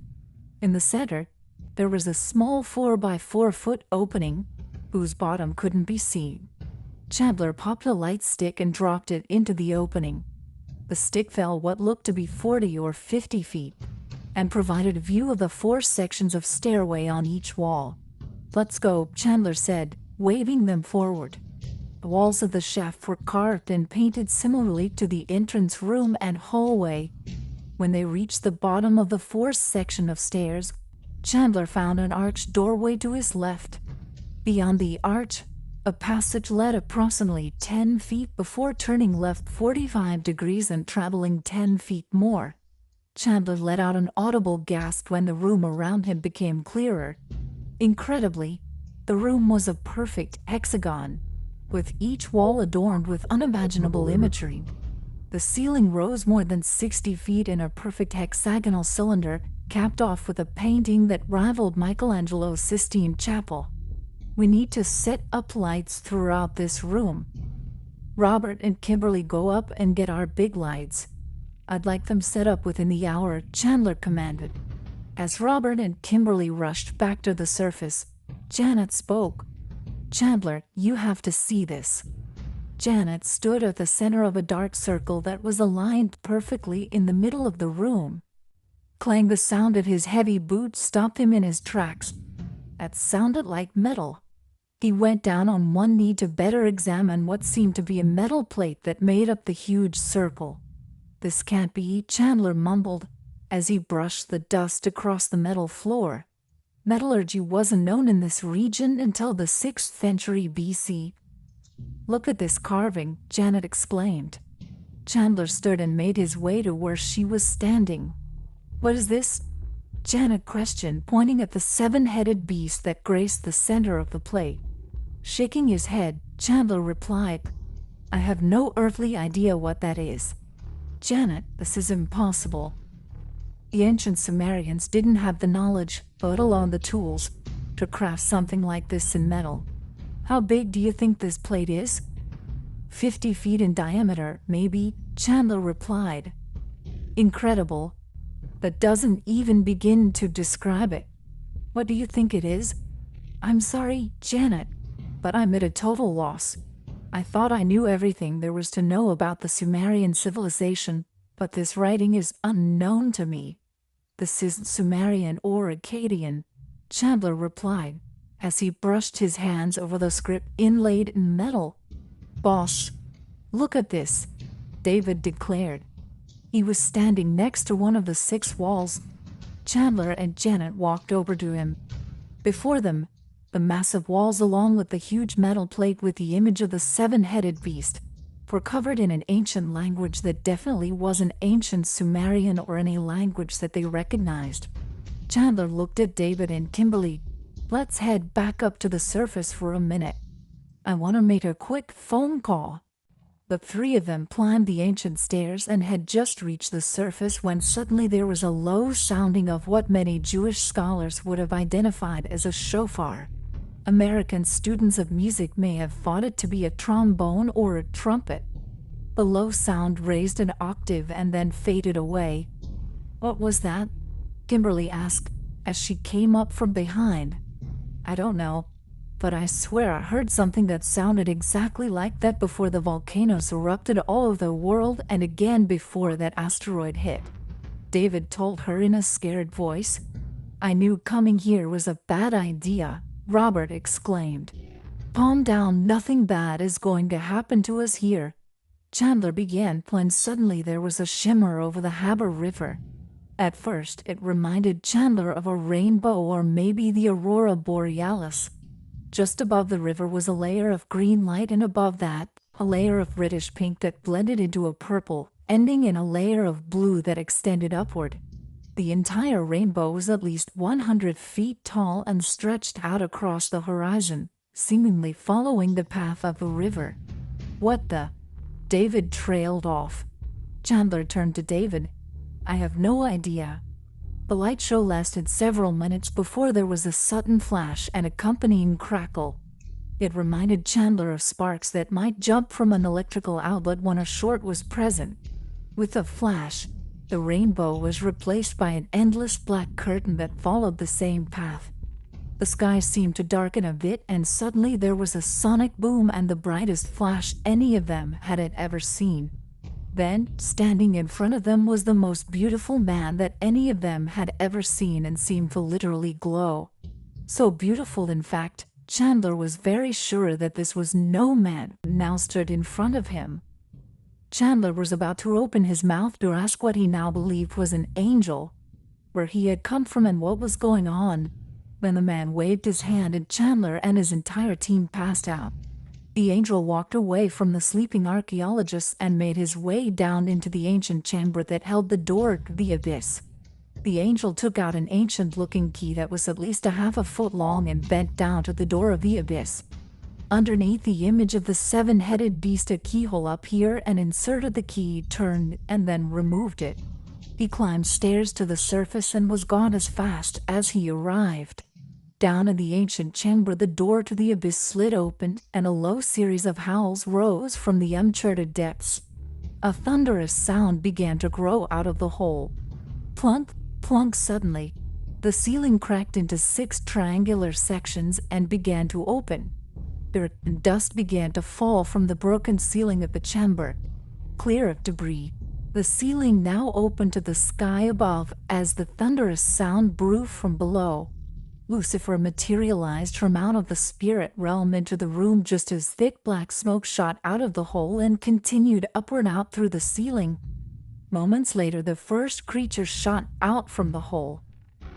[SPEAKER 1] In the center, there was a small 4-by-4-foot opening, whose bottom couldn't be seen. Chandler popped a light stick and dropped it into the opening. The stick fell what looked to be 40 or 50 feet, and provided a view of the 4 sections of stairway on each wall. "Let's go," Chandler said, waving them forward. The walls of the shaft were carved and painted similarly to the entrance room and hallway. When they reached the bottom of the 4th section of stairs, Chandler found an arched doorway to his left. Beyond the arch, a passage led approximately 10 feet before turning left 45 degrees and traveling 10 feet more. Chandler let out an audible gasp when the room around him became clearer. Incredibly, the room was a perfect hexagon, with each wall adorned with unimaginable imagery. The ceiling rose more than 60 feet in a perfect hexagonal cylinder, capped off with a painting that rivaled Michelangelo's Sistine Chapel. "We need to set up lights throughout this room. Robert and Kimberly, go up and get our big lights. I'd like them set up within the hour," Chandler commanded. As Robert and Kimberly rushed back to the surface, Janet spoke. "Chandler, you have to see this." Janet stood at the center of a dark circle that was aligned perfectly in the middle of the room. Clang! The sound of his heavy boots stopped him in his tracks. That sounded like metal. He went down on one knee to better examine what seemed to be a metal plate that made up the huge circle. "This can't be," Chandler mumbled, as he brushed the dust across the metal floor. Metallurgy wasn't known in this region until the 6th century BC. "Look at this carving," Janet exclaimed. Chandler stood and made his way to where she was standing. "What is this?" Janet questioned, pointing at the 7-headed beast that graced the center of the plate. Shaking his head, Chandler replied, I have no earthly idea what that is. Janet, this is impossible. The ancient Sumerians didn't have the knowledge, let alone the tools, to craft something like this in metal. How big do you think this plate is? 50 feet in diameter, maybe, Chandler replied. Incredible. That doesn't even begin to describe it. What do you think it is? I'm sorry, Janet, but I'm at a total loss. I thought I knew everything there was to know about the Sumerian civilization, but this writing is unknown to me. This isn't Sumerian or Akkadian, Chandler replied, as he brushed his hands over the script inlaid in metal. Boss, look at this, David declared. He was standing next to one of the 6 walls. Chandler and Janet walked over to him. Before them, the massive walls along with the huge metal plate with the image of the 7-headed beast were covered in an ancient language that definitely wasn't ancient Sumerian or any language that they recognized. Chandler looked at David and Kimberly. Let's head back up to the surface for a minute. I want to make a quick phone call. The 3 of them climbed the ancient stairs and had just reached the surface when suddenly there was a low sounding of what many Jewish scholars would have identified as a shofar. American students of music may have thought it to be a trombone or a trumpet. The low sound raised an octave and then faded away. What was that? Kimberly asked, as she came up from behind. I don't know, but I swear I heard something that sounded exactly like that before the volcanoes erupted all over the world and again before that asteroid hit. David told her in a scared voice. I knew coming here was a bad idea, Robert exclaimed. Calm down, nothing bad is going to happen to us here. Chandler began when suddenly there was a shimmer over the Haber River. At first, it reminded Chandler of a rainbow or maybe the aurora borealis. Just above the river was a layer of green light, and above that, a layer of reddish pink that blended into a purple, ending in a layer of blue that extended upward. The entire rainbow was at least 100 feet tall and stretched out across the horizon, seemingly following the path of the river. What the? David trailed off. Chandler turned to David. I have no idea. The light show lasted several minutes before there was a sudden flash and accompanying crackle. It reminded Chandler of sparks that might jump from an electrical outlet when a short was present. With a flash, the rainbow was replaced by an endless black curtain that followed the same path. The sky seemed to darken a bit, and suddenly there was a sonic boom and the brightest flash any of them had ever seen. Then, standing in front of them was the most beautiful man that any of them had ever seen and seemed to literally glow. So beautiful, in fact, Chandler was very sure that this was no man who now stood in front of him. Chandler was about to open his mouth to ask what he now believed was an angel, where he had come from and what was going on, when the man waved his hand and Chandler and his entire team passed out. The angel walked away from the sleeping archaeologists and made his way down into the ancient chamber that held the door to the abyss. The angel took out an ancient-looking key that was at least a half a foot long and bent down to the door of the abyss. Underneath the image of the 7-headed beast, a keyhole appeared and inserted the key, turned, and then removed it. He climbed stairs to the surface and was gone as fast as he arrived. Down in the ancient chamber, the door to the abyss slid open, and a low series of howls rose from the uncharted depths. A thunderous sound began to grow out of the hole. Plunk, plunk. Suddenly, the ceiling cracked into 6 triangular sections and began to open. Dirt and dust began to fall from the broken ceiling of the chamber. Clear of debris, the ceiling now opened to the sky above as the thunderous sound grew from below. Lucifer materialized from out of the spirit realm into the room just as thick black smoke shot out of the hole and continued upward out through the ceiling. Moments later, the first creature shot out from the hole.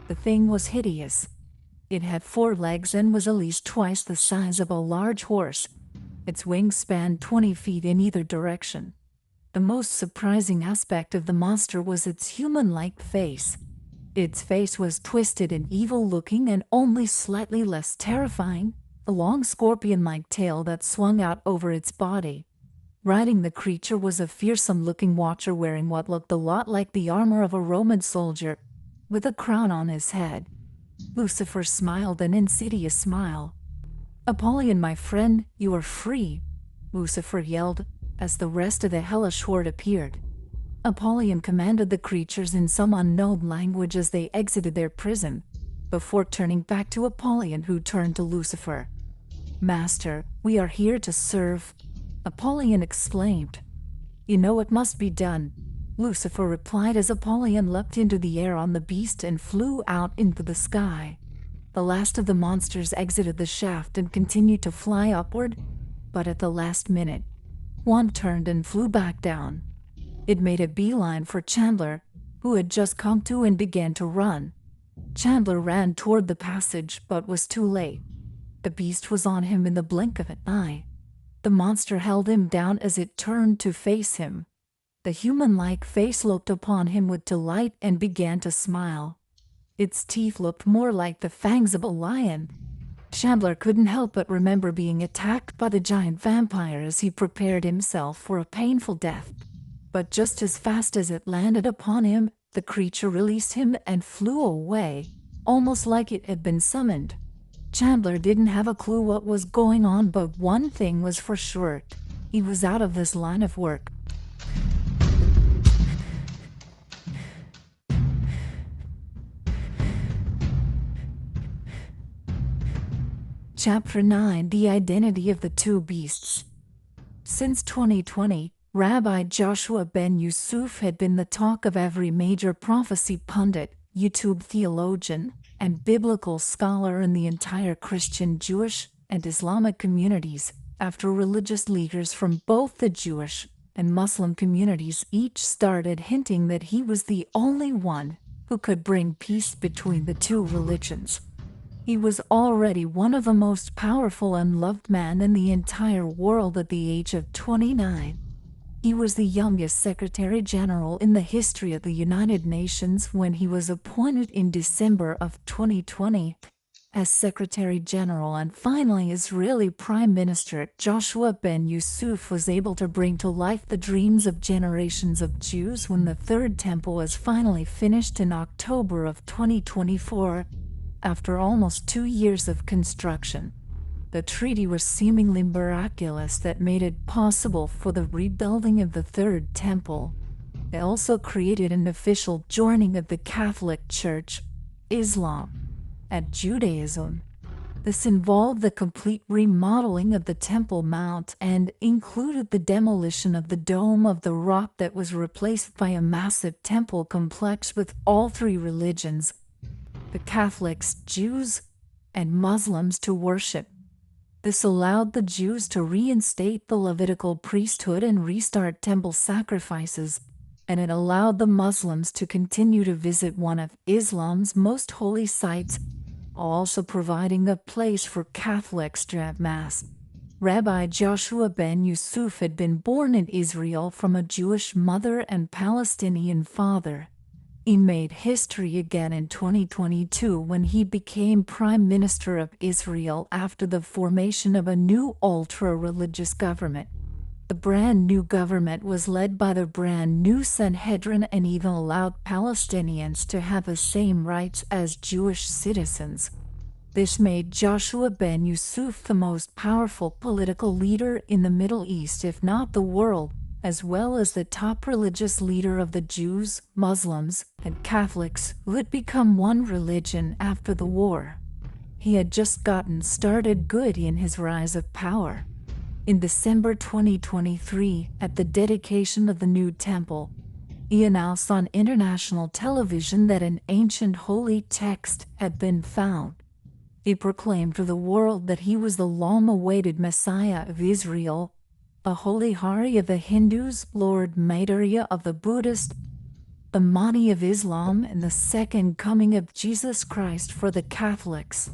[SPEAKER 1] The thing was hideous. It had 4 legs and was at least twice the size of a large horse. Its wings spanned 20 feet in either direction. The most surprising aspect of the monster was its human-like face. Its face was twisted and evil-looking and only slightly less terrifying, a long scorpion-like tail that swung out over its body. Riding the creature was a fearsome-looking watcher wearing what looked a lot like the armor of a Roman soldier, with a crown on his head. Lucifer smiled an insidious smile. "Apollyon, my friend, you are free," Lucifer yelled, as the rest of the hellish horde appeared. Apollyon commanded the creatures in some unknown language as they exited their prison, before turning back to Apollyon, who turned to Lucifer. "Master, we are here to serve," Apollyon exclaimed. "You know it must be done," Lucifer replied as Apollyon leapt into the air on the beast and flew out into the sky. The last of the monsters exited the shaft and continued to fly upward, but at the last minute, one turned and flew back down. It made a beeline for Chandler, who had just come to and began to run. Chandler ran toward the passage but was too late. The beast was on him in the blink of an eye. The monster held him down as it turned to face him. The human-like face looked upon him with delight and began to smile. Its teeth looked more like the fangs of a lion. Chandler couldn't help but remember being attacked by the giant vampire as he prepared himself for a painful death. But just as fast as it landed upon him, the creature released him and flew away, almost like it had been summoned. Chandler didn't have a clue what was going on, but one thing was for sure: he was out of this line of work. Chapter 9: The Identity of the Two Beasts. Since 2020, Rabbi Joshua ben Yusuf had been the talk of every major prophecy pundit, YouTube theologian, and biblical scholar in the entire Christian, Jewish, and Islamic communities, after religious leaders from both the Jewish and Muslim communities each started hinting that he was the only one who could bring peace between the two religions. He was already one of the most powerful and loved men in the entire world at the age of 29. He was the youngest Secretary General in the history of the United Nations when he was appointed in December of 2020 as Secretary General, and finally Israeli Prime Minister Joshua ben Yusuf was able to bring to life the dreams of generations of Jews when the Third Temple was finally finished in October of 2024, after almost 2 years of construction. The treaty was seemingly miraculous that made it possible for the rebuilding of the Third Temple. It also created an official joining of the Catholic Church, Islam, and Judaism. This involved the complete remodeling of the Temple Mount and included the demolition of the Dome of the Rock that was replaced by a massive temple complex with all three religions, the Catholics, Jews, and Muslims, to worship. This allowed the Jews to reinstate the Levitical priesthood and restart temple sacrifices, and it allowed the Muslims to continue to visit one of Islam's most holy sites, also providing a place for Catholics to have Mass. Rabbi Joshua ben Yusuf had been born in Israel from a Jewish mother and Palestinian father. He made history again in 2022 when he became Prime Minister of Israel after the formation of a new ultra-religious government. The brand new government was led by the brand new Sanhedrin and even allowed Palestinians to have the same rights as Jewish citizens. This made Joshua ben Yusuf the most powerful political leader in the Middle East, if not the world, as well as the top religious leader of the Jews, Muslims, and Catholics who had become one religion after the war. He had just gotten started good in his rise of power. In December 2023, at the dedication of the new temple, he announced on international television that an ancient holy text had been found. He proclaimed to the world that he was the long-awaited Messiah of Israel, the Holy Hari of the Hindus, Lord Maitreya of the Buddhists, the Mahdi of Islam, and the second coming of Jesus Christ for the Catholics.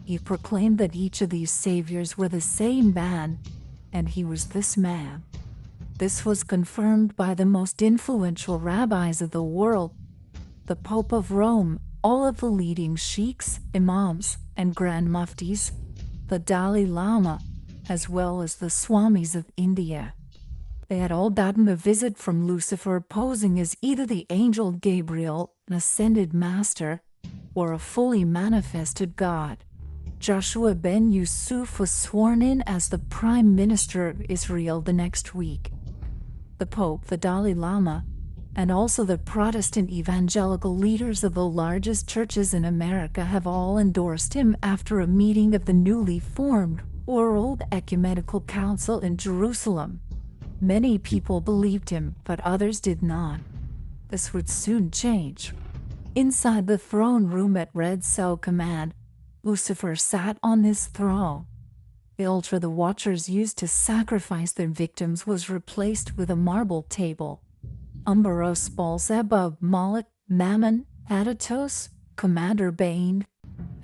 [SPEAKER 1] He proclaimed that each of these saviors were the same man, and he was this man. This was confirmed by the most influential rabbis of the world, the Pope of Rome, all of the leading sheikhs, imams, and grand muftis, the Dalai Lama, as well as the Swamis of India. They had all gotten a visit from Lucifer posing as either the angel Gabriel, an ascended master, or a fully manifested God. Joshua ben Yusuf was sworn in as the Prime Minister of Israel the next week. The Pope, the Dalai Lama, and also the Protestant evangelical leaders of the largest churches in America have all endorsed him after a meeting of the newly formed World Ecumenical Council in Jerusalem. Many people believed him, but others did not. This would soon change. Inside the throne room at Red Cell Command, Lucifer sat on this throne. The altar the Watchers used to sacrifice their victims was replaced with a marble table. Umberos Balzebub, Moloch, Mammon, Adatos, Commander Bane,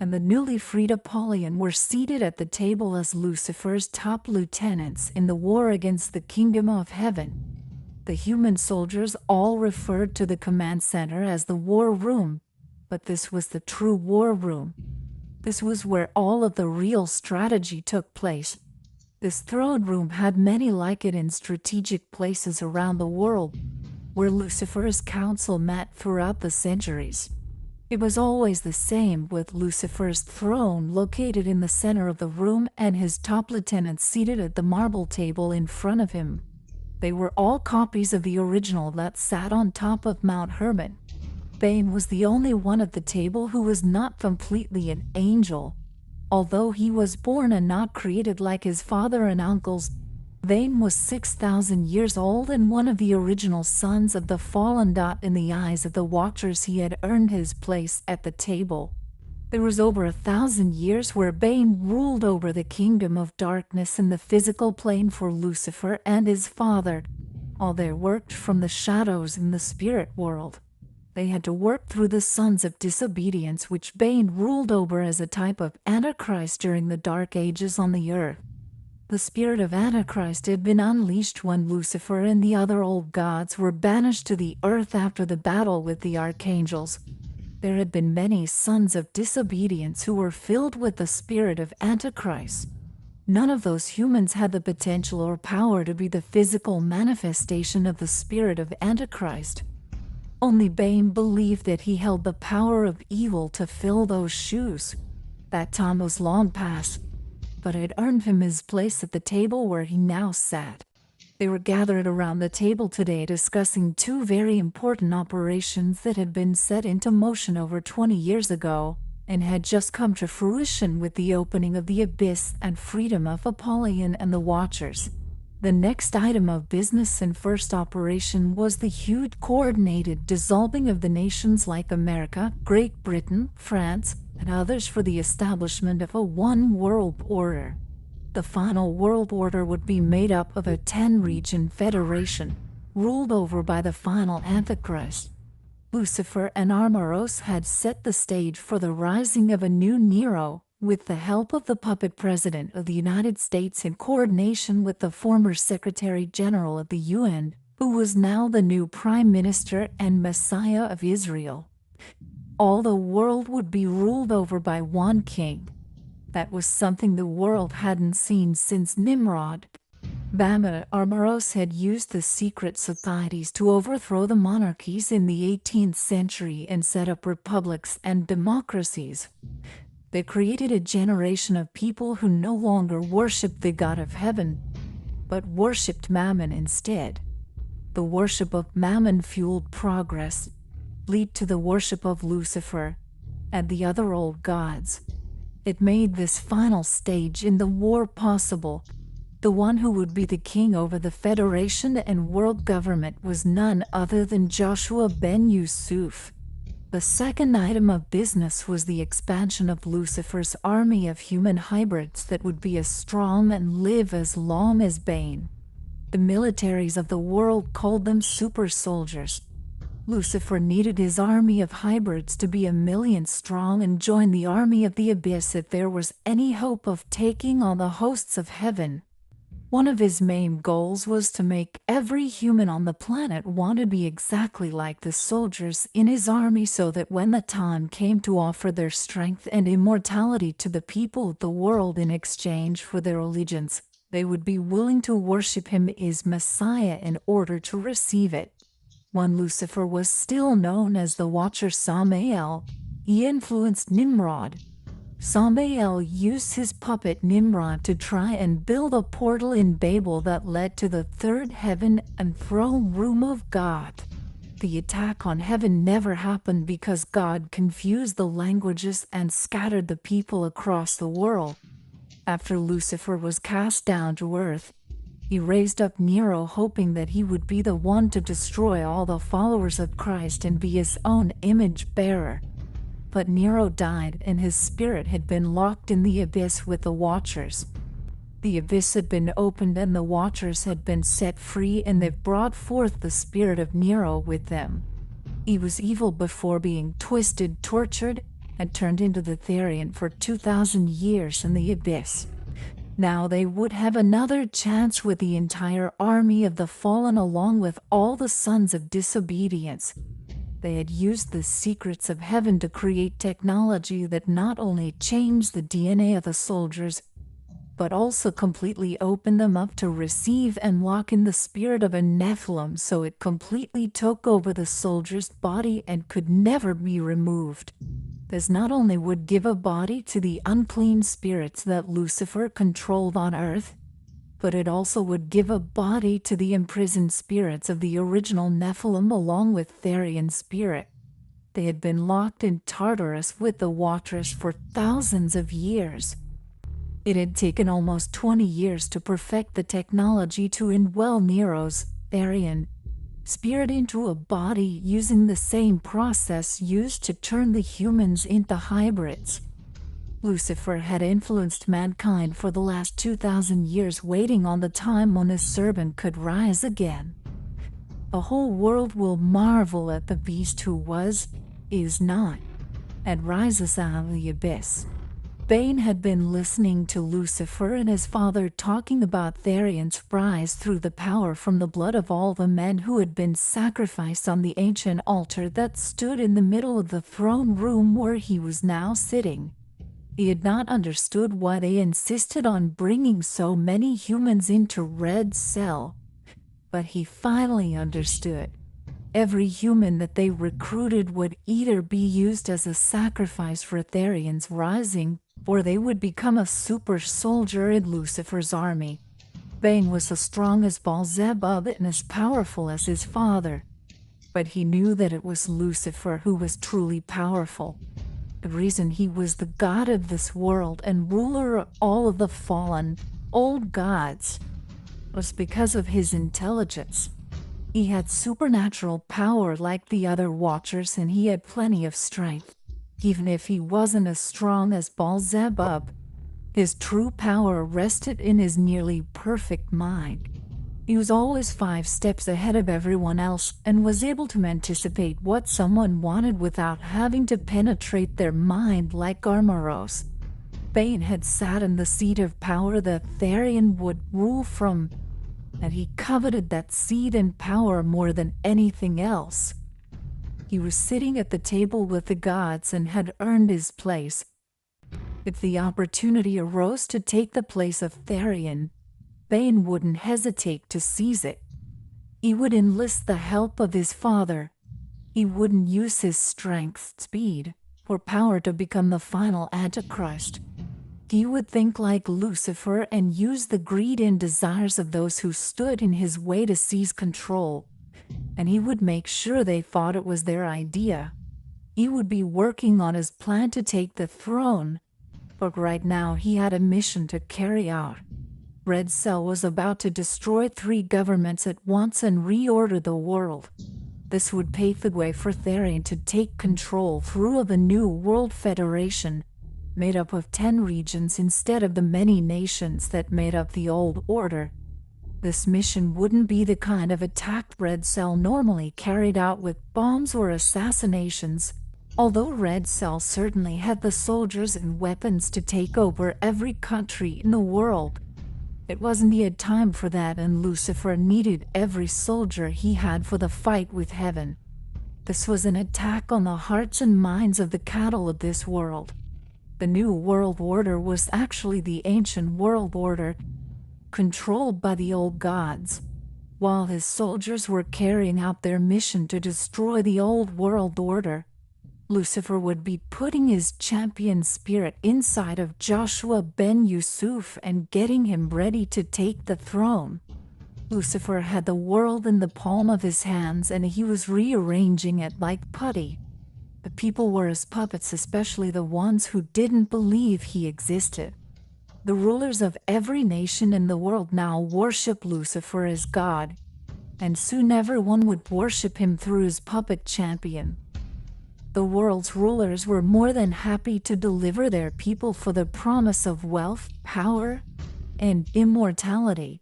[SPEAKER 1] and the newly freed Apollyon were seated at the table as Lucifer's top lieutenants in the war against the kingdom of heaven. The human soldiers all referred to the command center as the war room, but this was the true war room. This was where all of the real strategy took place. This throne room had many like it in strategic places around the world, where Lucifer's council met throughout the centuries. It was always the same, with Lucifer's throne located in the center of the room and his top lieutenants seated at the marble table in front of him. They were all copies of the original that sat on top of Mount Hermon. Bane was the only one at the table who was not completely an angel. Although he was born and not created like his father and uncles, Bane was 6,000 years old and one of the original sons of the fallen. In the eyes of the Watchers, he had earned his place at the table. There was over 1,000 years where Bane ruled over the kingdom of darkness in the physical plane for Lucifer and his father. All they worked from the shadows in the spirit world. They had to work through the sons of disobedience, which Bane ruled over as a type of Antichrist during the Dark Ages on the earth. The spirit of Antichrist had been unleashed when Lucifer and the other old gods were banished to the earth after the battle with the archangels. There had been many sons of disobedience who were filled with the spirit of Antichrist. None of those humans had the potential or power to be the physical manifestation of the spirit of Antichrist. Only Bane believed that he held the power of evil to fill those shoes. That time was long past, but it earned him his place at the table where he now sat. They were gathered around the table today discussing two very important operations that had been set into motion over 20 years ago and had just come to fruition with the opening of the abyss and freedom of Apollyon and the Watchers. The next item of business and first operation was the huge coordinated dissolving of the nations like America, Great Britain, France, and others for the establishment of a one world order. The final world order would be made up of a 10-region federation, ruled over by the final Antichrist. Lucifer and Armoros had set the stage for the rising of a new Nero, with the help of the puppet President of the United States in coordination with the former Secretary General of the UN, who was now the new Prime Minister and Messiah of Israel. All the world would be ruled over by one king. That was something the world hadn't seen since Nimrod. Armoros had used the secret societies to overthrow the monarchies in the 18th century and set up republics and democracies. They created a generation of people who no longer worshipped the God of heaven, but worshipped Mammon instead. The worship of Mammon fueled progress, lead to the worship of Lucifer and the other old gods. It made this final stage in the war possible. The one who would be the king over the Federation and world government was none other than Joshua ben Yusuf. The second item of business was the expansion of Lucifer's army of human hybrids that would be as strong and live as long as Bane. The militaries of the world called them super soldiers. Lucifer needed his army of hybrids to be 1 million strong and join the army of the abyss if there was any hope of taking on the hosts of heaven. One of his main goals was to make every human on the planet want to be exactly like the soldiers in his army, so that when the time came to offer their strength and immortality to the people of the world in exchange for their allegiance, They would be willing to worship him as Messiah in order to receive it. When Lucifer was still known as the Watcher Samael, he influenced Nimrod. Samael used his puppet Nimrod to try and build a portal in Babel that led to the third heaven and throne room of God. The attack on heaven never happened because God confused the languages and scattered the people across the world. After Lucifer was cast down to earth, he raised up Nero, hoping that he would be the one to destroy all the followers of Christ and be his own image bearer. But Nero died, and his spirit had been locked in the abyss with the Watchers. The abyss had been opened and the Watchers had been set free, and they brought forth the spirit of Nero with them. He was evil before being twisted, tortured, and turned into the Therion for 2,000 years in the abyss. Now they would have another chance with the entire army of the fallen along with all the sons of disobedience. They had used the secrets of heaven to create technology that not only changed the DNA of the soldiers, but also completely opened them up to receive and lock in the spirit of a Nephilim, so it completely took over the soldier's body and could never be removed. This not only would give a body to the unclean spirits that Lucifer controlled on earth, but it also would give a body to the imprisoned spirits of the original Nephilim along with Therion's spirit. They had been locked in Tartarus with the Watchers for thousands of years. It had taken almost 20 years to perfect the technology to indwell Nero's Therion spirit into a body using the same process used to turn the humans into hybrids. Lucifer had influenced mankind for the last 2,000 years, waiting on the time when his servant could rise again. The whole world will marvel at the beast who was, is not, and rises out of the abyss. Bane had been listening to Lucifer and his father talking about Therion's rise through the power from the blood of all the men who had been sacrificed on the ancient altar that stood in the middle of the throne room where he was now sitting. He had not understood why they insisted on bringing so many humans into Red Cell, but he finally understood. Every human that they recruited would either be used as a sacrifice for Therion's rising, or they would become a super soldier in Lucifer's army. Bane was as strong as Beelzebub and as powerful as his father, but he knew that it was Lucifer who was truly powerful. The reason he was the god of this world and ruler of all of the fallen, old gods, was because of his intelligence. He had supernatural power like the other Watchers, and he had plenty of strength. Even if he wasn't as strong as Beelzebub, his true power rested in his nearly perfect mind. He was always 5 steps ahead of everyone else and was able to anticipate what someone wanted without having to penetrate their mind like Armoros. Bane had sat in the seat of power that Therion would rule from, and he coveted that seat and power more than anything else. He was sitting at the table with the gods and had earned his place. If the opportunity arose to take the place of Therion, Bane wouldn't hesitate to seize it. He would enlist the help of his father. He wouldn't use his strength, speed, or power to become the final Antichrist. He would think like Lucifer and use the greed and desires of those who stood in his way to seize control, and he would make sure they thought it was their idea. He would be working on his plan to take the throne, but right now he had a mission to carry out. Red Cell was about to destroy 3 governments at once and reorder the world. This would pave the way for Therion to take control through of a new world federation, made up of 10 regions instead of the many nations that made up the old order. This mission wouldn't be the kind of attack Red Cell normally carried out with bombs or assassinations, although Red Cell certainly had the soldiers and weapons to take over every country in the world. It wasn't yet time for that, and Lucifer needed every soldier he had for the fight with heaven. This was an attack on the hearts and minds of the cattle of this world. The new world order was actually the ancient world order. controlled by the old gods. While his soldiers were carrying out their mission to destroy the old world order, Lucifer would be putting his champion spirit inside of Joshua ben Yusuf and getting him ready to take the throne. Lucifer had the world in the palm of his hands and he was rearranging it like putty. The people were his puppets, especially the ones who didn't believe he existed. The rulers of every nation in the world now worship Lucifer as God, and soon everyone would worship him through his puppet champion. The world's rulers were more than happy to deliver their people for the promise of wealth, power, and immortality.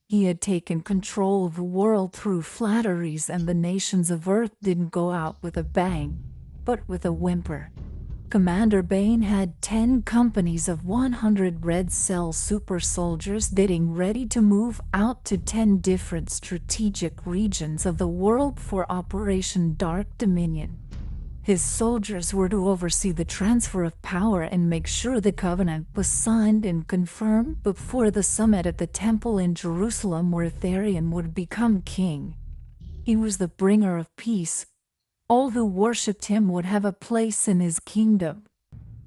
[SPEAKER 1] He had taken control of the world through flatteries, and the nations of Earth didn't go out with a bang, but with a whimper. Commander Bane had 10 companies of 100 red cell super soldiers getting ready to move out to 10 different strategic regions of the world for Operation Dark Dominion. His soldiers were to oversee the transfer of power and make sure the covenant was signed and confirmed before the summit at the temple in Jerusalem where Therion would become king. He was the bringer of peace. All who worshipped him would have a place in his kingdom.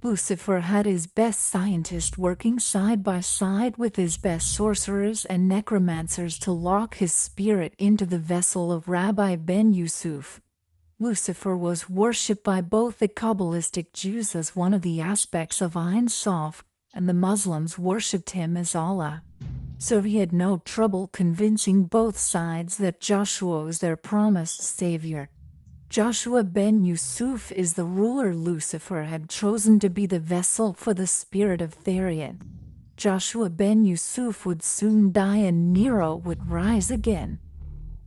[SPEAKER 1] Lucifer had his best scientists working side by side with his best sorcerers and necromancers to lock his spirit into the vessel of Rabbi Ben Yusuf. Lucifer was worshipped by both the Kabbalistic Jews as one of the aspects of Ein Sof, and the Muslims worshipped him as Allah. So he had no trouble convincing both sides that Joshua was their promised savior. Joshua ben Yusuf is the ruler Lucifer had chosen to be the vessel for the spirit of Therion. Joshua ben Yusuf would soon die and Nero would rise again.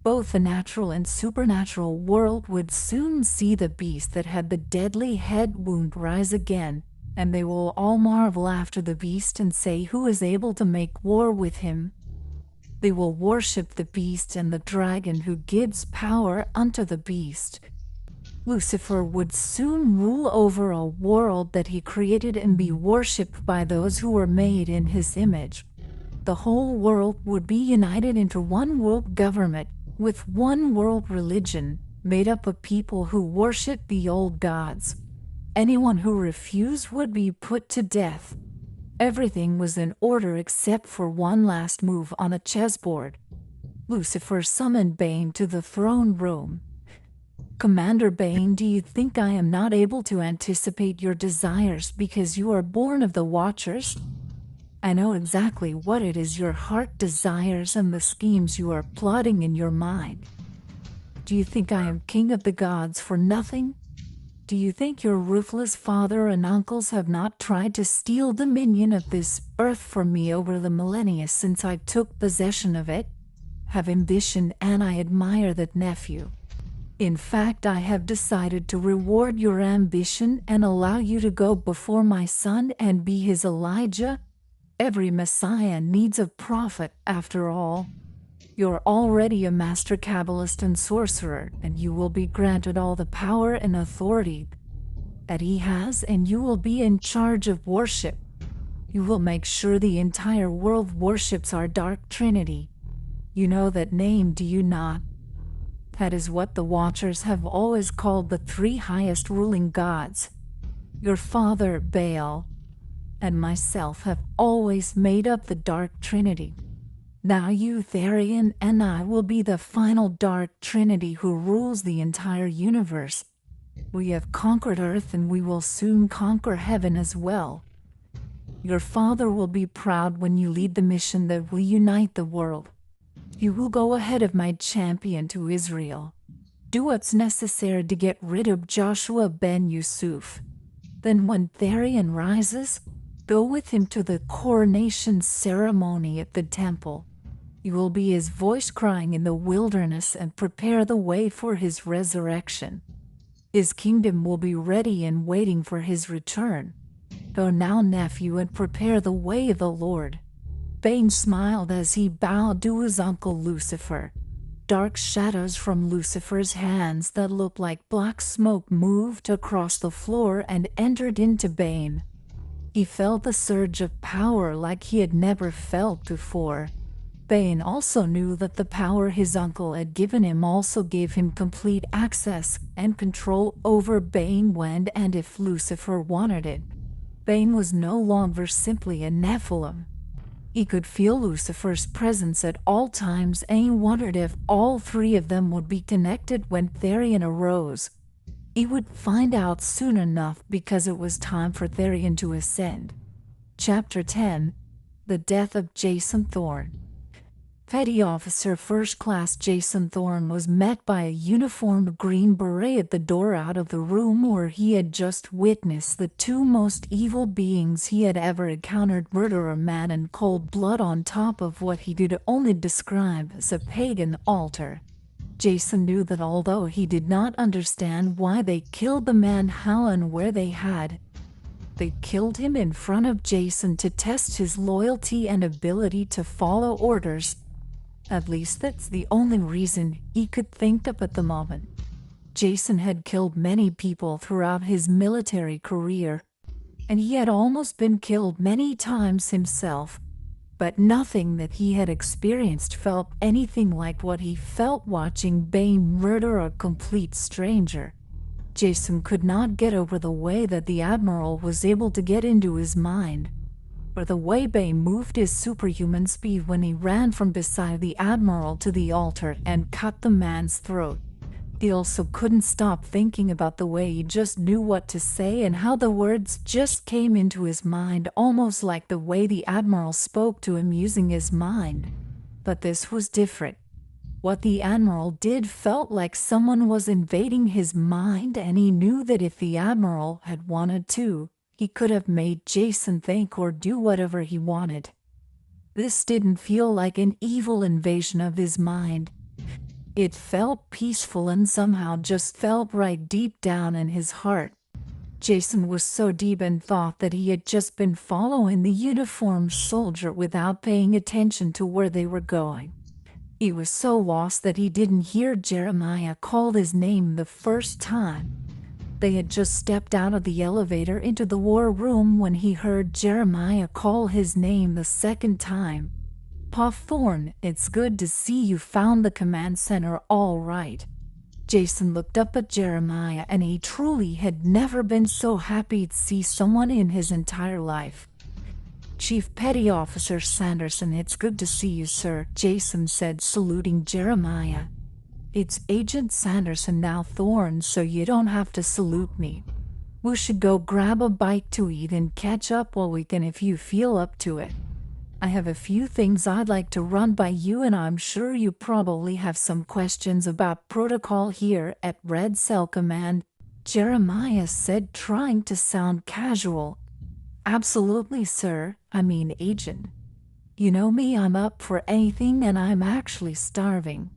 [SPEAKER 1] Both the natural and supernatural world would soon see the beast that had the deadly head wound rise again, and they will all marvel after the beast and say, "Who is able to make war with him?" They will worship the beast and the dragon who gives power unto the beast. Lucifer would soon rule over a world that he created and be worshipped by those who were made in his image. The whole world would be united into one world government, with one world religion, made up of people who worship the old gods. Anyone who refused would be put to death. Everything was in order except for one last move on a chessboard. Lucifer summoned Bane to the throne room. "Commander Bane, do you think I am not able to anticipate your desires because you are born of the Watchers? I know exactly what it is your heart desires and the schemes you are plotting in your mind. Do you think I am king of the gods for nothing? Do you think your ruthless father and uncles have not tried to steal dominion of this earth from me over the millennia since I took possession of it? Have ambition, and I admire that, nephew. In fact, I have decided to reward your ambition and allow you to go before my son and be his Elijah. Every Messiah needs a prophet, after all. You're already a master Kabbalist and sorcerer, and you will be granted all the power and authority that he has, and you will be in charge of worship. You will make sure the entire world worships our Dark Trinity. You know that name, do you not? That is what the Watchers have always called the three highest ruling gods. Your father, Baal, and myself have always made up the Dark Trinity. Now you, Therion, and I will be the final Dark Trinity who rules the entire universe. We have conquered Earth and we will soon conquer heaven as well. Your father will be proud when you lead the mission that will unite the world. You will go ahead of my champion to Israel. Do what's necessary to get rid of Joshua ben Yusuf. Then when Therion rises, go with him to the coronation ceremony at the temple. You will be his voice crying in the wilderness and prepare the way for his resurrection. His kingdom will be ready and waiting for his return. Go now, nephew, and prepare the way of the Lord." Bane smiled as he bowed to his uncle Lucifer. Dark shadows from Lucifer's hands that looked like black smoke moved across the floor and entered into Bane. He felt the surge of power like he had never felt before. Bane also knew that the power his uncle had given him also gave him complete access and control over Bane when and if Lucifer wanted it. Bane was no longer simply a Nephilim. He could feel Lucifer's presence at all times, and he wondered if all three of them would be connected when Therion arose. He would find out soon enough, because it was time for Therion to ascend. Chapter 10: The Death of Jason Thorne. Petty Officer First Class Jason Thorne was met by a uniformed Green Beret at the door out of the room where he had just witnessed the two most evil beings he had ever encountered murder a man in cold blood on top of what he could only describe as a pagan altar. Jason knew that although he did not understand why they killed the man, how and where they killed him in front of Jason to test his loyalty and ability to follow orders. At least that's the only reason he could think of at the moment. Jason had killed many people throughout his military career, and he had almost been killed many times himself, but nothing that he had experienced felt anything like what he felt watching Bane murder a complete stranger. Jason could not get over the way that the Admiral was able to get into his mind, or the way Bane moved his superhuman speed when he ran from beside the Admiral to the altar and cut the man's throat. He also couldn't stop thinking about the way he just knew what to say and how the words just came into his mind, almost like the way the Admiral spoke to him using his mind. But this was different. What the Admiral did felt like someone was invading his mind, and he knew that if the Admiral had wanted to, he could have made Jason think or do whatever he wanted. This didn't feel like an evil invasion of his mind. It felt peaceful and somehow just felt right deep down in his heart. Jason was so deep in thought that he had just been following the uniformed soldier without paying attention to where they were going. He was so lost that he didn't hear Jeremiah call his name the first time. They had just stepped out of the elevator into the war room when he heard Jeremiah call his name the second time. "Pa Thorne, it's good to see you found the command center all right." Jason looked up at Jeremiah, and he truly had never been so happy to see someone in his entire life. "Chief Petty Officer Sanderson, it's good to see you, sir," Jason said, saluting Jeremiah. "It's Agent Sanderson now, Thorne, so you don't have to salute me. We should go grab a bite to eat and catch up while we can if you feel up to it. I have a few things I'd like to run by you, and I'm sure you probably have some questions about protocol here at Red Cell Command," Jeremiah said, trying to sound casual. "Absolutely, sir. I mean, Agent. You know me, I'm up for anything, and I'm actually starving.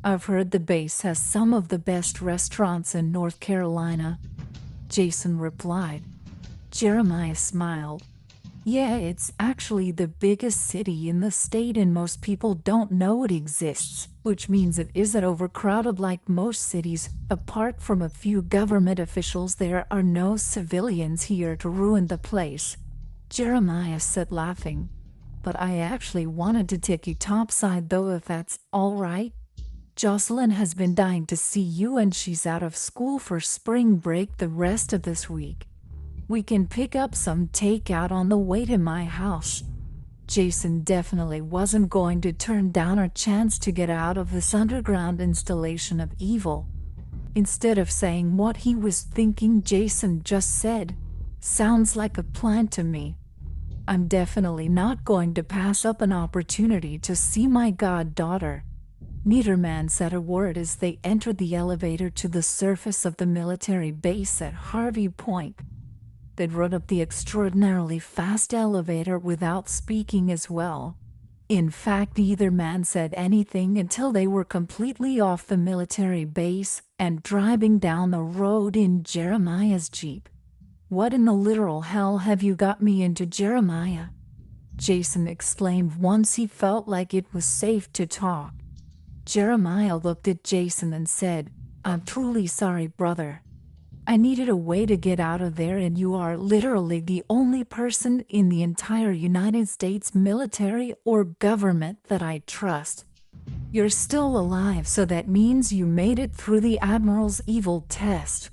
[SPEAKER 1] I've heard the base has some of the best restaurants in North Carolina," Jason replied. Jeremiah smiled. "Yeah, it's actually the biggest city in the state, and most people don't know it exists, which means it isn't overcrowded like most cities. Apart from a few government officials, there are no civilians here to ruin the place," Jeremiah said, laughing. "But I actually wanted to take you topside though, if that's all right. Jocelyn has been dying to see you, and she's out of school for spring break the rest of this week. We can pick up some takeout on the way to my house." Jason definitely wasn't going to turn down a chance to get out of this underground installation of evil. Instead of saying what he was thinking, Jason just said, "Sounds like a plan to me. I'm definitely not going to pass up an opportunity to see my goddaughter." Neither man said a word as they entered the elevator to the surface of the military base at Harvey Point. They'd run up the extraordinarily fast elevator without speaking as well. In fact, neither man said anything until they were completely off the military base and driving down the road in Jeremiah's Jeep. "What in the literal hell have you got me into, Jeremiah?" Jason exclaimed once he felt like it was safe to talk. Jeremiah looked at Jason and said, "I'm truly sorry, brother. I needed a way to get out of there, and you are literally the only person in the entire United States military or government that I trust. You're still alive, so that means you made it through the Admiral's evil test.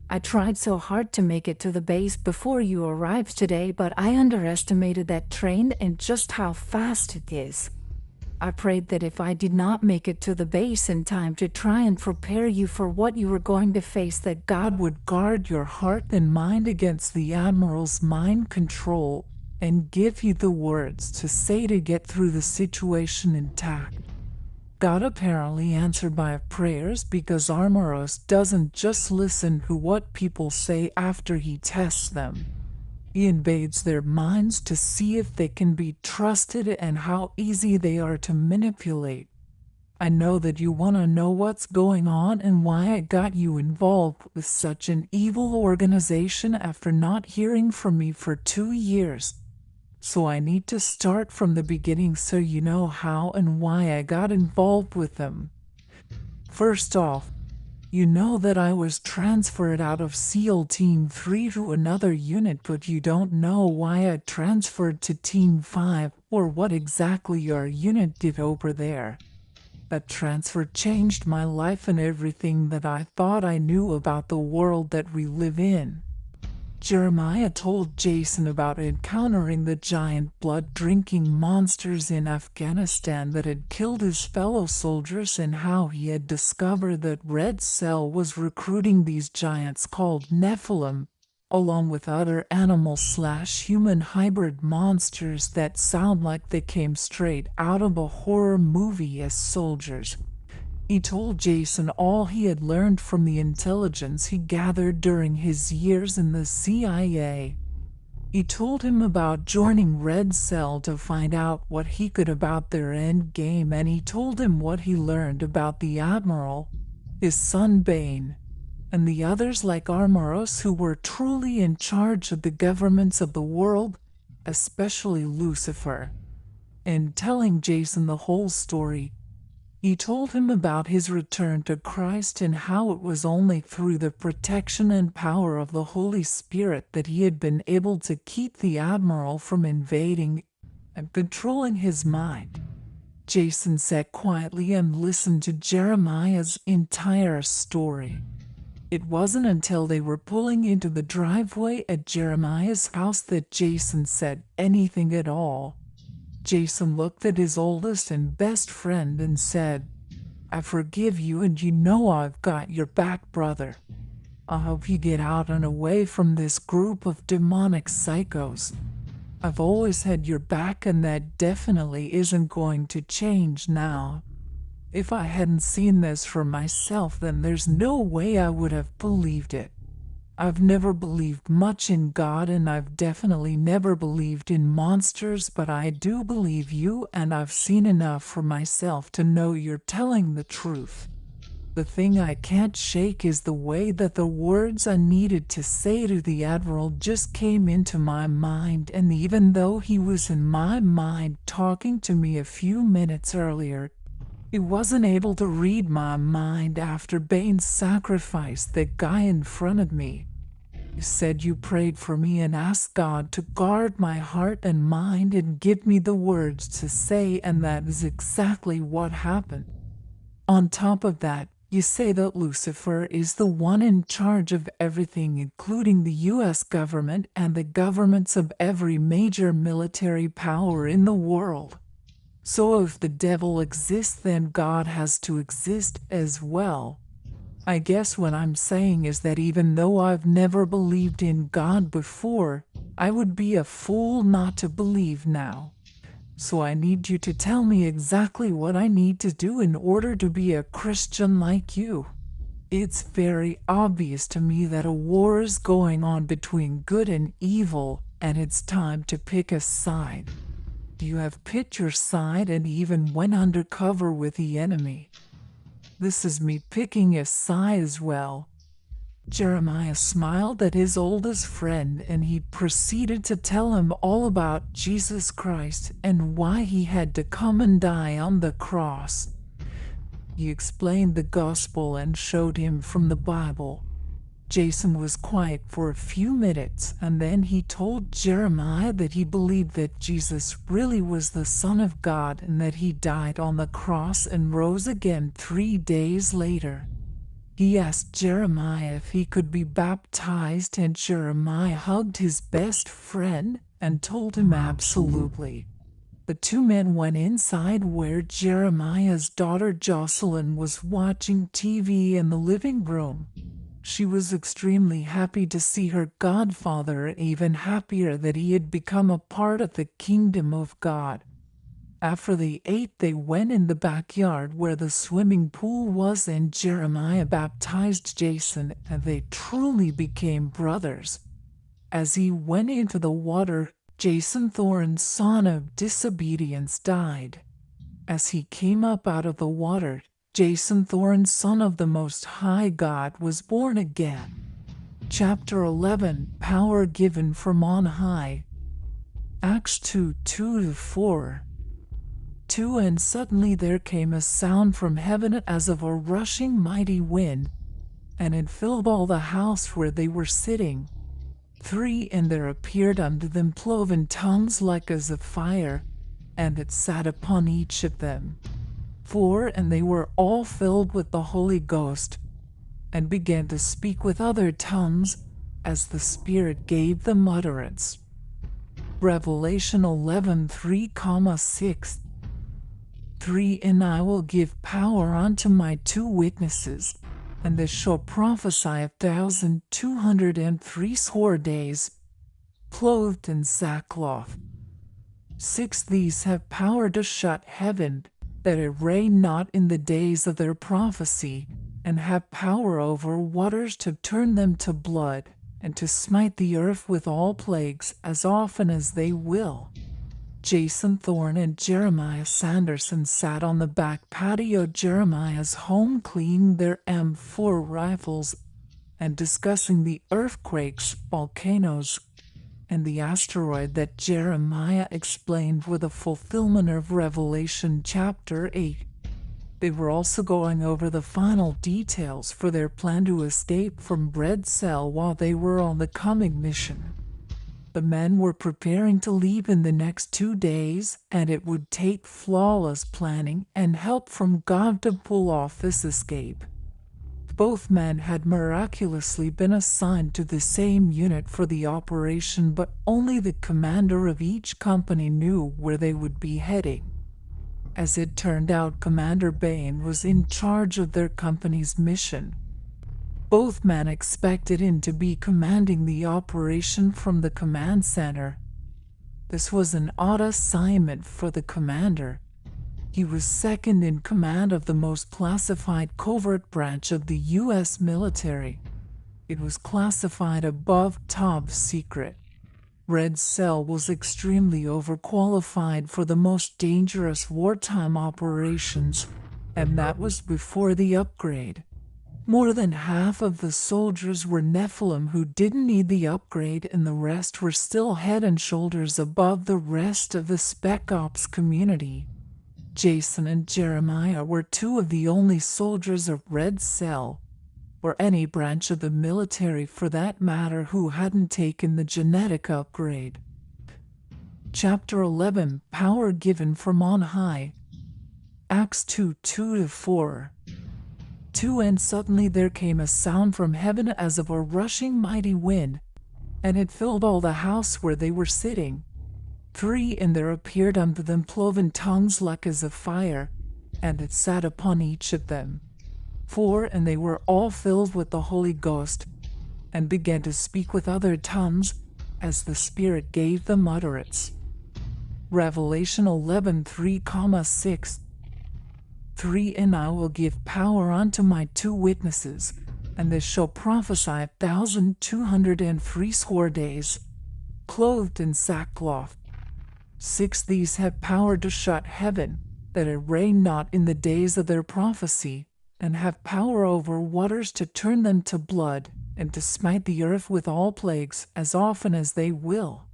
[SPEAKER 1] I tried so hard to make it to the base before you arrived today, but I underestimated that train and just how fast it is. I prayed that if I did not make it to the base in time to try and prepare you for what you were going to face, that God would guard your heart and mind against the Admiral's mind control and give you the words to say to get through the situation intact. God apparently answered my prayers, because Armoros doesn't just listen to what people say after he tests them. He invades their minds to see if they can be trusted and how easy they are to manipulate. I know that you want to know what's going on and why I got you involved with such an evil organization after not hearing from me for 2 years. So I need to start from the beginning so you know how and why I got involved with them. First off, you know that I was transferred out of SEAL Team 3 to another unit, but you don't know why I transferred to Team 5 or what exactly your unit did over there. That transfer changed my life and everything that I thought I knew about the world that we live in. Jeremiah told Jason about encountering the giant blood-drinking monsters in Afghanistan that had killed his fellow soldiers, and how he had discovered that Red Cell was recruiting these giants called Nephilim, along with other animal/human hybrid monsters that sound like they came straight out of a horror movie as soldiers. He told Jason all he had learned from the intelligence he gathered during his years in the CIA. He told him about joining Red Cell to find out what he could about their end game, and he told him what he learned about the Admiral, his son Bane, and the others like Armoros who were truly in charge of the governments of the world, especially Lucifer. And telling Jason the whole story, he told him about his return to Christ and how it was only through the protection and power of the Holy Spirit that he had been able to keep the Admiral from invading and controlling his mind. Jason sat quietly and listened to Jeremiah's entire story. It wasn't until they were pulling into the driveway at Jeremiah's house that Jason said anything at all. Jason looked at his oldest and best friend and said, "I forgive you, and you know I've got your back, brother. I hope you get out and away from this group of demonic psychos. I've always had your back, and that definitely isn't going to change now. If I hadn't seen this for myself, then there's no way I would have believed it. I've never believed much in God, and I've definitely never believed in monsters, but I do believe you, and I've seen enough for myself to know you're telling the truth. The thing I can't shake is the way that the words I needed to say to the Admiral just came into my mind, and even though he was in my mind talking to me a few minutes earlier, he wasn't able to read my mind after Bane's sacrifice that guy in front of me. You said you prayed for me and asked God to guard my heart and mind and give me the words to say, and that is exactly what happened. On top of that, you say that Lucifer is the one in charge of everything, including the US government and the governments of every major military power in the world. So if the devil exists, then God has to exist as well. I guess what I'm saying is that even though I've never believed in God before, I would be a fool not to believe now. So I need you to tell me exactly what I need to do in order to be a Christian like you. It's very obvious to me that a war is going on between good and evil, and it's time to pick a side. You have picked your side and even went undercover with the enemy. This is me picking a side as well." Jeremiah smiled at his oldest friend, and he proceeded to tell him all about Jesus Christ and why he had to come and die on the cross. He explained the gospel and showed him from the Bible. Jason was quiet for a few minutes, and then he told Jeremiah that he believed that Jesus really was the Son of God and that he died on the cross and rose again 3 days later. He asked Jeremiah if he could be baptized, and Jeremiah hugged his best friend and told him absolutely. The two men went inside where Jeremiah's daughter Jocelyn was watching TV in the living room. She was extremely happy to see her godfather, even happier that he had become a part of the kingdom of God. After they ate, they went in the backyard where the swimming pool was, and Jeremiah baptized Jason, and they truly became brothers. As he went into the water, Jason Thorne, son of disobedience, died. As he came up out of the water, Jason Thorne, son of the Most High God, was born again. Chapter 11, Power Given from On High. Acts 2:2-4. 2 And suddenly there came a sound from heaven as of a rushing mighty wind, and it filled all the house where they were sitting. 3 And there appeared unto them cloven tongues like as of fire, and it sat upon each of them. 4 And they were all filled with the Holy Ghost, and began to speak with other tongues, as the Spirit gave them utterance. Revelation 11:3-6. 3 And I will give power unto my 2 witnesses, and they shall prophesy 1,260 days, clothed in sackcloth. 6 These have power to shut heaven, that it rain not in the days of their prophecy, and have power over waters to turn them to blood, and to smite the earth with all plagues as often as they will. Jason Thorne and Jeremiah Sanderson sat on the back patio Jeremiah's home cleaning their M4 rifles and discussing the earthquakes, volcanoes, and the asteroid that Jeremiah explained were the fulfillment of Revelation chapter 8. They were also going over the final details for their plan to escape from Red Cell while they were on the coming mission. The men were preparing to leave in the next 2 days, and it would take flawless planning and help from God to pull off this escape. Both men had miraculously been assigned to the same unit for the operation, but only the commander of each company knew where they would be heading. As it turned out, Commander Bain was in charge of their company's mission. Both men expected him to be commanding the operation from the command center. This was an odd assignment for the commander. He was second in command of the most classified covert branch of the U.S. military. It was classified above top secret. Red Cell was extremely overqualified for the most dangerous wartime operations, and that was before the upgrade. More than half of the soldiers were Nephilim who didn't need the upgrade, and the rest were still head and shoulders above the rest of the Spec Ops community. Jason and Jeremiah were 2 of the only soldiers of Red Cell, or any branch of the military for that matter, who hadn't taken the genetic upgrade. Chapter 11, Power Given from On High. Acts 2:2-4. 2 And suddenly there came a sound from heaven as of a rushing mighty wind, and it filled all the house where they were sitting. 3 And there appeared unto them cloven tongues like as of fire, and it sat upon each of them. 4 And they were all filled with the Holy Ghost, and began to speak with other tongues, as the Spirit gave them utterance. Revelation 11:3-6. 3 And I will give power unto my 2 witnesses, and they shall prophesy 1,260 days, clothed in sackcloth. 6 These have power to shut heaven, that it rain not in the days of their prophecy, and have power over waters to turn them to blood, and to smite the earth with all plagues as often as they will.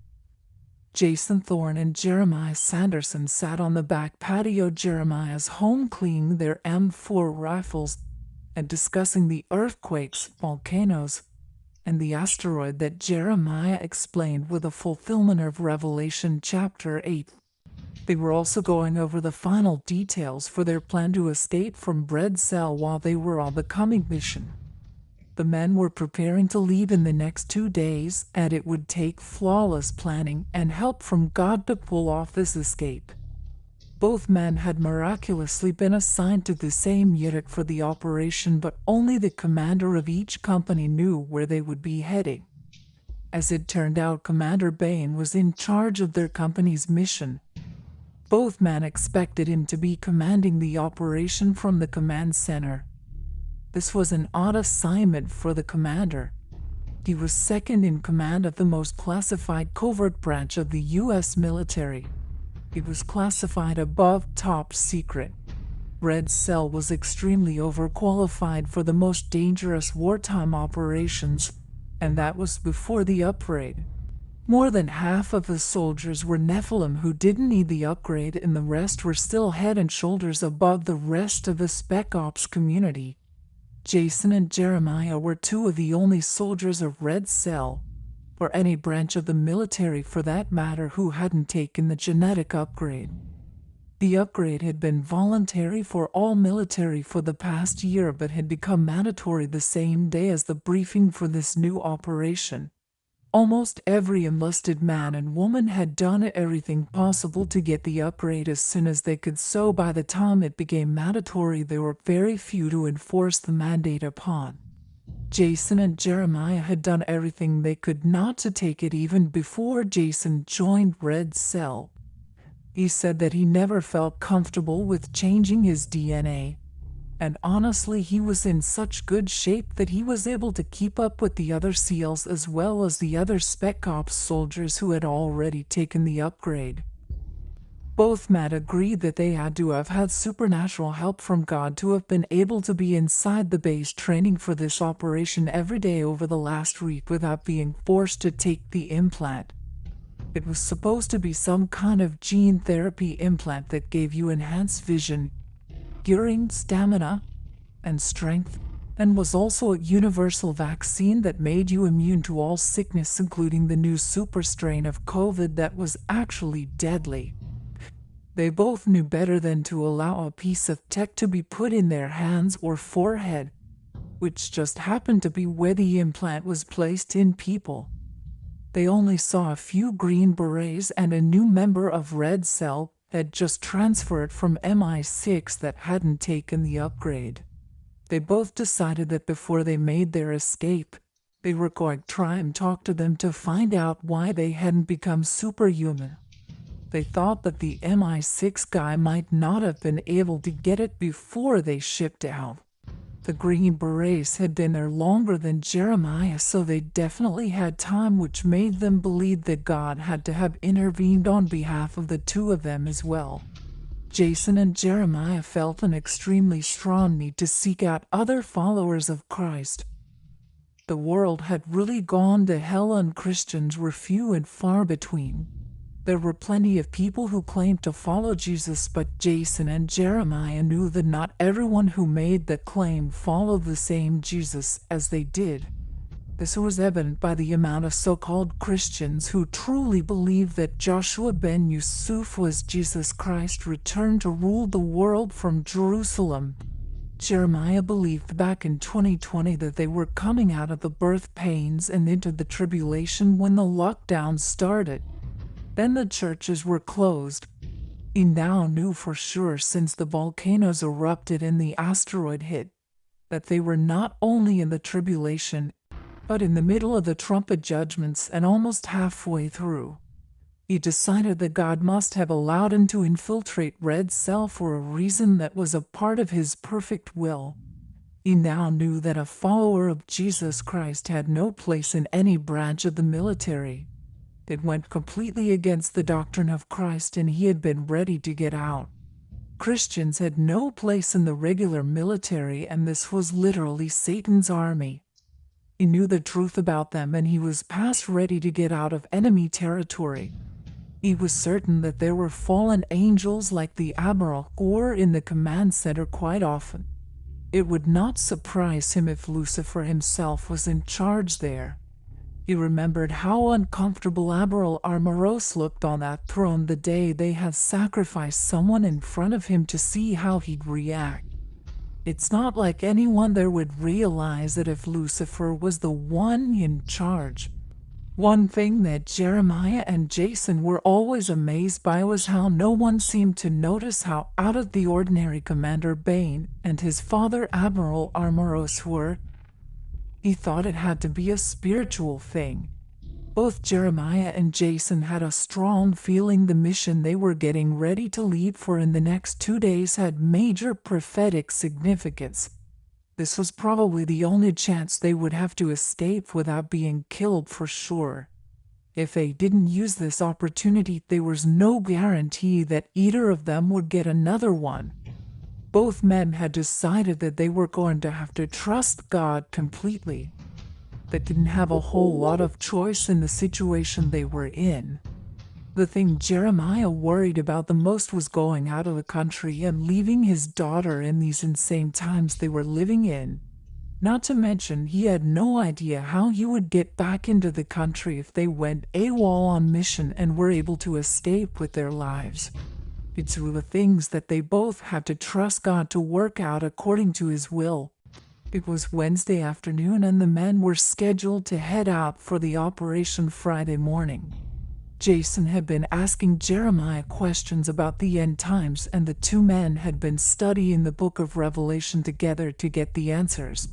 [SPEAKER 1] Jason Thorne and Jeremiah Sanderson sat on the back patio Jeremiah's home cleaning their M4 rifles and discussing the earthquakes, volcanoes, and the asteroid that Jeremiah explained with the fulfillment of Revelation chapter 8. They were also going over the final details for their plan to escape from Red Cell while they were on the coming mission. The men were preparing to leave in the next 2 days, and it would take flawless planning and help from God to pull off this escape. Both men had miraculously been assigned to the same unit for the operation, but only the commander of each company knew where they would be heading. As it turned out, Commander Bain was in charge of their company's mission. Both men expected him to be commanding the operation from the command center. This was an odd assignment for the commander. He was second in command of the most classified covert branch of the U.S. military. It was classified above top secret. Red Cell was extremely overqualified for the most dangerous wartime operations, and that was before the upgrade. More than half of the soldiers were Nephilim who didn't need the upgrade, and the rest were still head and shoulders above the rest of the Spec Ops community. Jason and Jeremiah were two of the only soldiers of Red Cell, or any branch of the military for that matter, who hadn't taken the genetic upgrade. The upgrade had been voluntary for all military for the past year, but had become mandatory the same day as the briefing for this new operation. Almost every enlisted man and woman had done everything possible to get the upgrade as soon as they could, so by the time it became mandatory, there were very few to enforce the mandate upon. Jason and Jeremiah had done everything they could not to take it even before Jason joined Red Cell. He said that he never felt comfortable with changing his DNA. And honestly, he was in such good shape that he was able to keep up with the other SEALs as well as the other Spec Ops soldiers who had already taken the upgrade. Both men agreed that they had to have had supernatural help from God to have been able to be inside the base training for this operation every day over the last week without being forced to take the implant. It was supposed to be some kind of gene therapy implant that gave you enhanced vision, hearing, stamina, and strength, and was also a universal vaccine that made you immune to all sickness, including the new super strain of COVID that was actually deadly. They both knew better than to allow a piece of tech to be put in their hands or forehead, which just happened to be where the implant was placed in people. They only saw a few Green Berets and a new member of Red Cell had just transferred from MI6 that hadn't taken the upgrade. They both decided that before they made their escape, they were going to try and talk to them to find out why they hadn't become superhuman. They thought that the MI6 guy might not have been able to get it before they shipped out. The Green Berets had been there longer than Jeremiah, so they definitely had time, which made them believe that God had to have intervened on behalf of the two of them as well. Jason and Jeremiah felt an extremely strong need to seek out other followers of Christ. The world had really gone to hell and Christians were few and far between. There were plenty of people who claimed to follow Jesus, but Jason and Jeremiah knew that not everyone who made that claim followed the same Jesus as they did. This was evident by the amount of so-called Christians who truly believed that Joshua ben Yusuf was Jesus Christ returned to rule the world from Jerusalem. Jeremiah believed back in 2020 that they were coming out of the birth pains and into the tribulation when the lockdown started. Then the churches were closed. He now knew for sure, since the volcanoes erupted and the asteroid hit, that they were not only in the tribulation, but in the middle of the trumpet judgments and almost halfway through. He decided that God must have allowed him to infiltrate Red Cell for a reason that was a part of his perfect will. He now knew that a follower of Jesus Christ had no place in any branch of the military. It went completely against the doctrine of Christ, and he had been ready to get out. Christians had no place in the regular military, and this was literally Satan's army. He knew the truth about them, and he was past ready to get out of enemy territory. He was certain that there were fallen angels like the Admiral or in the command center quite often.
[SPEAKER 2] It would not surprise him if Lucifer himself was in charge there. He remembered how uncomfortable Admiral Armoros looked on that throne the day they had sacrificed someone in front of him to see how he'd react. It's not like anyone there would realize that if Lucifer was the one in charge. One thing that Jeremiah and Jason were always amazed by was how no one seemed to notice how out of the ordinary Commander Bain and his father Admiral Armoros were. He thought it had to be a spiritual thing. Both Jeremiah and Jason had a strong feeling the mission they were getting ready to leave for in the next 2 days had major prophetic significance. This was probably the only chance they would have to escape without being killed for sure. If they didn't use this opportunity, there was no guarantee that either of them would get another one. Both men had decided that they were going to have to trust God completely. They didn't have a whole lot of choice in the situation they were in. The thing Jeremiah worried about the most was going out of the country and leaving his daughter in these insane times they were living in. Not to mention, he had no idea how he would get back into the country if they went AWOL on mission and were able to escape with their lives. It's the things that they both had to trust God to work out according to His will. It was Wednesday afternoon and the men were scheduled to head out for the operation Friday morning. Jason had been asking Jeremiah questions about the end times, and the two men had been studying the book of Revelation together to get the answers.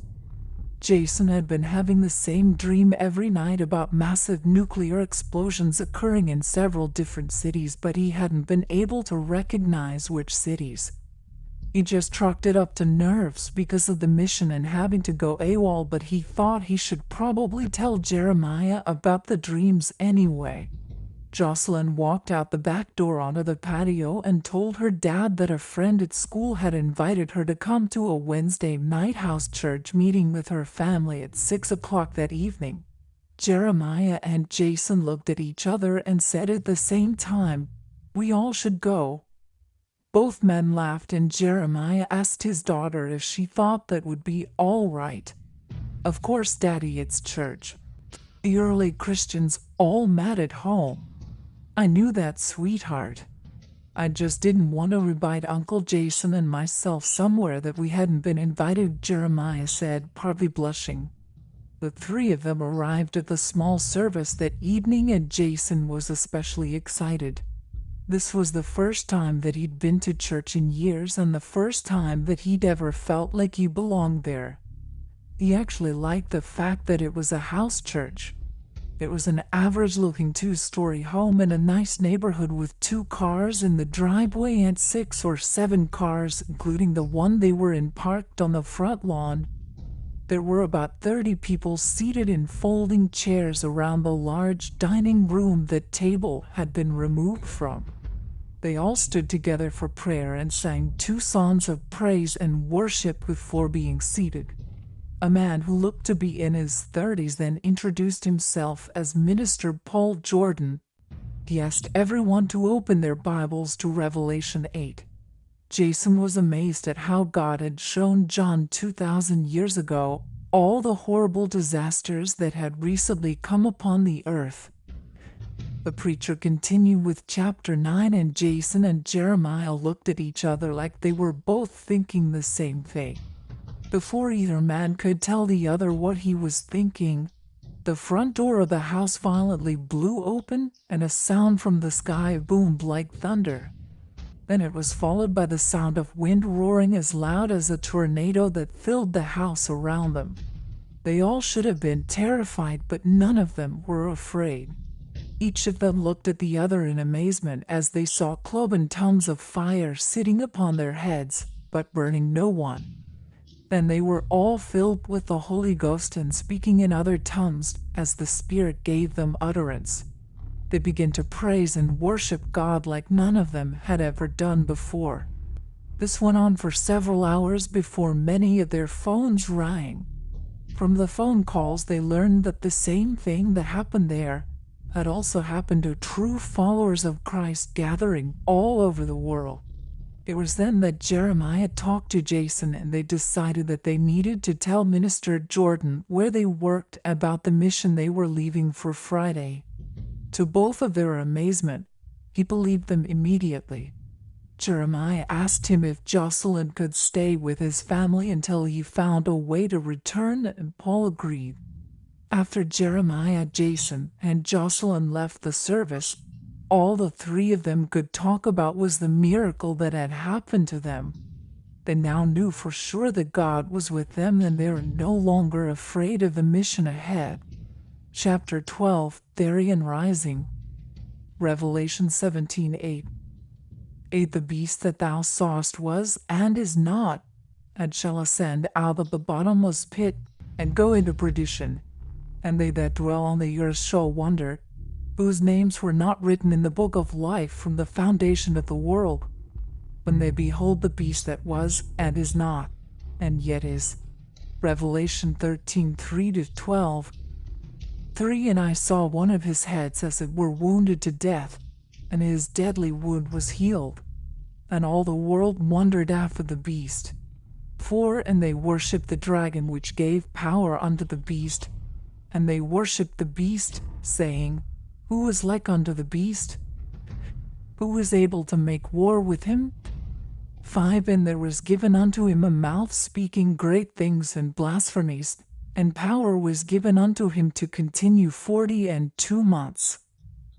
[SPEAKER 2] Jason had been having the same dream every night about massive nuclear explosions occurring in several different cities, but he hadn't been able to recognize which cities. He just chalked it up to nerves because of the mission and having to go AWOL, but he thought he should probably tell Jeremiah about the dreams anyway. Jocelyn walked out the back door onto the patio and told her dad that a friend at school had invited her to come to a Wednesday night house church meeting with her family at 6 o'clock that evening. Jeremiah and Jason looked at each other and said at the same time, "We all should go." Both men laughed and Jeremiah asked his daughter if she thought that would be all right. "Of course, Daddy, it's church. The early Christians all met at home." "I knew that, sweetheart. I just didn't want to invite Uncle Jason and myself somewhere that we hadn't been invited," Jeremiah said, partly blushing. The three of them arrived at the small service that evening and Jason was especially excited. This was the first time that he'd been to church in years and the first time that he'd ever felt like he belonged there. He actually liked the fact that it was a house church. It was an average-looking 2-story home in a nice neighborhood with 2 cars in the driveway and 6 or 7 cars, including the one they were in, parked on the front lawn. There were about 30 people seated in folding chairs around the large dining room that table had been removed from. They all stood together for prayer and sang 2 songs of praise and worship before being seated. A man who looked to be in his 30s then introduced himself as Minister Paul Jordan. He asked everyone to open their Bibles to Revelation 8. Jason was amazed at how God had shown John 2,000 years ago all the horrible disasters that had recently come upon the earth. The preacher continued with chapter 9, and Jason and Jeremiah looked at each other like they were both thinking the same thing. Before either man could tell the other what he was thinking, the front door of the house violently blew open and a sound from the sky boomed like thunder. Then it was followed by the sound of wind roaring as loud as a tornado that filled the house around them. They all should have been terrified, but none of them were afraid. Each of them looked at the other in amazement as they saw cloven tongues of fire sitting upon their heads, but burning no one. Then they were all filled with the Holy Ghost and speaking in other tongues as the Spirit gave them utterance. They began to praise and worship God like none of them had ever done before. This went on for several hours before many of their phones rang. From the phone calls, they learned that the same thing that happened there had also happened to true followers of Christ gathering all over the world. It was then that Jeremiah talked to Jason, and they decided that they needed to tell Minister Jordan, where they worked, about the mission they were leaving for Friday. To both of their amazement, he believed them immediately. Jeremiah asked him if Jocelyn could stay with his family until he found a way to return, and Paul agreed. After Jeremiah, Jason, and Jocelyn left the service, all the three of them could talk about was the miracle that had happened to them. They now knew for sure that God was with them, and they were no longer afraid of the mission ahead. Chapter 12, Therion Rising. Revelation 17:8. 8. The beast that thou sawest was, and is not, and shall ascend out of the bottomless pit, and go into perdition. And they that dwell on the earth shall wonder, whose names were not written in the book of life from the foundation of the world, when they behold the beast that was, and is not, and yet is. Revelation 13:3-12. 3. And I saw one of his heads as it were wounded to death, and his deadly wound was healed. And all the world wondered after the beast. 4. And they worshipped the dragon which gave power unto the beast, and they worshipped the beast, saying, Who is like unto the beast? Who is able to make war with him? 5. And there was given unto him a mouth speaking great things and blasphemies, and power was given unto him to continue 42 months.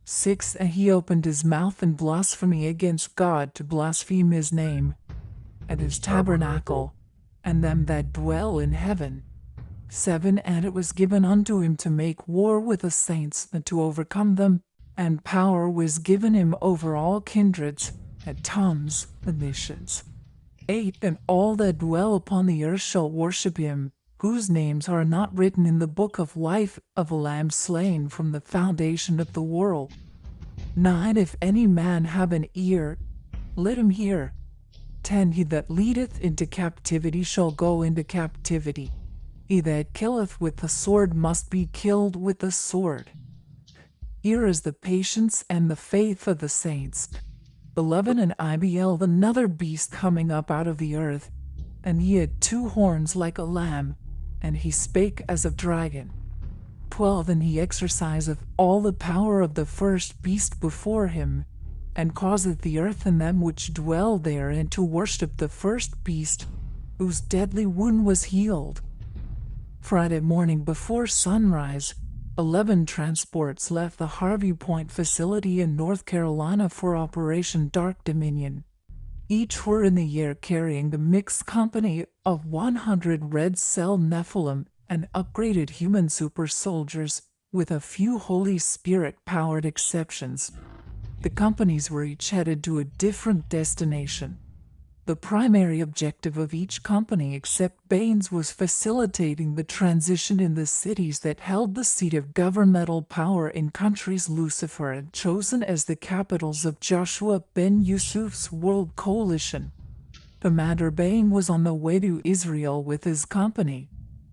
[SPEAKER 2] 6. And he opened his mouth in blasphemy against God, to blaspheme his name, and his tabernacle, and them that dwell in heaven. 7. And it was given unto him to make war with the saints, and to overcome them, and power was given him over all kindreds, and tongues, and nations. 8. And all that dwell upon the earth shall worship him, whose names are not written in the book of life of a Lamb slain from the foundation of the world. 9. If any man have an ear, let him hear. 10. He that leadeth into captivity shall go into captivity. He that killeth with the sword must be killed with the sword. Here is the patience and the faith of the saints. 11. And I beheld another beast coming up out of the earth, and he had 2 horns like a lamb, and he spake as a dragon. 12. And he exerciseth all the power of the first beast before him, and causeth the earth and them which dwell therein to worship the first beast, whose deadly wound was healed. Friday morning before sunrise, 11 transports left the Harvey Point facility in North Carolina for Operation Dark Dominion. Each were in the air carrying the mixed company of 100 red cell Nephilim and upgraded human super soldiers, with a few Holy Spirit-powered exceptions. The companies were each headed to a different destination. The primary objective of each company, except Baines, was facilitating the transition in the cities that held the seat of governmental power in countries Lucifer had chosen as the capitals of Joshua ben Yusuf's world coalition. Commander Bain was on the way to Israel with his company,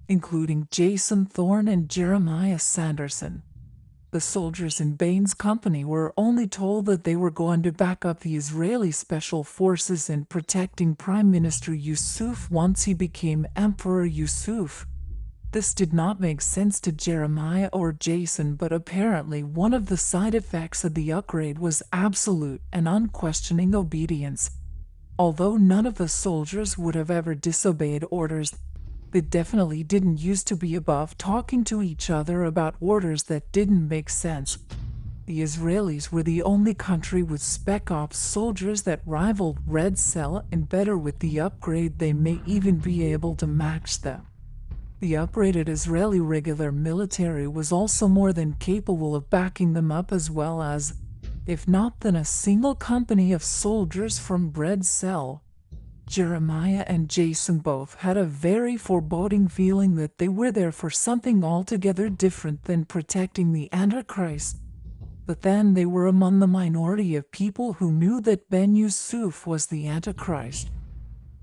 [SPEAKER 2] including Jason Thorne and Jeremiah Sanderson. The soldiers in Bain's company were only told that they were going to back up the Israeli special forces in protecting Prime Minister Yusuf once he became Emperor Yusuf. This did not make sense to Jeremiah or Jason, but apparently one of the side effects of the upgrade was absolute and unquestioning obedience. Although none of the soldiers would have ever disobeyed orders, they definitely didn't used to be above talking to each other about orders that didn't make sense. The Israelis were the only country with Spec Ops soldiers that rivaled Red Cell, and better with the upgrade they may even be able to match them. The upgraded Israeli regular military was also more than capable of backing them up, as well as, if not then, a single company of soldiers from Red Cell. Jeremiah and Jason both had a very foreboding feeling that they were there for something altogether different than protecting the Antichrist. But then they were among the minority of people who knew that Ben Yusuf was the Antichrist.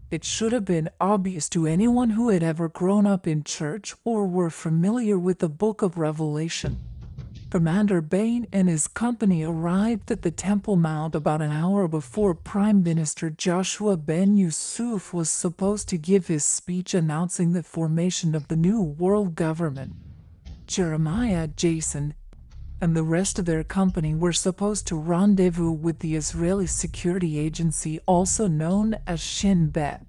[SPEAKER 2] It should have been obvious to anyone who had ever grown up in church or were familiar with the book of Revelation. Commander Bain and his company arrived at the Temple Mount about an hour before Prime Minister Joshua Ben Yusuf was supposed to give his speech announcing the formation of the new world government. Jeremiah, Jason, and the rest of their company were supposed to rendezvous with the Israeli security agency, also known as Shin Bet.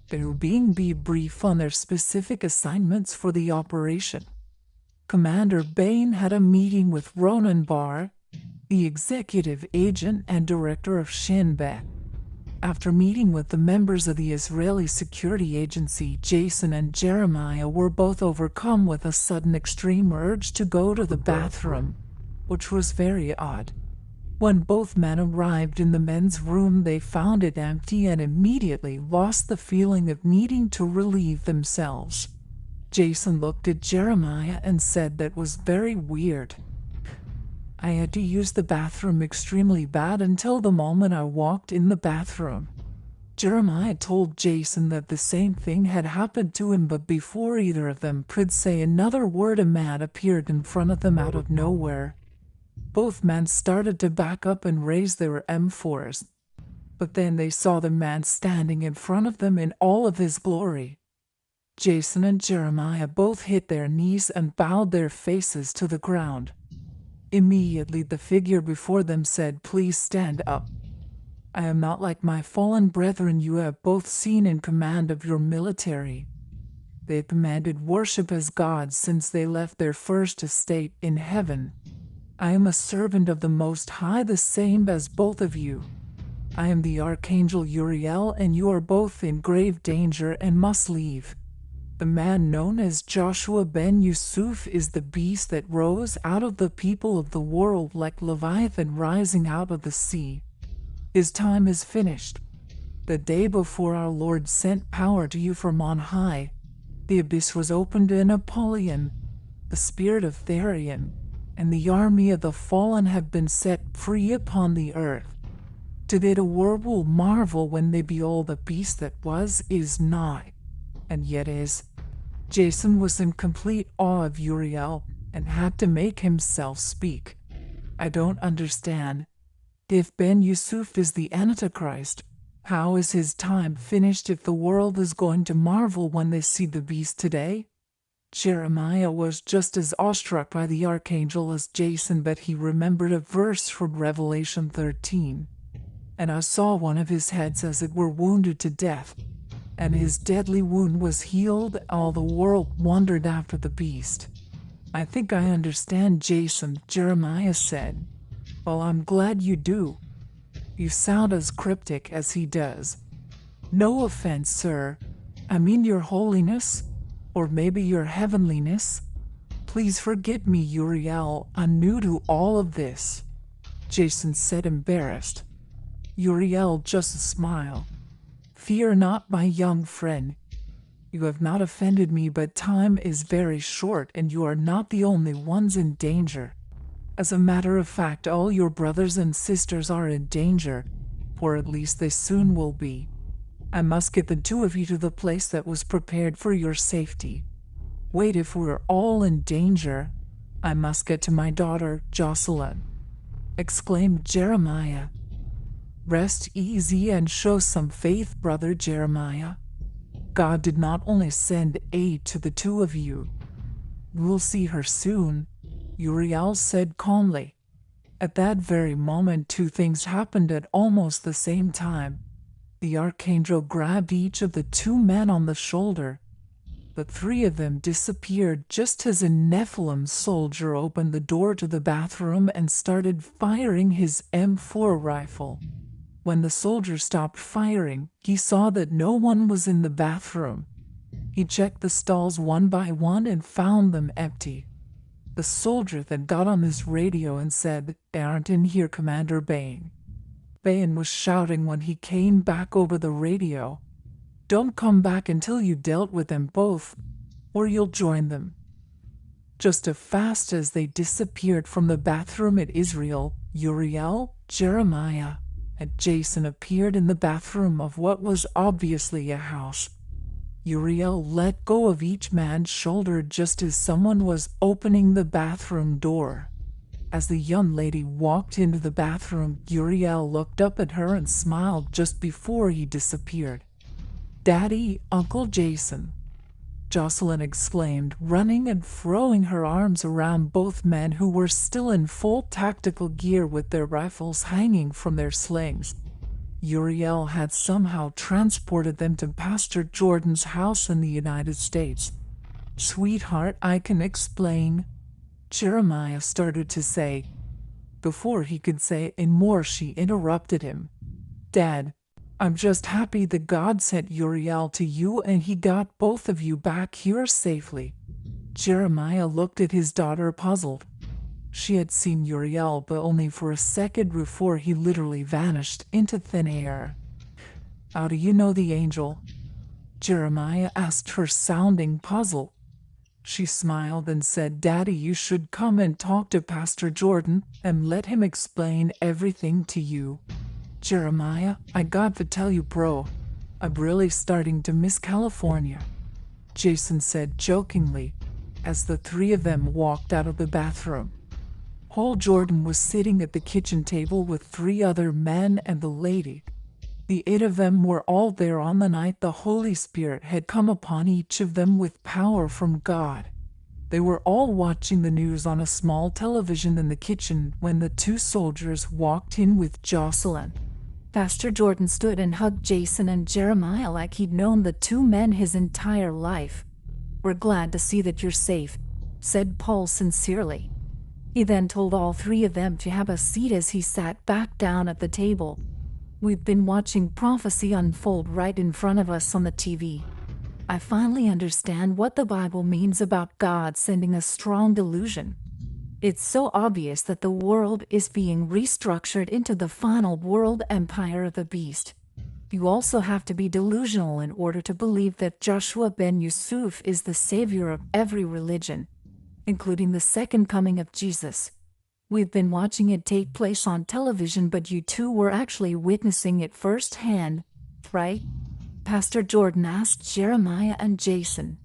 [SPEAKER 2] They were being briefed on their specific assignments for the operation. Commander Bain had a meeting with Ronan Bar, the executive agent and director of Shin Bet. After meeting with the members of the Israeli security agency, Jason and Jeremiah were both overcome with a sudden extreme urge to go to the bathroom, which was very odd. When both men arrived in the men's room, they found it empty and immediately lost the feeling of needing to relieve themselves. Jason looked at Jeremiah and said that was very weird. I had to use the bathroom extremely bad until the moment I walked in the bathroom. Jeremiah told Jason that the same thing had happened to him, but before either of them could say another word, a man appeared in front of them out of nowhere. Both men started to back up and raise their M4s, but then they saw the man standing in front of them in all of his glory. Jason and Jeremiah both hit their knees and bowed their faces to the ground. Immediately the figure before them said, "Please stand up. I am not like my fallen brethren you have both seen in command of your military. They commanded worship as gods since they left their first estate in heaven. I am a servant of the Most High, the same as both of you. I am the Archangel Uriel, and you are both in grave danger and must leave. The man known as Joshua Ben Yusuf is the beast that rose out of the people of the world like Leviathan rising out of the sea. His time is finished. The day before our Lord sent power to you from on high, the abyss was opened in Apollyon, the spirit of Therion, and the army of the fallen have been set free upon the earth. Today the world will marvel when they behold the beast that was, is not, and yet is." Jason was in complete awe of Uriel and had to make himself speak. "I don't understand. If Ben Yusuf is the Antichrist, how is his time finished if the world is going to marvel when they see the beast today?" Jeremiah was just as awestruck by the archangel as Jason, but he remembered a verse from Revelation 13. "And I saw one of his heads as it were wounded to death, and his deadly wound was healed. All the world wondered after the beast." "I think I understand, Jason," Jeremiah said. "Well, I'm glad you do. You sound as cryptic as he does." "No offense, sir. I mean your holiness, or maybe your heavenliness. Please forgive me, Uriel. I'm new to all of this," Jason said, embarrassed. Uriel just smiled. "Fear not, my young friend. You have not offended me, but time is very short and you are not the only ones in danger. As a matter of fact, all your brothers and sisters are in danger, or at least they soon will be. I must get the two of you to the place that was prepared for your safety. Wait, if we're all in danger, I must get to my daughter, Jocelyn," exclaimed Jeremiah. "Rest easy and show some faith, brother Jeremiah. God did not only send aid to the two of you. We'll see her soon," Uriel said calmly. At that very moment, two things happened at almost the same time. The archangel grabbed each of the two men on the shoulder. The three of them disappeared just as a Nephilim soldier opened the door to the bathroom and started firing his M4 rifle. When the soldier stopped firing, he saw that no one was in the bathroom. He checked the stalls one by one and found them empty. The soldier then got on his radio and said, "They aren't in here, Commander Bain." Bain was shouting when he came back over the radio, "Don't come back until you dealt with them both, or you'll join them." Just as fast as they disappeared from the bathroom at Israel, Uriel, Jeremiah, and Jason appeared in the bathroom of what was obviously a house. Uriel let go of each man's shoulder just as someone was opening the bathroom door. As the young lady walked into the bathroom, Uriel looked up at her and smiled just before he disappeared. "Daddy, Uncle Jason," Jocelyn exclaimed, running and throwing her arms around both men who were still in full tactical gear with their rifles hanging from their slings. Uriel had somehow transported them to Pastor Jordan's house in the United States. "Sweetheart, I can explain," Jeremiah started to say. Before he could say any more, she interrupted him. "Dad, I'm just happy that God sent Uriel to you and he got both of you back here safely." Jeremiah looked at his daughter puzzled. She had seen Uriel but only for a second before he literally vanished into thin air. "How do you know the angel?" Jeremiah asked her, sounding puzzled. She smiled and said, "Daddy, you should come and talk to Pastor Jordan and let him explain everything to you." "Jeremiah, I got to tell you, bro, I'm really starting to miss California," Jason said jokingly, as the three of them walked out of the bathroom. Paul Jordan was sitting at the kitchen table with three other men and the lady. The 8 of them were all there on the night the Holy Spirit had come upon each of them with power from God. They were all watching the news on a small television in the kitchen when the 2 soldiers walked in with Jocelyn.
[SPEAKER 1] Pastor Jordan stood and hugged Jason and Jeremiah like he'd known the 2 men his entire life. "We're glad to see that you're safe," said Paul sincerely. He then told all 3 of them to have a seat as he sat back down at the table. "We've been watching prophecy unfold right in front of us on the TV. I finally understand what the Bible means about God sending a strong delusion. It's so obvious that the world is being restructured into the final world empire of the beast. You also have to be delusional in order to believe that Joshua ben Yusuf is the savior of every religion, including the second coming of Jesus. We've been watching it take place on television, but you 2 were actually witnessing it firsthand, right?" Pastor Jordan asked Jeremiah and Jason.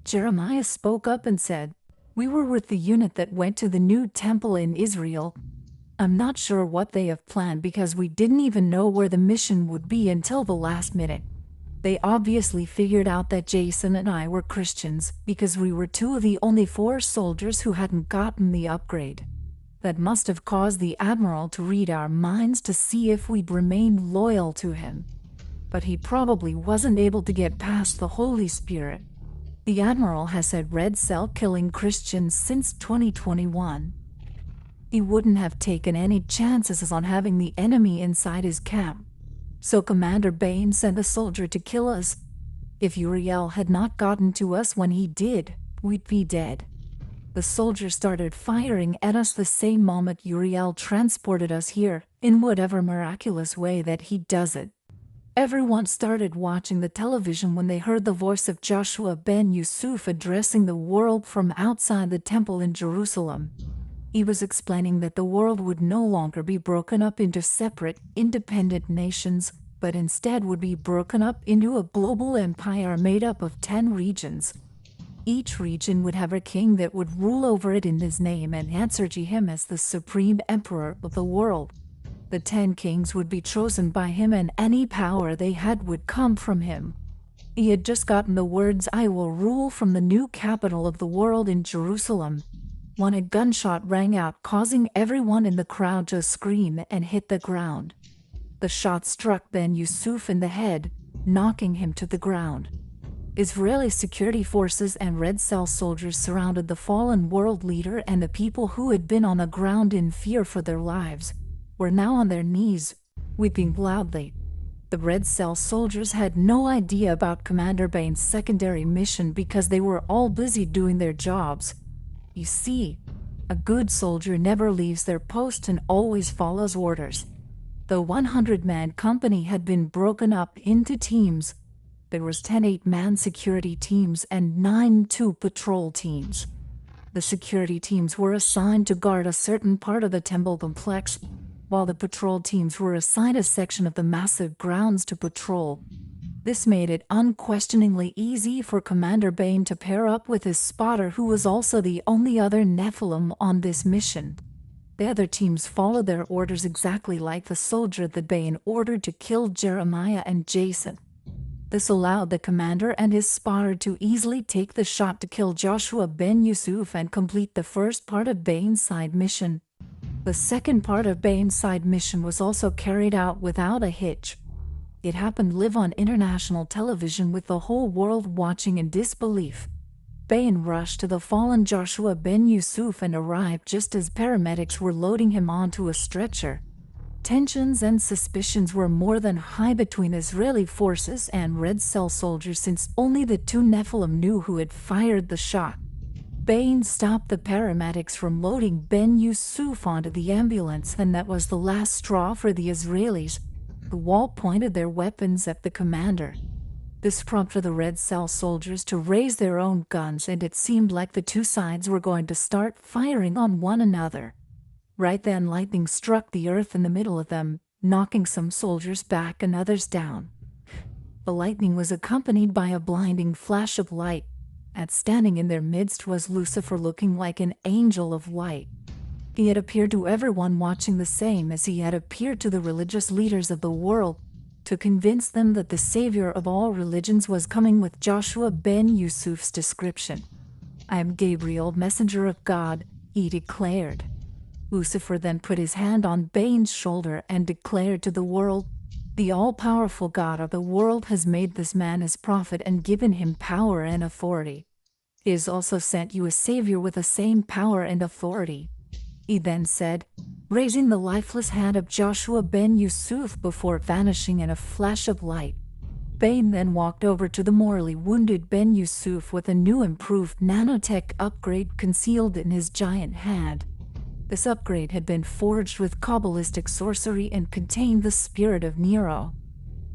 [SPEAKER 1] Jeremiah spoke up and said, "We were with the unit that went to the new temple in Israel. I'm not sure what they have planned because we didn't even know where the mission would be until the last minute. They obviously figured out that Jason and I were Christians because we were 2 of the only 4 soldiers who hadn't gotten the upgrade. That must have caused the admiral to read our minds to see if we'd remain loyal to him. But he probably wasn't able to get past the Holy Spirit. The admiral has had red cell killing Christians since 2021. He wouldn't have taken any chances on having the enemy inside his camp. So Commander Bain sent a soldier to kill us. If Uriel had not gotten to us when he did, we'd be dead. The soldier started firing at us the same moment Uriel transported us here, in whatever miraculous way that he does it. Everyone started watching the television when they heard the voice of Joshua ben Yusuf addressing the world from outside the temple in Jerusalem. He was explaining that the world would no longer be broken up into separate, independent nations, but instead would be broken up into a global empire made up of 10 regions. Each region would have a king that would rule over it in his name and answer to him as the supreme emperor of the world. The 10 kings would be chosen by him, and any power they had would come from him. He had just gotten the words, "I will rule from the new capital of the world in Jerusalem," when a gunshot rang out, causing everyone in the crowd to scream and hit the ground. The shot struck Ben Yusuf in the head, knocking him to the ground. Israeli security forces and Red Cell soldiers surrounded the fallen world leader, and the people who had been on the ground in fear for their lives were now on their knees, weeping loudly. The Red Cell soldiers had no idea about Commander Bain's secondary mission because they were all busy doing their jobs. You see, a good soldier never leaves their post and always follows orders. The 100-man company had been broken up into teams. There was 10 8-man security teams and 9 2-patrol teams. The security teams were assigned to guard a certain part of the temple complex, while the patrol teams were assigned a section of the massive grounds to patrol. This made it unquestioningly easy for Commander Bain to pair up with his spotter, who was also the only other Nephilim on this mission. The other teams followed their orders exactly like the soldier that Bain ordered to kill Jeremiah and Jason. This allowed the commander and his spotter to easily take the shot to kill Joshua ben Yusuf and complete the first part of Bain's side mission. The second part of Bain's side mission was also carried out without a hitch. It happened live on international television with the whole world watching in disbelief. Bain rushed to the fallen Joshua ben Yusuf and arrived just as paramedics were loading him onto a stretcher. Tensions and suspicions were more than high between Israeli forces and Red Cell soldiers since only the two Nephilim knew who had fired the shot. Bain stopped the paramedics from loading Ben Yusuf onto the ambulance, and that was the last straw for the Israelis, who all pointed their weapons at the commander. This prompted the Red Cell soldiers to raise their own guns, and it seemed like the two sides were going to start firing on one another. Right then, lightning struck the earth in the middle of them, knocking some soldiers back and others down. The lightning was accompanied by a blinding flash of light, and standing in their midst was Lucifer, looking like an angel of light. He had appeared to everyone watching the same as he had appeared to the religious leaders of the world, to convince them that the Savior of all religions was coming with Joshua ben Yusuf's description. "I am Gabriel, messenger of God," he declared. Lucifer then put his hand on Bain's shoulder and declared to the world, "The all-powerful God of the world has made this man his prophet and given him power and authority. He has also sent you a Savior with the same power and authority." He then said, raising the lifeless hand of Joshua ben Yusuf before vanishing in a flash of light. Bain then walked over to the mortally wounded ben Yusuf with a new improved nanotech upgrade concealed in his giant hand. This upgrade had been forged with Kabbalistic sorcery and contained the spirit of Nero.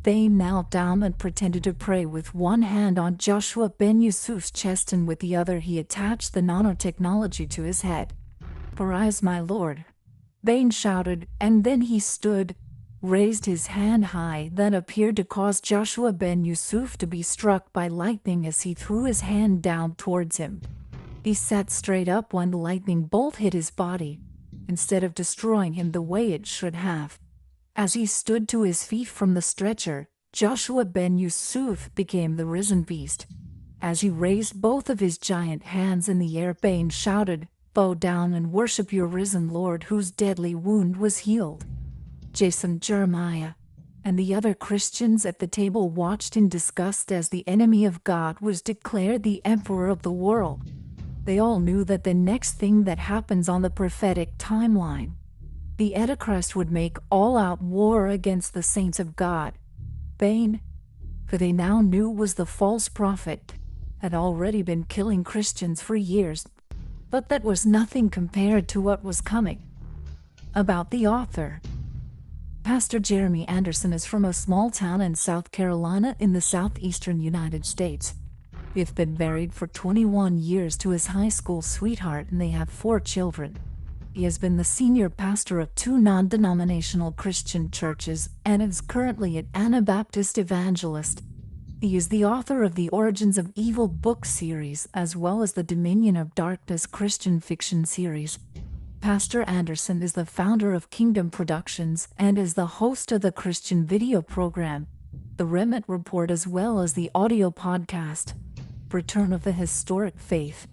[SPEAKER 1] Bain knelt down and pretended to pray with one hand on Joshua ben Yusuf's chest, and with the other he attached the nanotechnology to his head. "Arise, my lord," Bain shouted, and then he stood, raised his hand high, then appeared to cause Joshua ben Yusuf to be struck by lightning as he threw his hand down towards him. He sat straight up when the lightning bolt hit his body, instead of destroying him the way it should have. As he stood to his feet from the stretcher, Joshua ben Yusuf became the risen beast. As he raised both of his giant hands in the air, Bain shouted, "Bow down and worship your risen Lord, whose deadly wound was healed." Jason, Jeremiah, and the other Christians at the table watched in disgust as the enemy of God was declared the emperor of the world. They all knew that the next thing that happens on the prophetic timeline, the Antichrist would make all-out war against the saints of God. Bain, who they now knew was the false prophet, had already been killing Christians for years, but that was nothing compared to what was coming. About the author. Pastor Jeremy Anderson is from a small town in South Carolina in the southeastern United States. He's been married for 21 years to his high school sweetheart, and they have 4 children. He has been the senior pastor of 2 non-denominational Christian churches and is currently an Anabaptist evangelist. He is the author of the Origins of Evil book series, as well as the Dominion of Darkness Christian fiction series. Pastor Anderson is the founder of Kingdom Productions and is the host of the Christian video program, The Remnant Report, as well as the audio podcast, Return of the Historic Faith.